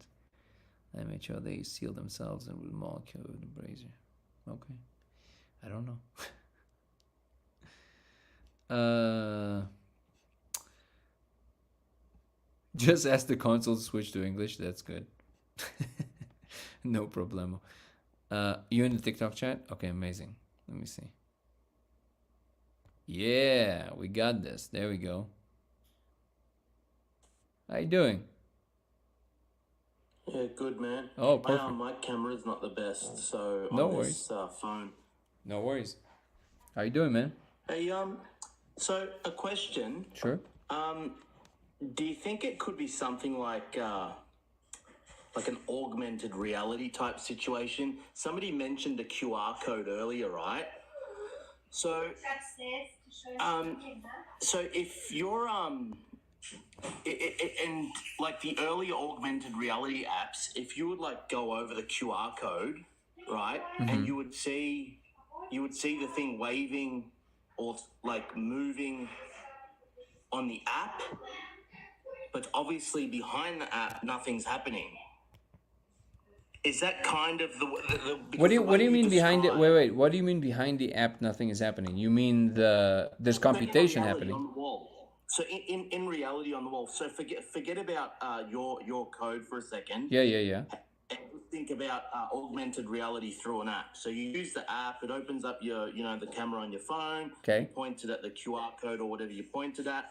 I made sure they sealed themselves and with molecule of the brazier. Okay. I don't know. Just ask the console to switch to English. That's good. No problemo. You in the TikTok chat? Okay, amazing. Let me see. Yeah, we got this. There we go. How you doing? Yeah, good man. Oh, perfect. My camera's not the best, so No on worries. this phone. No worries. How you doing, man? Hey, so a question. Sure. Do you think it could be something like an augmented reality type situation? Somebody mentioned the QR code earlier, right? So, so if you're and like the earlier augmented reality apps, if you would like go over the QR code, right, and you would see the thing waving or like moving on the app, but obviously behind the app nothing's happening. Is that kind of the What do you mean behind it? Wait. What do you mean behind the app nothing is happening? You mean there's computation happening? On the wall. So in reality on the wall. So forget about your code for a second. Yeah. And think about augmented reality through an app. So you use the app. It opens up your the camera on your phone. Okay. Pointed at the QR code or whatever you pointed at,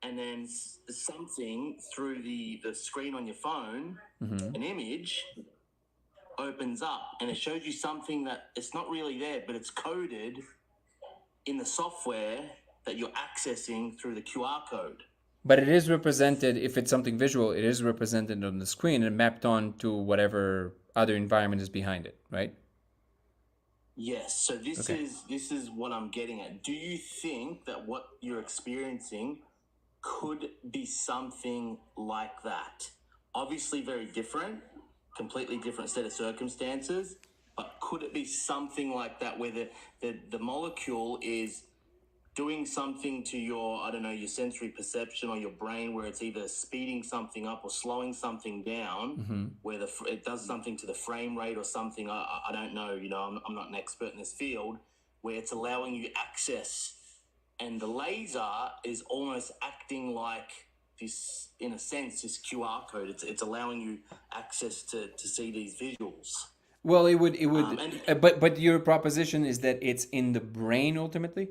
and then something through the screen on your phone, an image opens up and it shows you something that it's not really there, but it's coded in the software that you're accessing through the QR code. But it is represented, if it's something visual, it is represented on the screen and mapped on to whatever other environment is behind it, right? Yes. So this is what I'm getting at. Do you think that what you're experiencing could be something like that? Obviously very different, completely different set of circumstances, but could it be something like that where the molecule is doing something to your, I don't know, your sensory perception or your brain, where it's either speeding something up or slowing something down, where it does something to the frame rate or something, I don't know, I'm not an expert in this field, where it's allowing you access, and the laser is almost acting like this, in a sense, this QR code. It's allowing you access to see these visuals. Well, it would, but your proposition is that it's in the brain ultimately?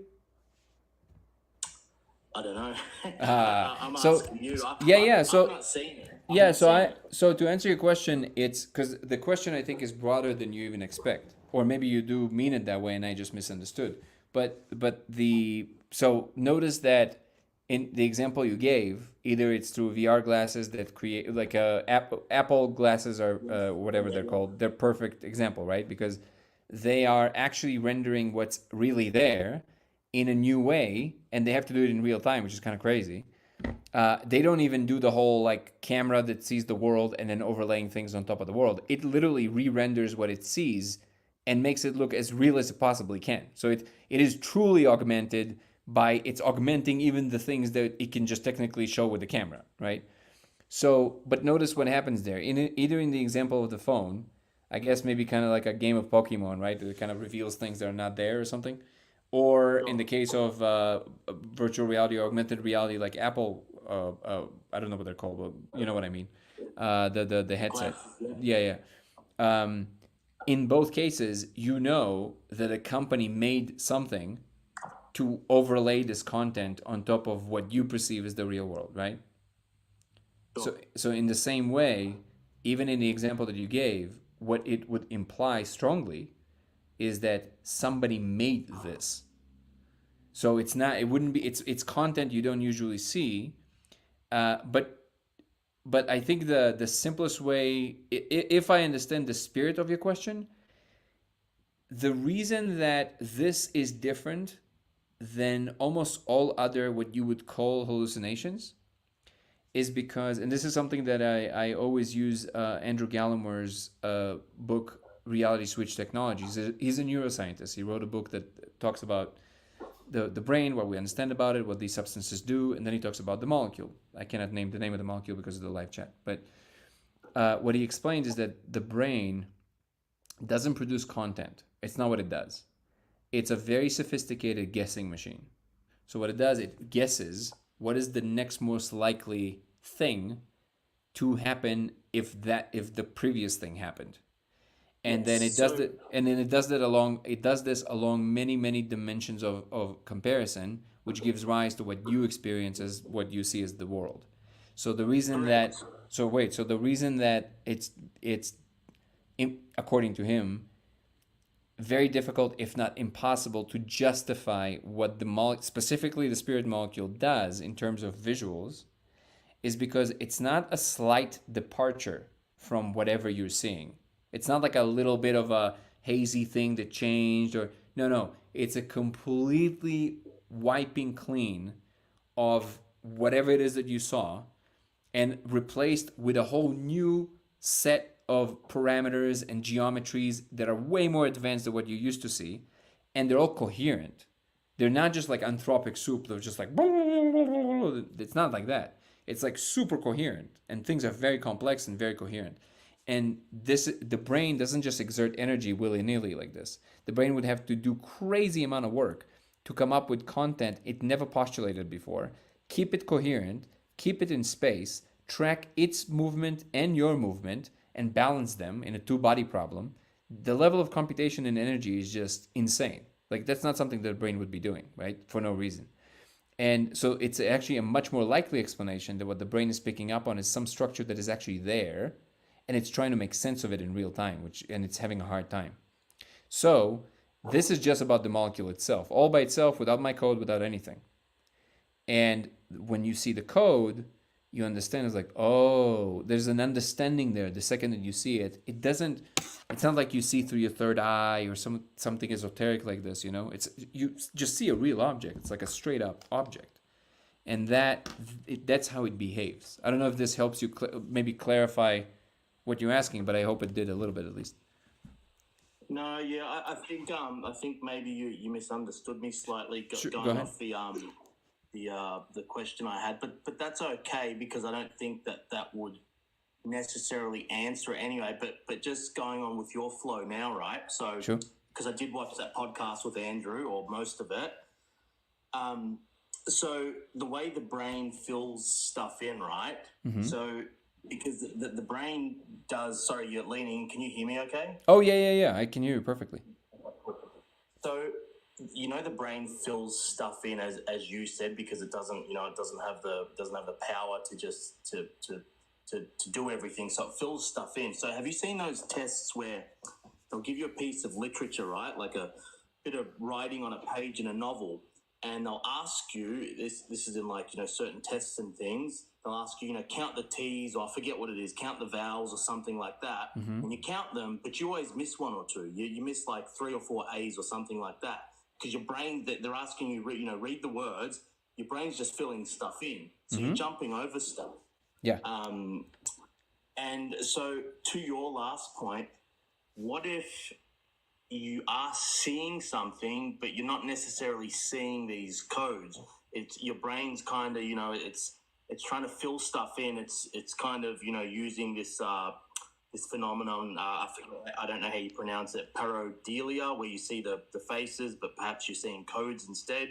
I don't know. I'm so asking you. yeah. So I'm not seeing it. Yeah, so Understand? to answer your question, it's because the question I think is broader than you even expect, or maybe you do mean it that way and I just misunderstood. But the so notice that in the example you gave, either it's through VR glasses that create like Apple glasses or whatever they're called. They're perfect example, right? Because they are actually rendering what's really there in a new way, and they have to do it in real time, which is kind of crazy. They don't even do the whole like camera that sees the world and then overlaying things on top of the world. It literally re-renders what it sees and makes it look as real as it possibly can. So it is truly augmented by it's augmenting even the things that it can just technically show with the camera, right? So, but notice what happens there. Either in the example of the phone, I guess maybe kind of like a game of Pokemon, right? It kind of reveals things that are not there or something. Or in the case of virtual reality or augmented reality, like Apple, I don't know what they're called, but you know what I mean. The headset. Glasses, Yeah, yeah. Um, in both cases, you know that a company made something to overlay this content on top of what you perceive as the real world, right? So in the same way, even in the example that you gave, what it would imply strongly is that somebody made this. So it's not, it wouldn't be, it's content you don't usually see. But I think the simplest way, if I understand the spirit of your question, the reason that this is different than almost all other what you would call hallucinations is because, and this is something that I always use Andrew Gallimor's book, Reality Switch Technologies. He's a neuroscientist. He wrote a book that talks about the brain, what we understand about it, what these substances do, and then he talks about the molecule. I cannot name the name of the molecule because of the live chat. But what he explains is that the brain doesn't produce content. It's not what it does. It's a very sophisticated guessing machine. So what it does, it guesses what is the next most likely thing to happen if the previous thing happened. And then yes. it does this along many dimensions of comparison, which gives rise to what you experience as what you see as the world. So the reason that Correct. so the reason that it's according to him very difficult, if not impossible, to justify what specifically the spirit molecule does in terms of visuals, is because it's not a slight departure from whatever you're seeing. It's not like a little bit of a hazy thing that changed, or no, it's a completely wiping clean of whatever it is that you saw and replaced with a whole new set of parameters and geometries that are way more advanced than what you used to see, and they're all coherent. They're not just like anthropic soup. They're just like it's not like that. It's like super coherent, and things are very complex and very coherent. And the brain doesn't just exert energy willy nilly like this. The brain would have to do crazy amount of work to come up with content it never postulated before, keep it coherent, keep it in space, track its movement and your movement, and balance them in a two body problem. The level of computation and energy is just insane. Like that's not something that the brain would be doing, right? For no reason. And so it's actually a much more likely explanation that what the brain is picking up on is some structure that is actually there, and it's trying to make sense of it in real time, and it's having a hard time. So this is just about the molecule itself, all by itself, without my code, without anything. And when you see the code, you understand it's like, oh, there's an understanding there. The second that you see it, it's not like you see through your third eye or something esoteric like this, It's you just see a real object. It's like a straight up object. And that's how it behaves. I don't know if this helps you maybe clarify what you're asking, but I hope it did a little bit at least. No, yeah, I think maybe you misunderstood me slightly Sure, go going ahead. off the question I had, but that's okay because I don't think that would necessarily answer it anyway. But just going on with your flow now, right? So Sure. because I did watch that podcast with Andrew or most of it. So the way the brain fills stuff in, right? Mm-hmm. So because the brain does. Sorry, you're leaning. Can you hear me? Okay. Oh yeah. I can hear you perfectly. So the brain fills stuff in as you said because it doesn't have the power to just to to do everything, so it fills stuff in. So have you seen those tests where they'll give you a piece of literature, right, like a bit of writing on a page in a novel, and they'll ask you, this is in like, certain tests and things, they'll ask you, count the T's, or I forget what it is, count the vowels or something like that, and you count them, but you always miss one or two. You miss like 3 or 4 A's or something like that, because your brain, they're asking you, read the words, your brain's just filling stuff in, so you're jumping over stuff. Yeah. And so to your last point, what if you are seeing something, but you're not necessarily seeing these codes? It's your brain's kind of, it's trying to fill stuff in. It's kind of, using this this phenomenon. I don't know how you pronounce it, pareidolia, where you see the faces, but perhaps you're seeing codes instead,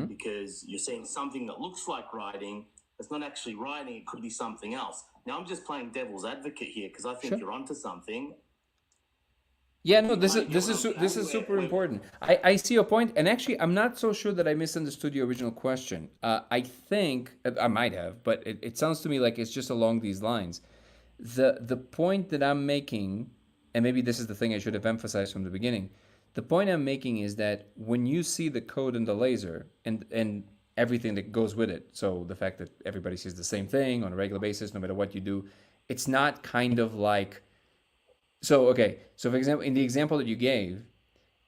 because you're seeing something that looks like writing. It's not actually writing. It could be something else. Now I'm just playing devil's advocate here because I think you're onto something. Yeah, no, this is super important. I see your point, and actually, I'm not so sure that I misunderstood your original question. I think I might have, but it sounds to me like it's just along these lines. The point that I'm making, and maybe this is the thing I should have emphasized from the beginning. The point I'm making is that when you see the code in the laser and everything that goes with it, so the fact that everybody sees the same thing on a regular basis, no matter what you do, it's not kind of like. So for example, in the example that you gave,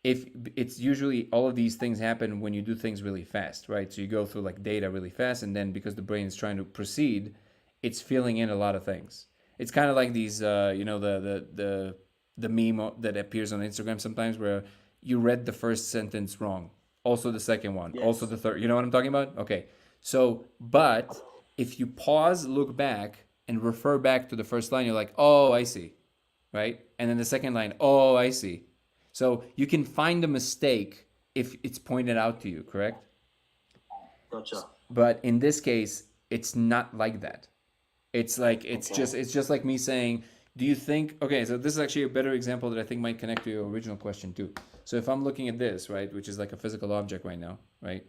if it's usually all of these things happen when you do things really fast, right? So you go through like data really fast, and then because the brain is trying to proceed, it's filling in a lot of things. It's kind of like these, the meme that appears on Instagram sometimes where you read the first sentence wrong, also the second one, also the third. You know what I'm talking about? Okay. So, but if you pause, look back, and refer back to the first line, you're like, oh, I see. Right? And then the second line, oh, I see. So you can find a mistake if it's pointed out to you, correct? Gotcha. But in this case, it's not like that. It's like, it's just like me saying, do you think, okay, so this is actually a better example that I think might connect to your original question too. So if I'm looking at this, right, which is like a physical object right now, right?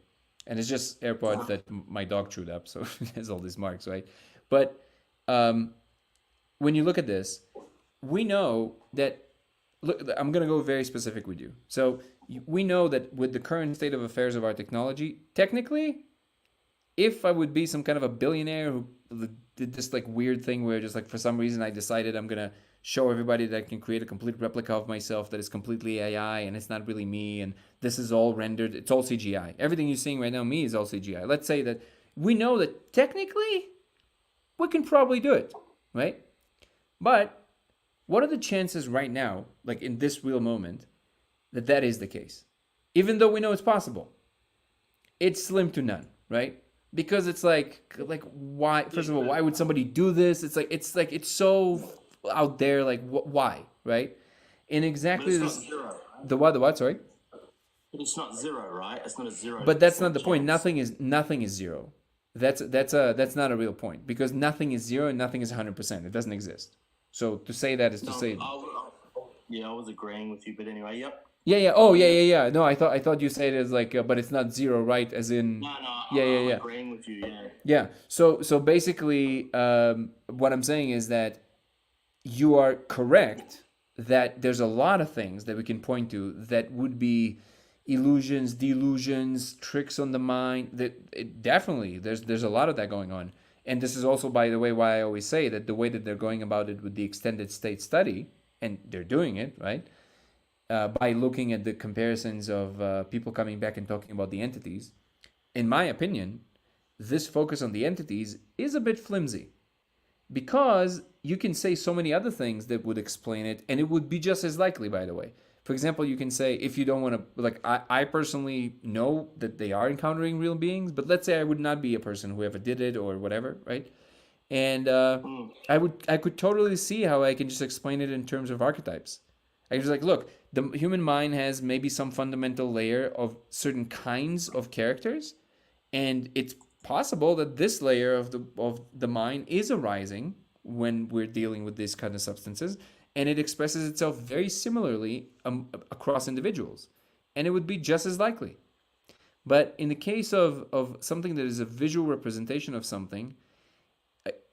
And it's just AirPods that my dog chewed up, so it has all these marks, right? But when you look at this, we know that, look, I'm going to go very specific with you. So we know that with the current state of affairs of our technology, technically, if I would be some kind of a billionaire who did this like weird thing where just like for some reason I decided I'm going to show everybody that I can create a complete replica of myself that is completely AI and it's not really me, and this is all rendered, it's all CGI. Everything you're seeing right now, me, is all CGI. Let's say that we know that technically we can probably do it, right? But what are the chances right now, like in this real moment, that is the case? Even though we know it's possible, it's slim to none, right? Because it's like why? First of all, why would somebody do this? It's like it's so out there. Like why, right? And exactly But it's not zero, right? the what? Sorry. But it's not zero, right? It's not a 0. But that's not the point. Nothing is zero. That's not a real point, because nothing is zero and nothing is 100%. It doesn't exist. So to say that is to say. I was agreeing with you, but anyway, yep. Yeah. Oh, yeah. No, I thought you said it as like, but it's not zero, right? As in. No. Yeah. I'm agreeing with you. Yeah. Yeah. So basically, what I'm saying is that you are correct that there's a lot of things that we can point to that would be illusions, delusions, tricks on the mind. Definitely there's a lot of that going on. And this is also, by the way, why I always say that the way that they're going about it with the extended state study, and they're doing it, right? By looking at the comparisons of people coming back and talking about the entities, in my opinion, this focus on the entities is a bit flimsy, because you can say so many other things that would explain it, and it would be just as likely, by the way. For example, you can say, if you don't want to, like, I personally know that they are encountering real beings, but let's say I would not be a person who ever did it or whatever, right? And I could totally see how I can just explain it in terms of archetypes. I was like, look, the human mind has maybe some fundamental layer of certain kinds of characters, and it's possible that this layer of the mind is arising when we're dealing with these kind of substances, and it expresses itself very similarly across individuals, and it would be just as likely. But in the case of something that is a visual representation of something,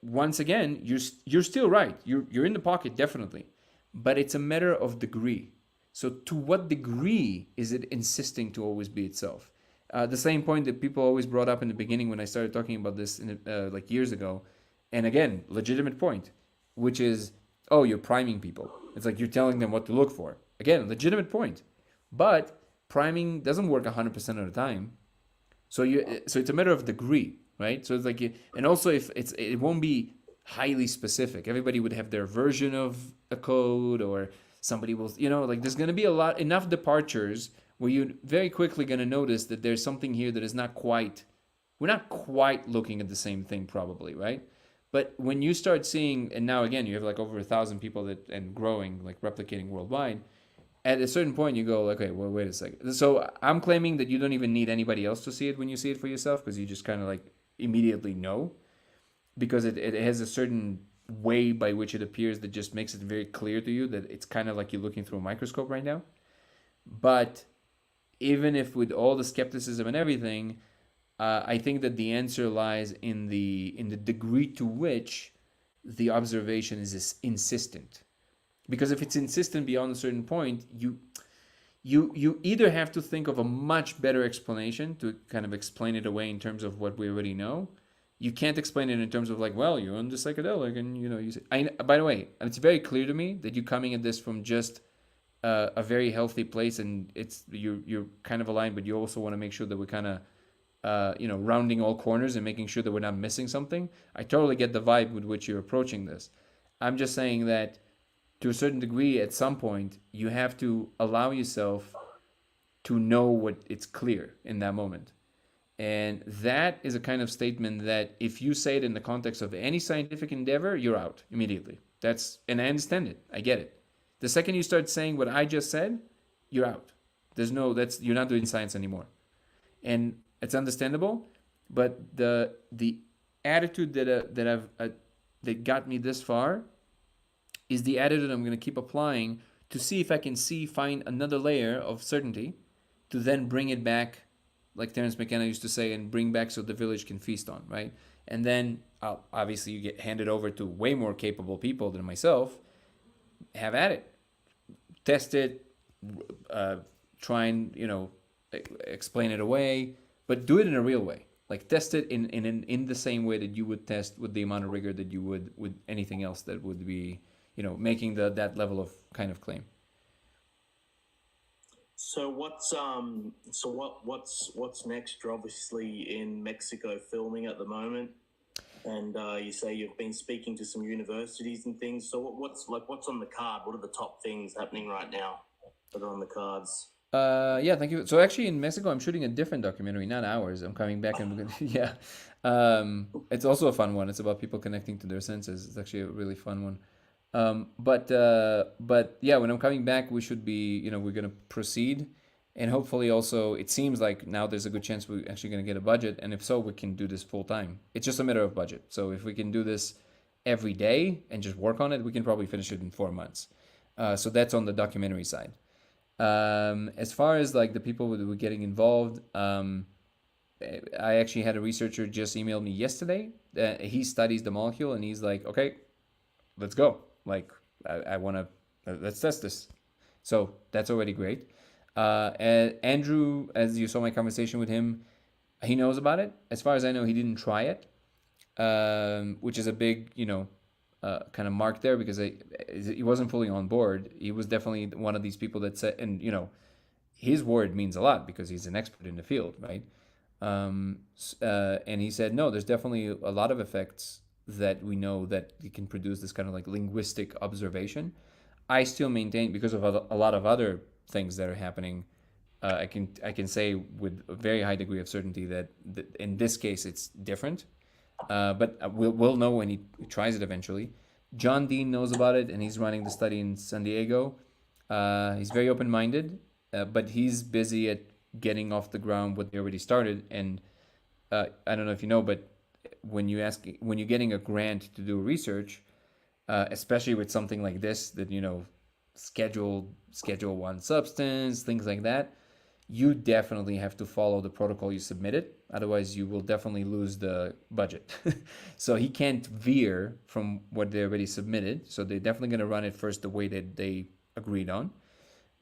once again, you're still right. You're in the pocket definitely, but it's a matter of degree. So to what degree is it insisting to always be itself? The same point that people always brought up in the beginning when I started talking about this like years ago, and again, legitimate point, which is, oh, you're priming people. It's like you're telling them what to look for. Again, legitimate point, but priming doesn't work 100% of the time. So it's a matter of degree, right? So it's like, and also if it won't be highly specific. Everybody would have their version of a code, or somebody will, like there's going to be enough departures where you're very quickly going to notice that there's something here that is we're not quite looking at the same thing probably, right? But when you start seeing, and now again, you have like over 1,000 people and growing, like replicating worldwide, at a certain point you go, okay, well, wait a second. So I'm claiming that you don't even need anybody else to see it when you see it for yourself, because you just kind of like immediately know, because it has a certain way by which it appears that just makes it very clear to you that it's kind of like you're looking through a microscope right now. But even if with all the skepticism and everything, I think that the answer lies in the degree to which the observation is insistent. Because if it's insistent beyond a certain point, you either have to think of a much better explanation to kind of explain it away in terms of what we already know. You can't explain it in terms of like, well, you're on the psychedelic, and you say, by the way, it's very clear to me that you're coming at this from just a very healthy place, and you're kind of aligned, but you also want to make sure that we're kind of rounding all corners and making sure that we're not missing something. I totally get the vibe with which you're approaching this. I'm just saying that to a certain degree, at some point, you have to allow yourself to know what it's clear in that moment. And that is a kind of statement that if you say it in the context of any scientific endeavor, you're out immediately. And I understand it. I get it. The second you start saying what I just said, you're out. You're not doing science anymore. And it's understandable, but the attitude that got me this far is the attitude I'm going to keep applying to see if I can find another layer of certainty to then bring it back, like Terence McKenna used to say, and bring back so the village can feast on, right? And then obviously you get handed over to way more capable people than myself. Have at it. Test it. Try and, explain it away, but do it in a real way. Like test it in the same way that you would test with the amount of rigor that you would with anything else that would be, making that level of kind of claim. So what's next? You're obviously in Mexico filming at the moment, and you say you've been speaking to some universities and things. So what's on the card? What are the top things happening right now that are on the cards? Yeah, thank you. So actually in Mexico, I'm shooting a different documentary, not ours. I'm coming back and yeah. It's also a fun one. It's about people connecting to their senses. It's actually a really fun one. But yeah, when I'm coming back, we should be, we're going to proceed, and hopefully also it seems like now there's a good chance we're actually going to get a budget. And if so, we can do this full time. It's just a matter of budget. So if we can do this every day and just work on it, we can probably finish it in 4 months. So that's on the documentary side. As far as like the people that were getting involved, I actually had a researcher just emailed me yesterday. He studies the molecule, and he's like, okay, let's go. Like, I want to, let's test this. So that's already great. And Andrew, as you saw my conversation with him, he knows about it. As far as I know, he didn't try it, which is a big, kind of mark there, because he wasn't fully on board. He was definitely one of these people that said, and his word means a lot because he's an expert in the field, right? And he said, no, there's definitely a lot of effects that we know that you can produce this kind of like linguistic observation. I still maintain, because of a lot of other things that are happening, I can say with a very high degree of certainty that in this case it's different. But we'll know when he tries it eventually. John Dean knows about it, and he's running the study in San Diego. He's very open-minded, but he's busy at getting off the ground what they already started. And I don't know if you know, but when you're getting a grant to do research, especially with something like this, that Schedule 1 substance, things like that, you definitely have to follow the protocol you submitted. Otherwise, you will definitely lose the budget. So he can't veer from what they already submitted. So they're definitely going to run it first the way that they agreed on.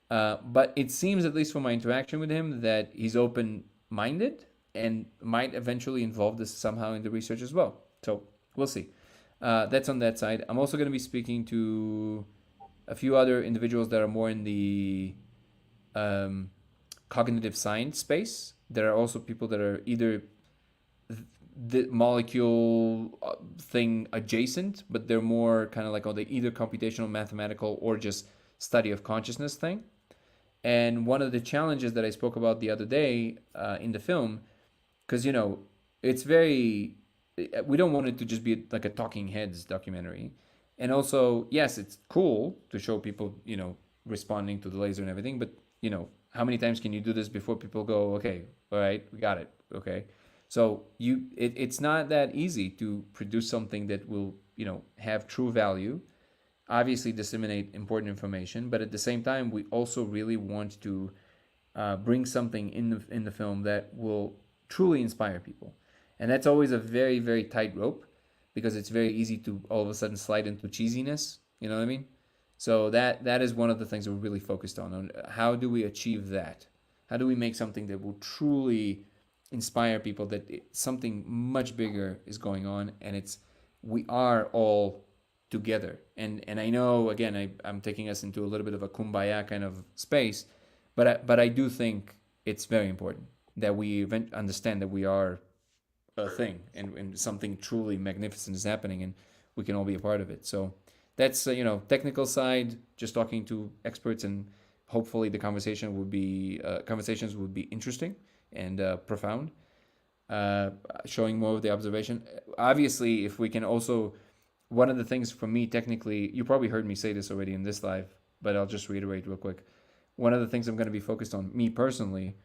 But it seems, at least from my interaction with him, that he's open-minded and might eventually involve this somehow in the research as well. So we'll see. That's on that side. I'm also going to be speaking to a few other individuals that are more in the um, cognitive science space. There are also people that are either the molecule thing adjacent, but they're more kind of like on the either computational, mathematical, or just study of consciousness thing. And one of the challenges that I spoke about the other day in the film, because it's very, we don't want it to just be like a talking heads documentary. And also, yes, it's cool to show people, responding to the laser and everything, but how many times can you do this before people go, okay, all right, we got it, okay? So it's not that easy to produce something that will, have true value, obviously disseminate important information, but at the same time, we also really want to bring something in the film that will truly inspire people, and that's always a very, very tight rope, because it's very easy to all of a sudden slide into cheesiness. You know what I mean? So that is one of the things we're really focused on how do we achieve that? How do we make something that will truly inspire people that something much bigger is going on, and we are all together. And I know, again, I'm taking us into a little bit of a kumbaya kind of space, but I do think it's very important that we understand that we are a thing, and something truly magnificent is happening, and we can all be a part of it. So that's technical side, just talking to experts, and hopefully the conversations would be interesting and profound, showing more of the observation. Obviously, if we can also, one of the things for me, technically, you probably heard me say this already in this live, but I'll just reiterate real quick. One of the things I'm going to be focused on, me personally,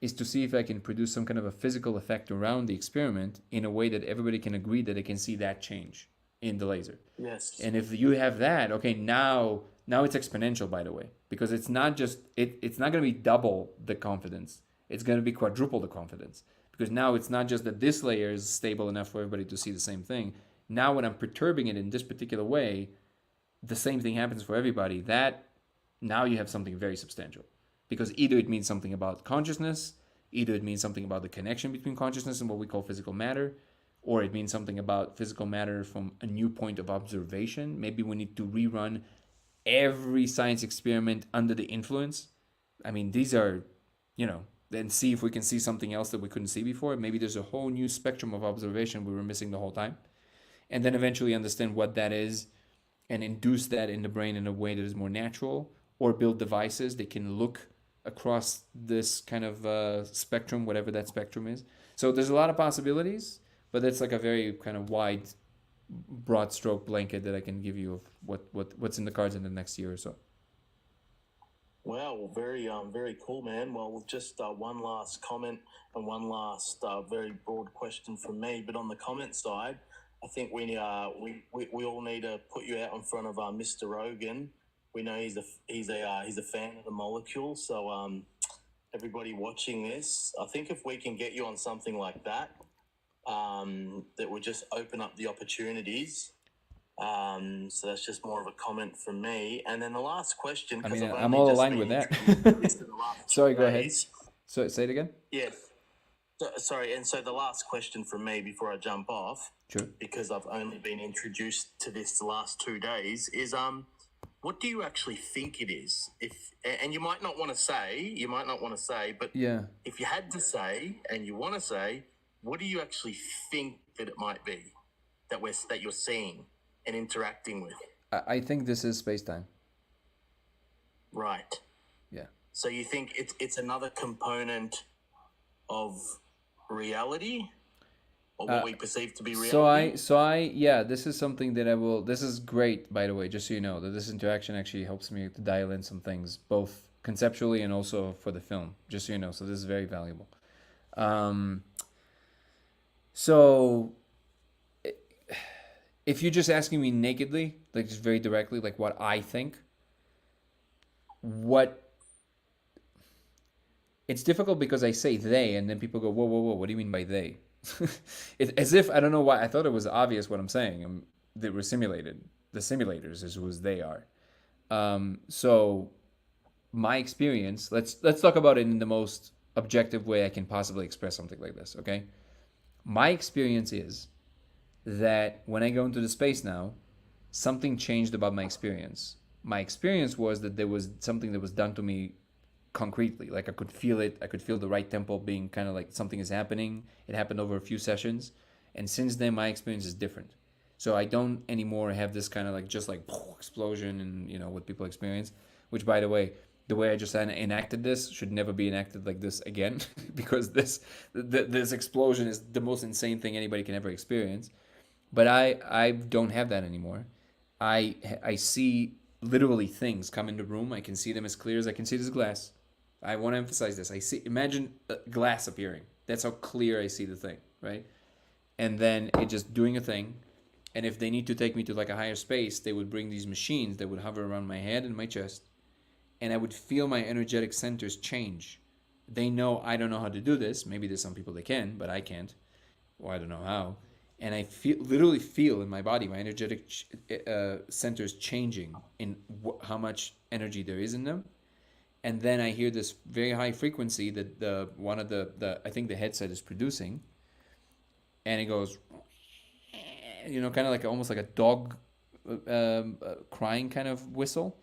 is to see if I can produce some kind of a physical effect around the experiment in a way that everybody can agree that they can see that change in the laser. Yes. And if you have that, okay, now it's exponential, by the way, because it's not just it's not going to be double the confidence. It's going to be quadruple the confidence, because now it's not just that this layer is stable enough for everybody to see the same thing. Now when I'm perturbing it in this particular way, the same thing happens for everybody. That now you have something very substantial, because either it means something about consciousness, either it means something about the connection between consciousness and what we call physical matter, or it means something about physical matter from a new point of observation. Maybe we need to rerun every science experiment under the influence. I mean, these are, then see if we can see something else that we couldn't see before. Maybe there's a whole new spectrum of observation we were missing the whole time. And then eventually understand what that is and induce that in the brain in a way that is more natural, or build devices that can look across this kind of spectrum, whatever that spectrum is. So there's a lot of possibilities, but that's like a very kind of wide, broad stroke blanket that I can give you of what's in the cards in the next year or so. Wow, very cool, man. Well, just one last comment and one last very broad question from me. But on the comment side, I think we all need to put you out in front of Mr. Rogan. We know he's a fan of the molecule. So everybody watching this, I think if we can get you on something like that, that would just open up the opportunities. So that's just more of a comment from me. And then the last question, I mean, I'm all aligned with that. Sorry, go ahead. So say it again. Yes. Sorry, and so the last question from me before I jump off, sure, because I've only been introduced to this the last 2 days, is what do you actually think it is? And you might not want to say, but yeah, if you had to say, and you want to say, what do you actually think that it might be that you're seeing and interacting with? I think this is space-time. Right. Yeah. So you think it's another component of reality, or what we perceive to be reality? Yeah, this is something that this is great, by the way, just so you know, that this interaction actually helps me to dial in some things, both conceptually and also for the film, just so you know. So this is very valuable. So if you're just asking me nakedly, like just very directly, like what I think, it's difficult because I say they, and then people go, whoa, whoa, whoa, what do you mean by they? It's as if, I don't know why, I thought it was obvious what I'm saying. They were simulated. The simulators is who they are. So my experience, let's talk about it in the most objective way I can possibly express something like this, okay? My experience is that when I go into the space now, something changed about my experience. My experience was that there was something that was done to me concretely. Like I could feel it. I could feel the right tempo being kind of like something is happening. It happened over a few sessions. And since then, my experience is different. So I don't anymore have this kind of like just like explosion and, you know, what people experience, which, by the way I just enacted this should never be enacted like this again because this explosion is the most insane thing anybody can ever experience. But I don't have that anymore. I see literally things come in the room. I can see them as clear as I can see this glass. I want to emphasize this. Imagine a glass appearing. That's how clear I see the thing, right? And then it just doing a thing. And if they need to take me to like a higher space, they would bring these machines that would hover around my head and my chest. And I would feel my energetic centers change. They know I don't know how to do this. Maybe there's some people that can, but I can't. Or I don't know how. And I literally feel in my body my energetic centers changing in how much energy there is in them. And then I hear this very high frequency that one of the I think the headset is producing, and it goes, you know, kind of like almost like a dog crying kind of whistle,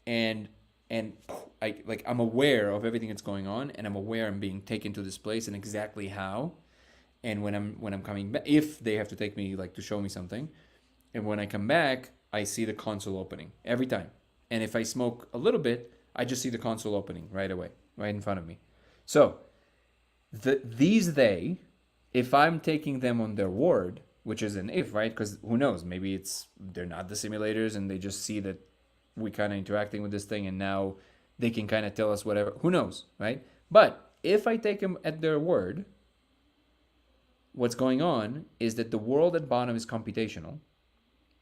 and I'm aware of everything that's going on, and I'm aware I'm being taken to this place and exactly how. And when I'm coming back, if they have to take me like to show me something, and when I come back, I see the console opening every time. And if I smoke a little bit, I just see the console opening right away, right in front of me. So if I'm taking them on their word, which is an if, right? Because who knows? Maybe they're not the simulators and they just see that we kind of interacting with this thing and now they can kind of tell us whatever. Who knows, right? But if I take them at their word, what's going on is that the world at bottom is computational,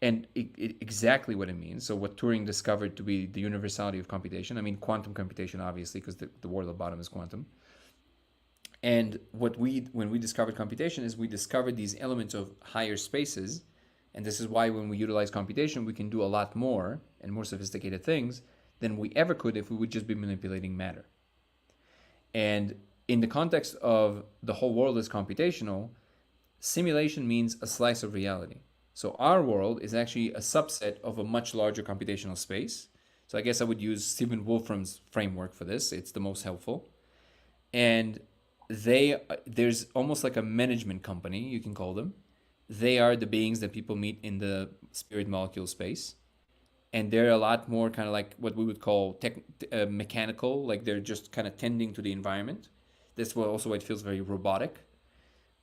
and exactly what it means. So what Turing discovered to be the universality of computation, I mean quantum computation, obviously, because the world at bottom is quantum. And when we discovered computation is we discovered these elements of higher spaces, and this is why when we utilize computation, we can do a lot more and more sophisticated things than we ever could if we would just be manipulating matter. And in the context of the whole world is computational, simulation means a slice of reality. So our world is actually a subset of a much larger computational space. So I guess I would use Stephen Wolfram's framework for this. It's the most helpful. And there's almost like a management company, you can call them. They are the beings that people meet in the spirit molecule space. And they're a lot more kind of like what we would call mechanical, like they're just kind of tending to the environment. That's also why it feels very robotic.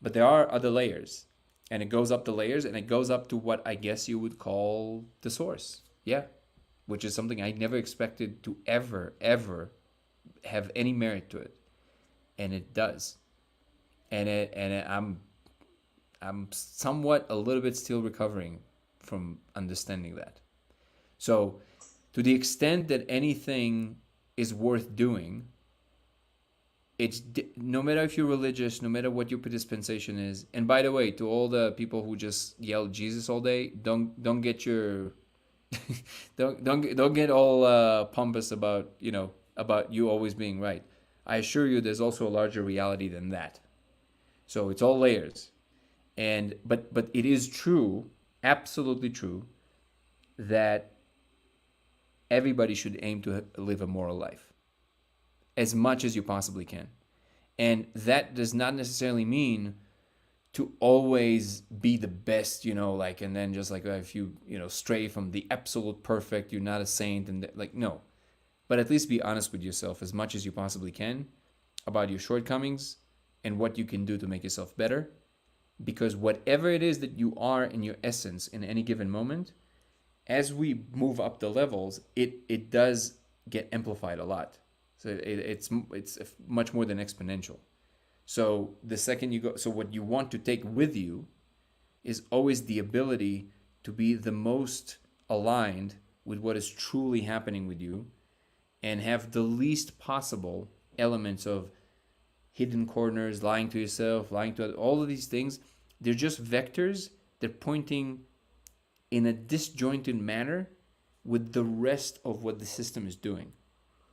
But there are other layers, and it goes up the layers, and it goes up to what I guess you would call the source. Yeah, which is something I never expected to ever have any merit to it, and it does. I'm somewhat a little bit still recovering from understanding that. So, to the extent that anything is worth doing, it's no matter if you're religious, no matter what your dispensation is. And by the way, to all the people who just yell Jesus all day, don't get your don't get all pompous about you always being right. I assure you, there's also a larger reality than that. So it's all layers, but it is true, absolutely true, that everybody should aim to live a moral life as much as you possibly can. And that does not necessarily mean to always be the best, and then just like if you, stray from the absolute perfect, you're not a saint, and no. But at least be honest with yourself as much as you possibly can about your shortcomings and what you can do to make yourself better. Because whatever it is that you are in your essence in any given moment, as we move up the levels, it does get amplified a lot. So it's much more than exponential. So the second you go, so what you want to take with you is always the ability to be the most aligned with what is truly happening with you and have the least possible elements of hidden corners, lying to yourself, lying to all of these things. They're just vectors. They're pointing in a disjointed manner with the rest of what the system is doing.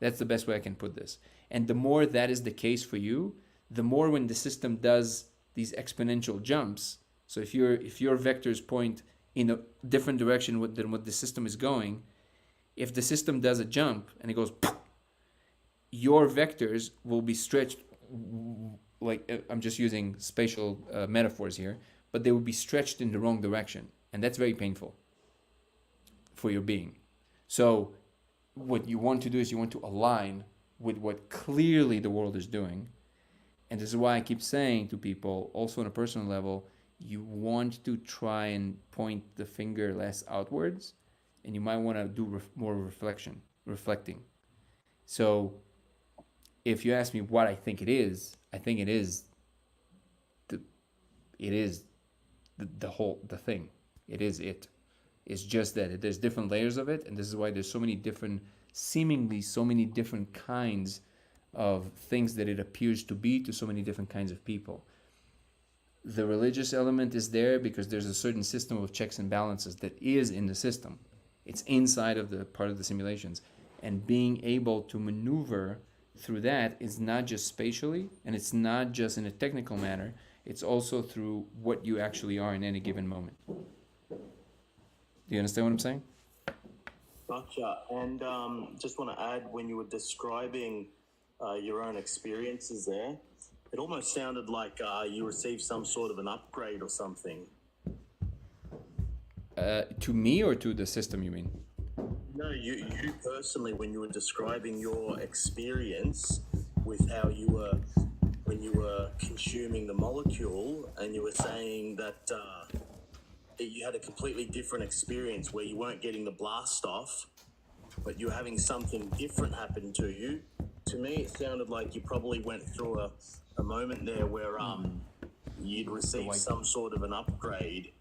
That's the best way I can put this. And the more that is the case for you, the more when the system does these exponential jumps. So if your vectors point in a different direction than what the system is going, if the system does a jump and it goes, your vectors will be stretched, like I'm just using spatial metaphors here, but they will be stretched in the wrong direction. And that's very painful for your being. So what you want to do is you want to align with what clearly the world is doing. And this is why I keep saying to people, also on a personal level, you want to try and point the finger less outwards, and you might want to do more reflecting. So if you ask me what I think it is the thing. It is it. It's just that there's different layers of it, and this is why there's seemingly so many different kinds of things that it appears to be to so many different kinds of people. The religious element is there because there's a certain system of checks and balances that is in the system. It's inside of the part of the simulations. And being able to maneuver through that is not just spatially, and it's not just in a technical manner, it's also through what you actually are in any given moment. Do you understand what I'm saying? Gotcha. And just want to add, when you were describing your own experiences there, it almost sounded like you received some sort of an upgrade or something. To me or to the system, you mean? No, you personally, when you were describing your experience with how you were, when you were consuming the molecule, and you were saying that you had a completely different experience where you weren't getting the blast off, but you're having something different happen to you. To me, it sounded like you probably went through a moment there where you'd received some sort of an upgrade.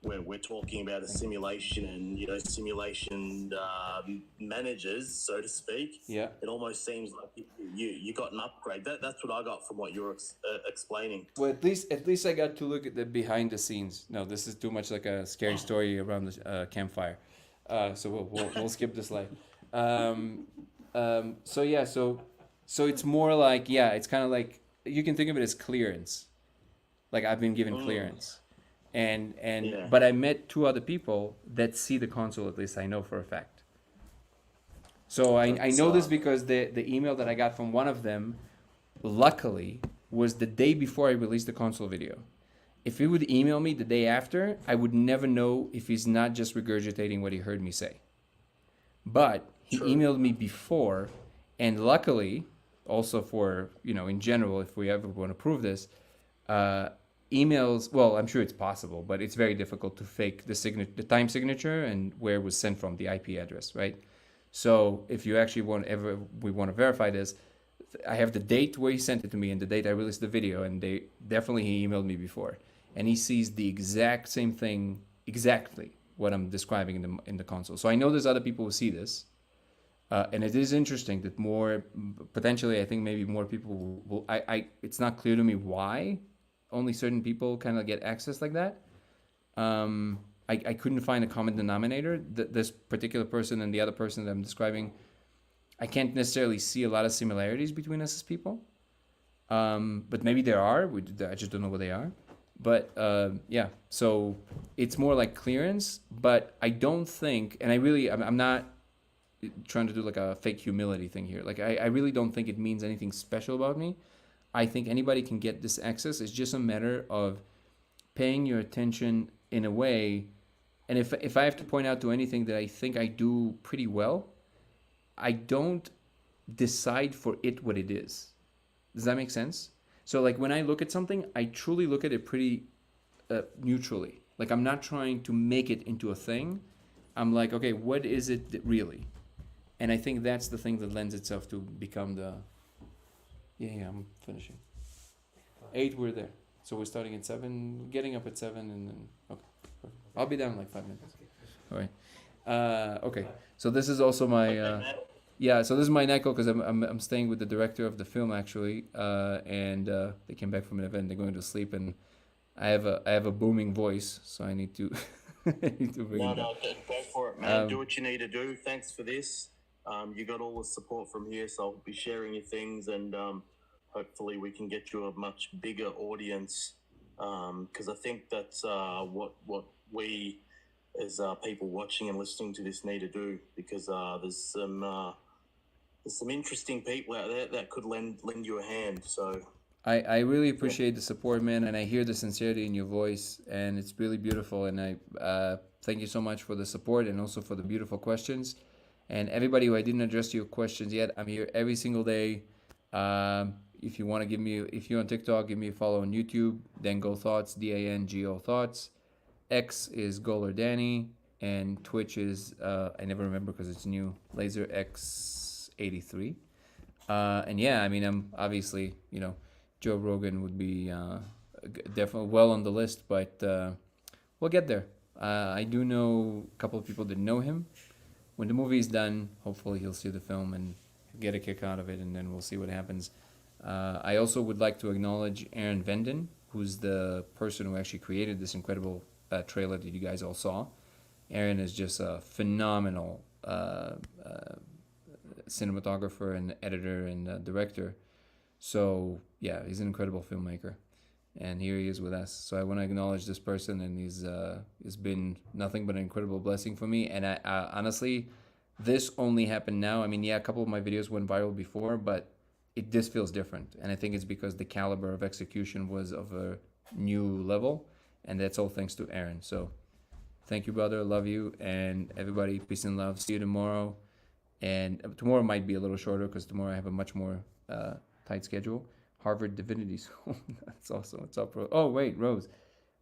If we're talking about a simulation and simulation managers, so to speak. Yeah. It almost seems like you got an upgrade. That's what I got from what you were explaining. Well, at least I got to look at the behind the scenes. No, this is too much like a scary story around the campfire. So we'll skip this slide. So it's more like, it's kind of like, you can think of it as clearance. Like I've been given clearance. But I met two other people that see the console, at least I know for a fact. So I know this because the email that I got from one of them, luckily, was the day before I released the console video. If he would email me the day after, I would never know if he's not just regurgitating what he heard me say. But he emailed me before, and luckily, also for, in general, if we ever want to prove this, emails, well, I'm sure it's possible, but it's very difficult to fake the time signature and where it was sent from, the IP address, right? So if you actually we want to verify this, I have the date where he sent it to me and the date I released the video, and he emailed me before, and he sees the exact same thing, exactly what I'm describing in the console. So I know there's other people who see this, and it is interesting that potentially, I think maybe more people will. It's not clear to me why only certain people kind of get access like that. I couldn't find a common denominator. This particular person and the other person that I'm describing, I can't necessarily see a lot of similarities between us as people. But maybe there are. I just don't know what they are. But so it's more like clearance. But I don't think, and I'm not trying to do like a fake humility thing here. Like I really don't think it means anything special about me. I think anybody can get this access. It's just a matter of paying your attention in a way. And if I have to point out to anything that I think I do pretty well, I don't decide for it what it is. Does that make sense? So like when I look at something, I truly look at it pretty neutrally. Like I'm not trying to make it into a thing. I'm like, okay, what is it really? And I think that's the thing that lends itself to become the... Yeah, I'm finishing. 8, we're there. So we're starting at 7, getting up at 7, and then... Okay, perfect. I'll be down in like 5 minutes. All right. Okay, so this is also my... Yeah, so this is my night call because I'm staying with the director of the film actually, and they came back from an event. They're going to sleep, and I have a booming voice, so I need to I need to bring No, it down. no, go for it, man. Do what you need to do. Thanks for this. You got all the support from here, so I'll be sharing your things, and hopefully we can get you a much bigger audience. Because I think that's what we as people watching and listening to this need to do. Because there's some interesting people out there that could lend you a hand. So I really appreciate the support, man, and I hear the sincerity in your voice, and it's really beautiful. And I thank you so much for the support and also for the beautiful questions. And everybody who I didn't address your questions yet, I'm here every single day. If you want to give me, if you're on TikTok, give me a follow on YouTube. Dango Thoughts, DANGO Thoughts. X is Goler Danny, and Twitch is I never remember because it's new. Laser X83. And yeah, I mean, I'm obviously, Joe Rogan would be definitely well on the list, but we'll get there. I do know a couple of people that know him. When the movie is done, hopefully he'll see the film and get a kick out of it, and then we'll see what happens. I also would like to acknowledge Aaron Venden, who's the person who actually created this incredible trailer that you guys all saw. Aaron is just a phenomenal cinematographer and editor and director. So yeah, he's an incredible filmmaker, and here he is with us. So I want to acknowledge this person, and he's been nothing but an incredible blessing for me. And I honestly, this only happened now. I mean, yeah, a couple of my videos went viral before, but this feels different, and I think it's because the caliber of execution was of a new level, and that's all thanks to Aaron. So thank you, brother. Love you, and everybody, peace and love. See you tomorrow. And tomorrow might be a little shorter because tomorrow I have a much more tight schedule. Harvard Divinity School. That's awesome. What's up, Rose? Oh, wait, Rose.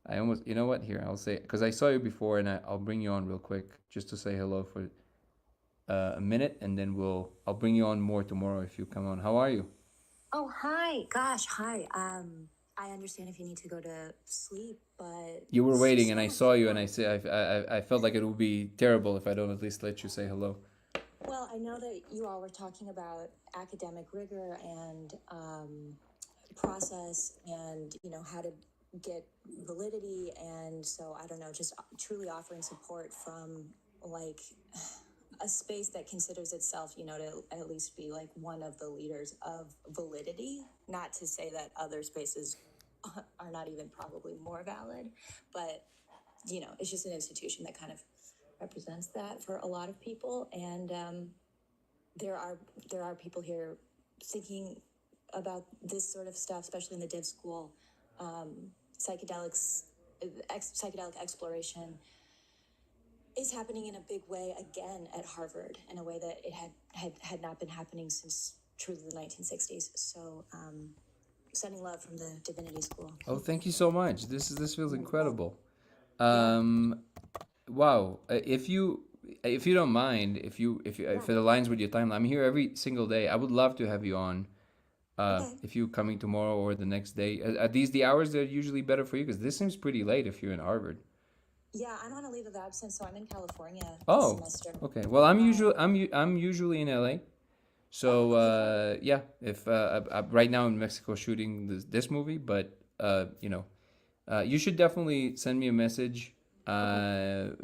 I almost, you know what? Here, I'll say, because I saw you before, and I'll bring you on real quick just to say hello for a minute, and then I'll bring you on more tomorrow if you come on. How are you? Oh, hi. Gosh, hi. I understand if you need to go to sleep, but You were waiting, and I saw you, and I felt like it would be terrible if I don't at least let you say hello. well, I know that you all were talking about academic rigor and process and, how to get validity. And so, I don't know, just truly offering support from like a space that considers itself, to at least be like one of the leaders of validity. Not to say that other spaces are not even probably more valid, but, it's just an institution that kind of represents that for a lot of people. And there are people here thinking about this sort of stuff, especially in the div school. Psychedelics, psychedelic exploration is happening in a big way again at Harvard in a way that it had not been happening since truly the 1960s. So sending love from the Divinity School. Oh, thank you so much. This feels incredible. Wow. If you don't mind, if it aligns with your time, I'm here every single day. I would love to have you on. Okay. If you coming tomorrow or the next day, are these the hours that are usually better for you? Because this seems pretty late if you're in Harvard. Yeah, I'm on a leave of absence, so I'm in California this Oh, semester. okay. Well, I'm usually in LA. So yeah, if right now in Mexico shooting this movie, but you should definitely send me a message. Either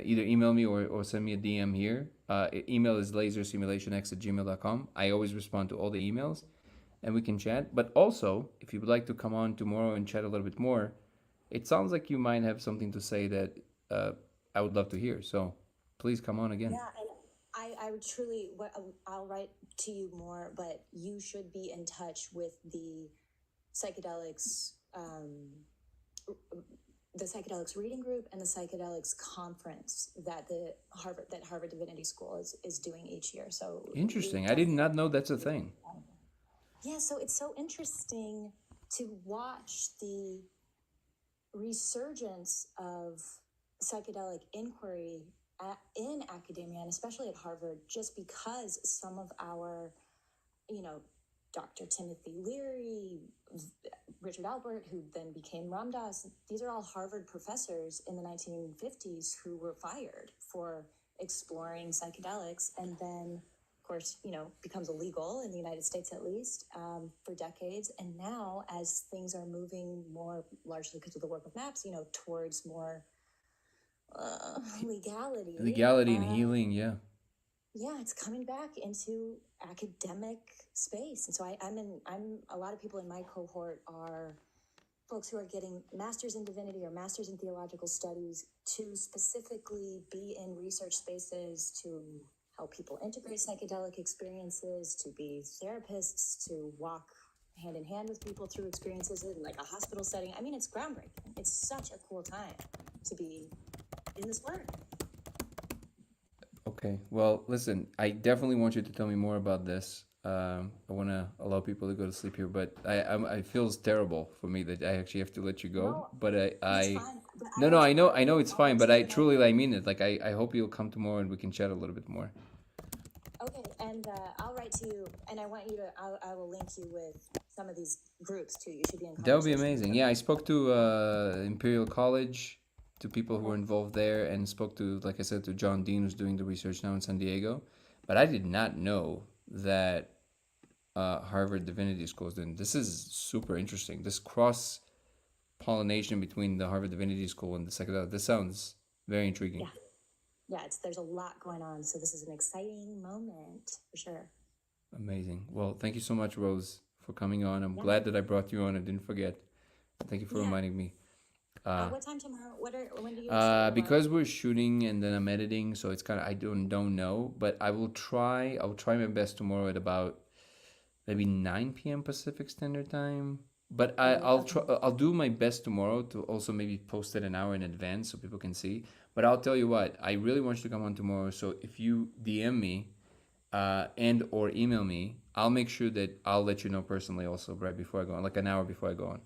email me or send me a DM here. Email is lasersimulationx@gmail.com. I always respond to all the emails, and we can chat. But also, if you would like to come on tomorrow and chat a little bit more, it sounds like you might have something to say that I would love to hear. So please come on again. Yeah, and I would truly, I'll write to you more, but you should be in touch with the psychedelics, reading group and the psychedelics conference that Harvard Divinity School is doing each year. So Interesting. I did not know that's a thing. Yeah, so it's so interesting to watch the resurgence of psychedelic inquiry in academia, and especially at Harvard, just because some of our, Dr. Timothy Leary, Richard Albert, who then became Ram Dass, these are all Harvard professors in the 1950s who were fired for exploring psychedelics. And then, of course, becomes illegal in the United States, at least, for decades. And now, as things are moving more, largely because of the work of MAPS, towards more legality. Legality and healing, yeah. Yeah, it's coming back into academic space. And so I'm a lot of people in my cohort are folks who are getting masters in divinity or masters in theological studies to specifically be in research spaces to help people integrate psychedelic experiences, to be therapists, to walk hand in hand with people through experiences in like a hospital setting. I mean, it's groundbreaking. It's such a cool time to be in this work. Okay. Well, listen, I definitely want you to tell me more about this. I want to allow people to go to sleep here, but I feels terrible for me that I actually have to let you go. No, But it's fine. But no, I I know it's fine, but I always truly, I mean it. Like, I hope you'll come tomorrow and we can chat a little bit more. Okay, and I'll write to you, and I want you to. I will link you with some of these groups too. You should be in That would be conversation with amazing. them. Yeah, I spoke to Imperial College, to people who were involved there, and spoke to, like I said, to John Dean, who's doing the research now in San Diego. But I did not know that Harvard Divinity School is doing. This is super interesting. This cross pollination between the Harvard Divinity School and the psychedelic. This sounds very intriguing. Yeah, there's a lot going on, so this is an exciting moment for sure. Amazing. Well, thank you so much, Rose, for coming on. I'm Yeah. glad that I brought you on. I didn't forget. Thank you for Yeah. reminding me. What time tomorrow? When do you start? Because we're shooting and then I'm editing, so it's kind of I don't know, but I'll try my best tomorrow at about maybe 9 p.m. Pacific Standard Time. But I'll try. I'll do my best tomorrow to also maybe post it an hour in advance so people can see. But I'll tell you what, I really want you to come on tomorrow. So if you DM me, and or email me, I'll make sure that I'll let you know personally also right before I go on, like an hour before I go on.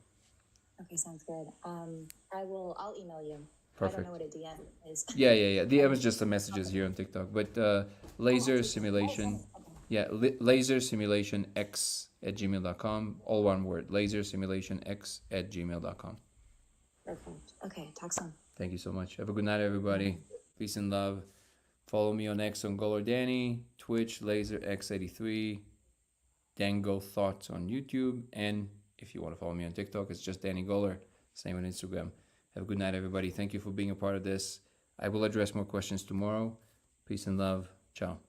Okay, sounds good. I'll email you. Perfect. I don't know what a DM is. Yeah. DM is just the messages here on TikTok. But laser simulation, laser simulation x@gmail.com. All one word, laser simulation x@gmail.com. Perfect. Okay, talk soon. Thank you so much. Have a good night, everybody. Peace and love. Follow me on X on Goler Danny, Twitch, LaserX83, Dango Thoughts on YouTube, and if you want to follow me on TikTok, it's just Danny Goler. Same on Instagram. Have a good night, everybody. Thank you for being a part of this. I will address more questions tomorrow. Peace and love. Ciao.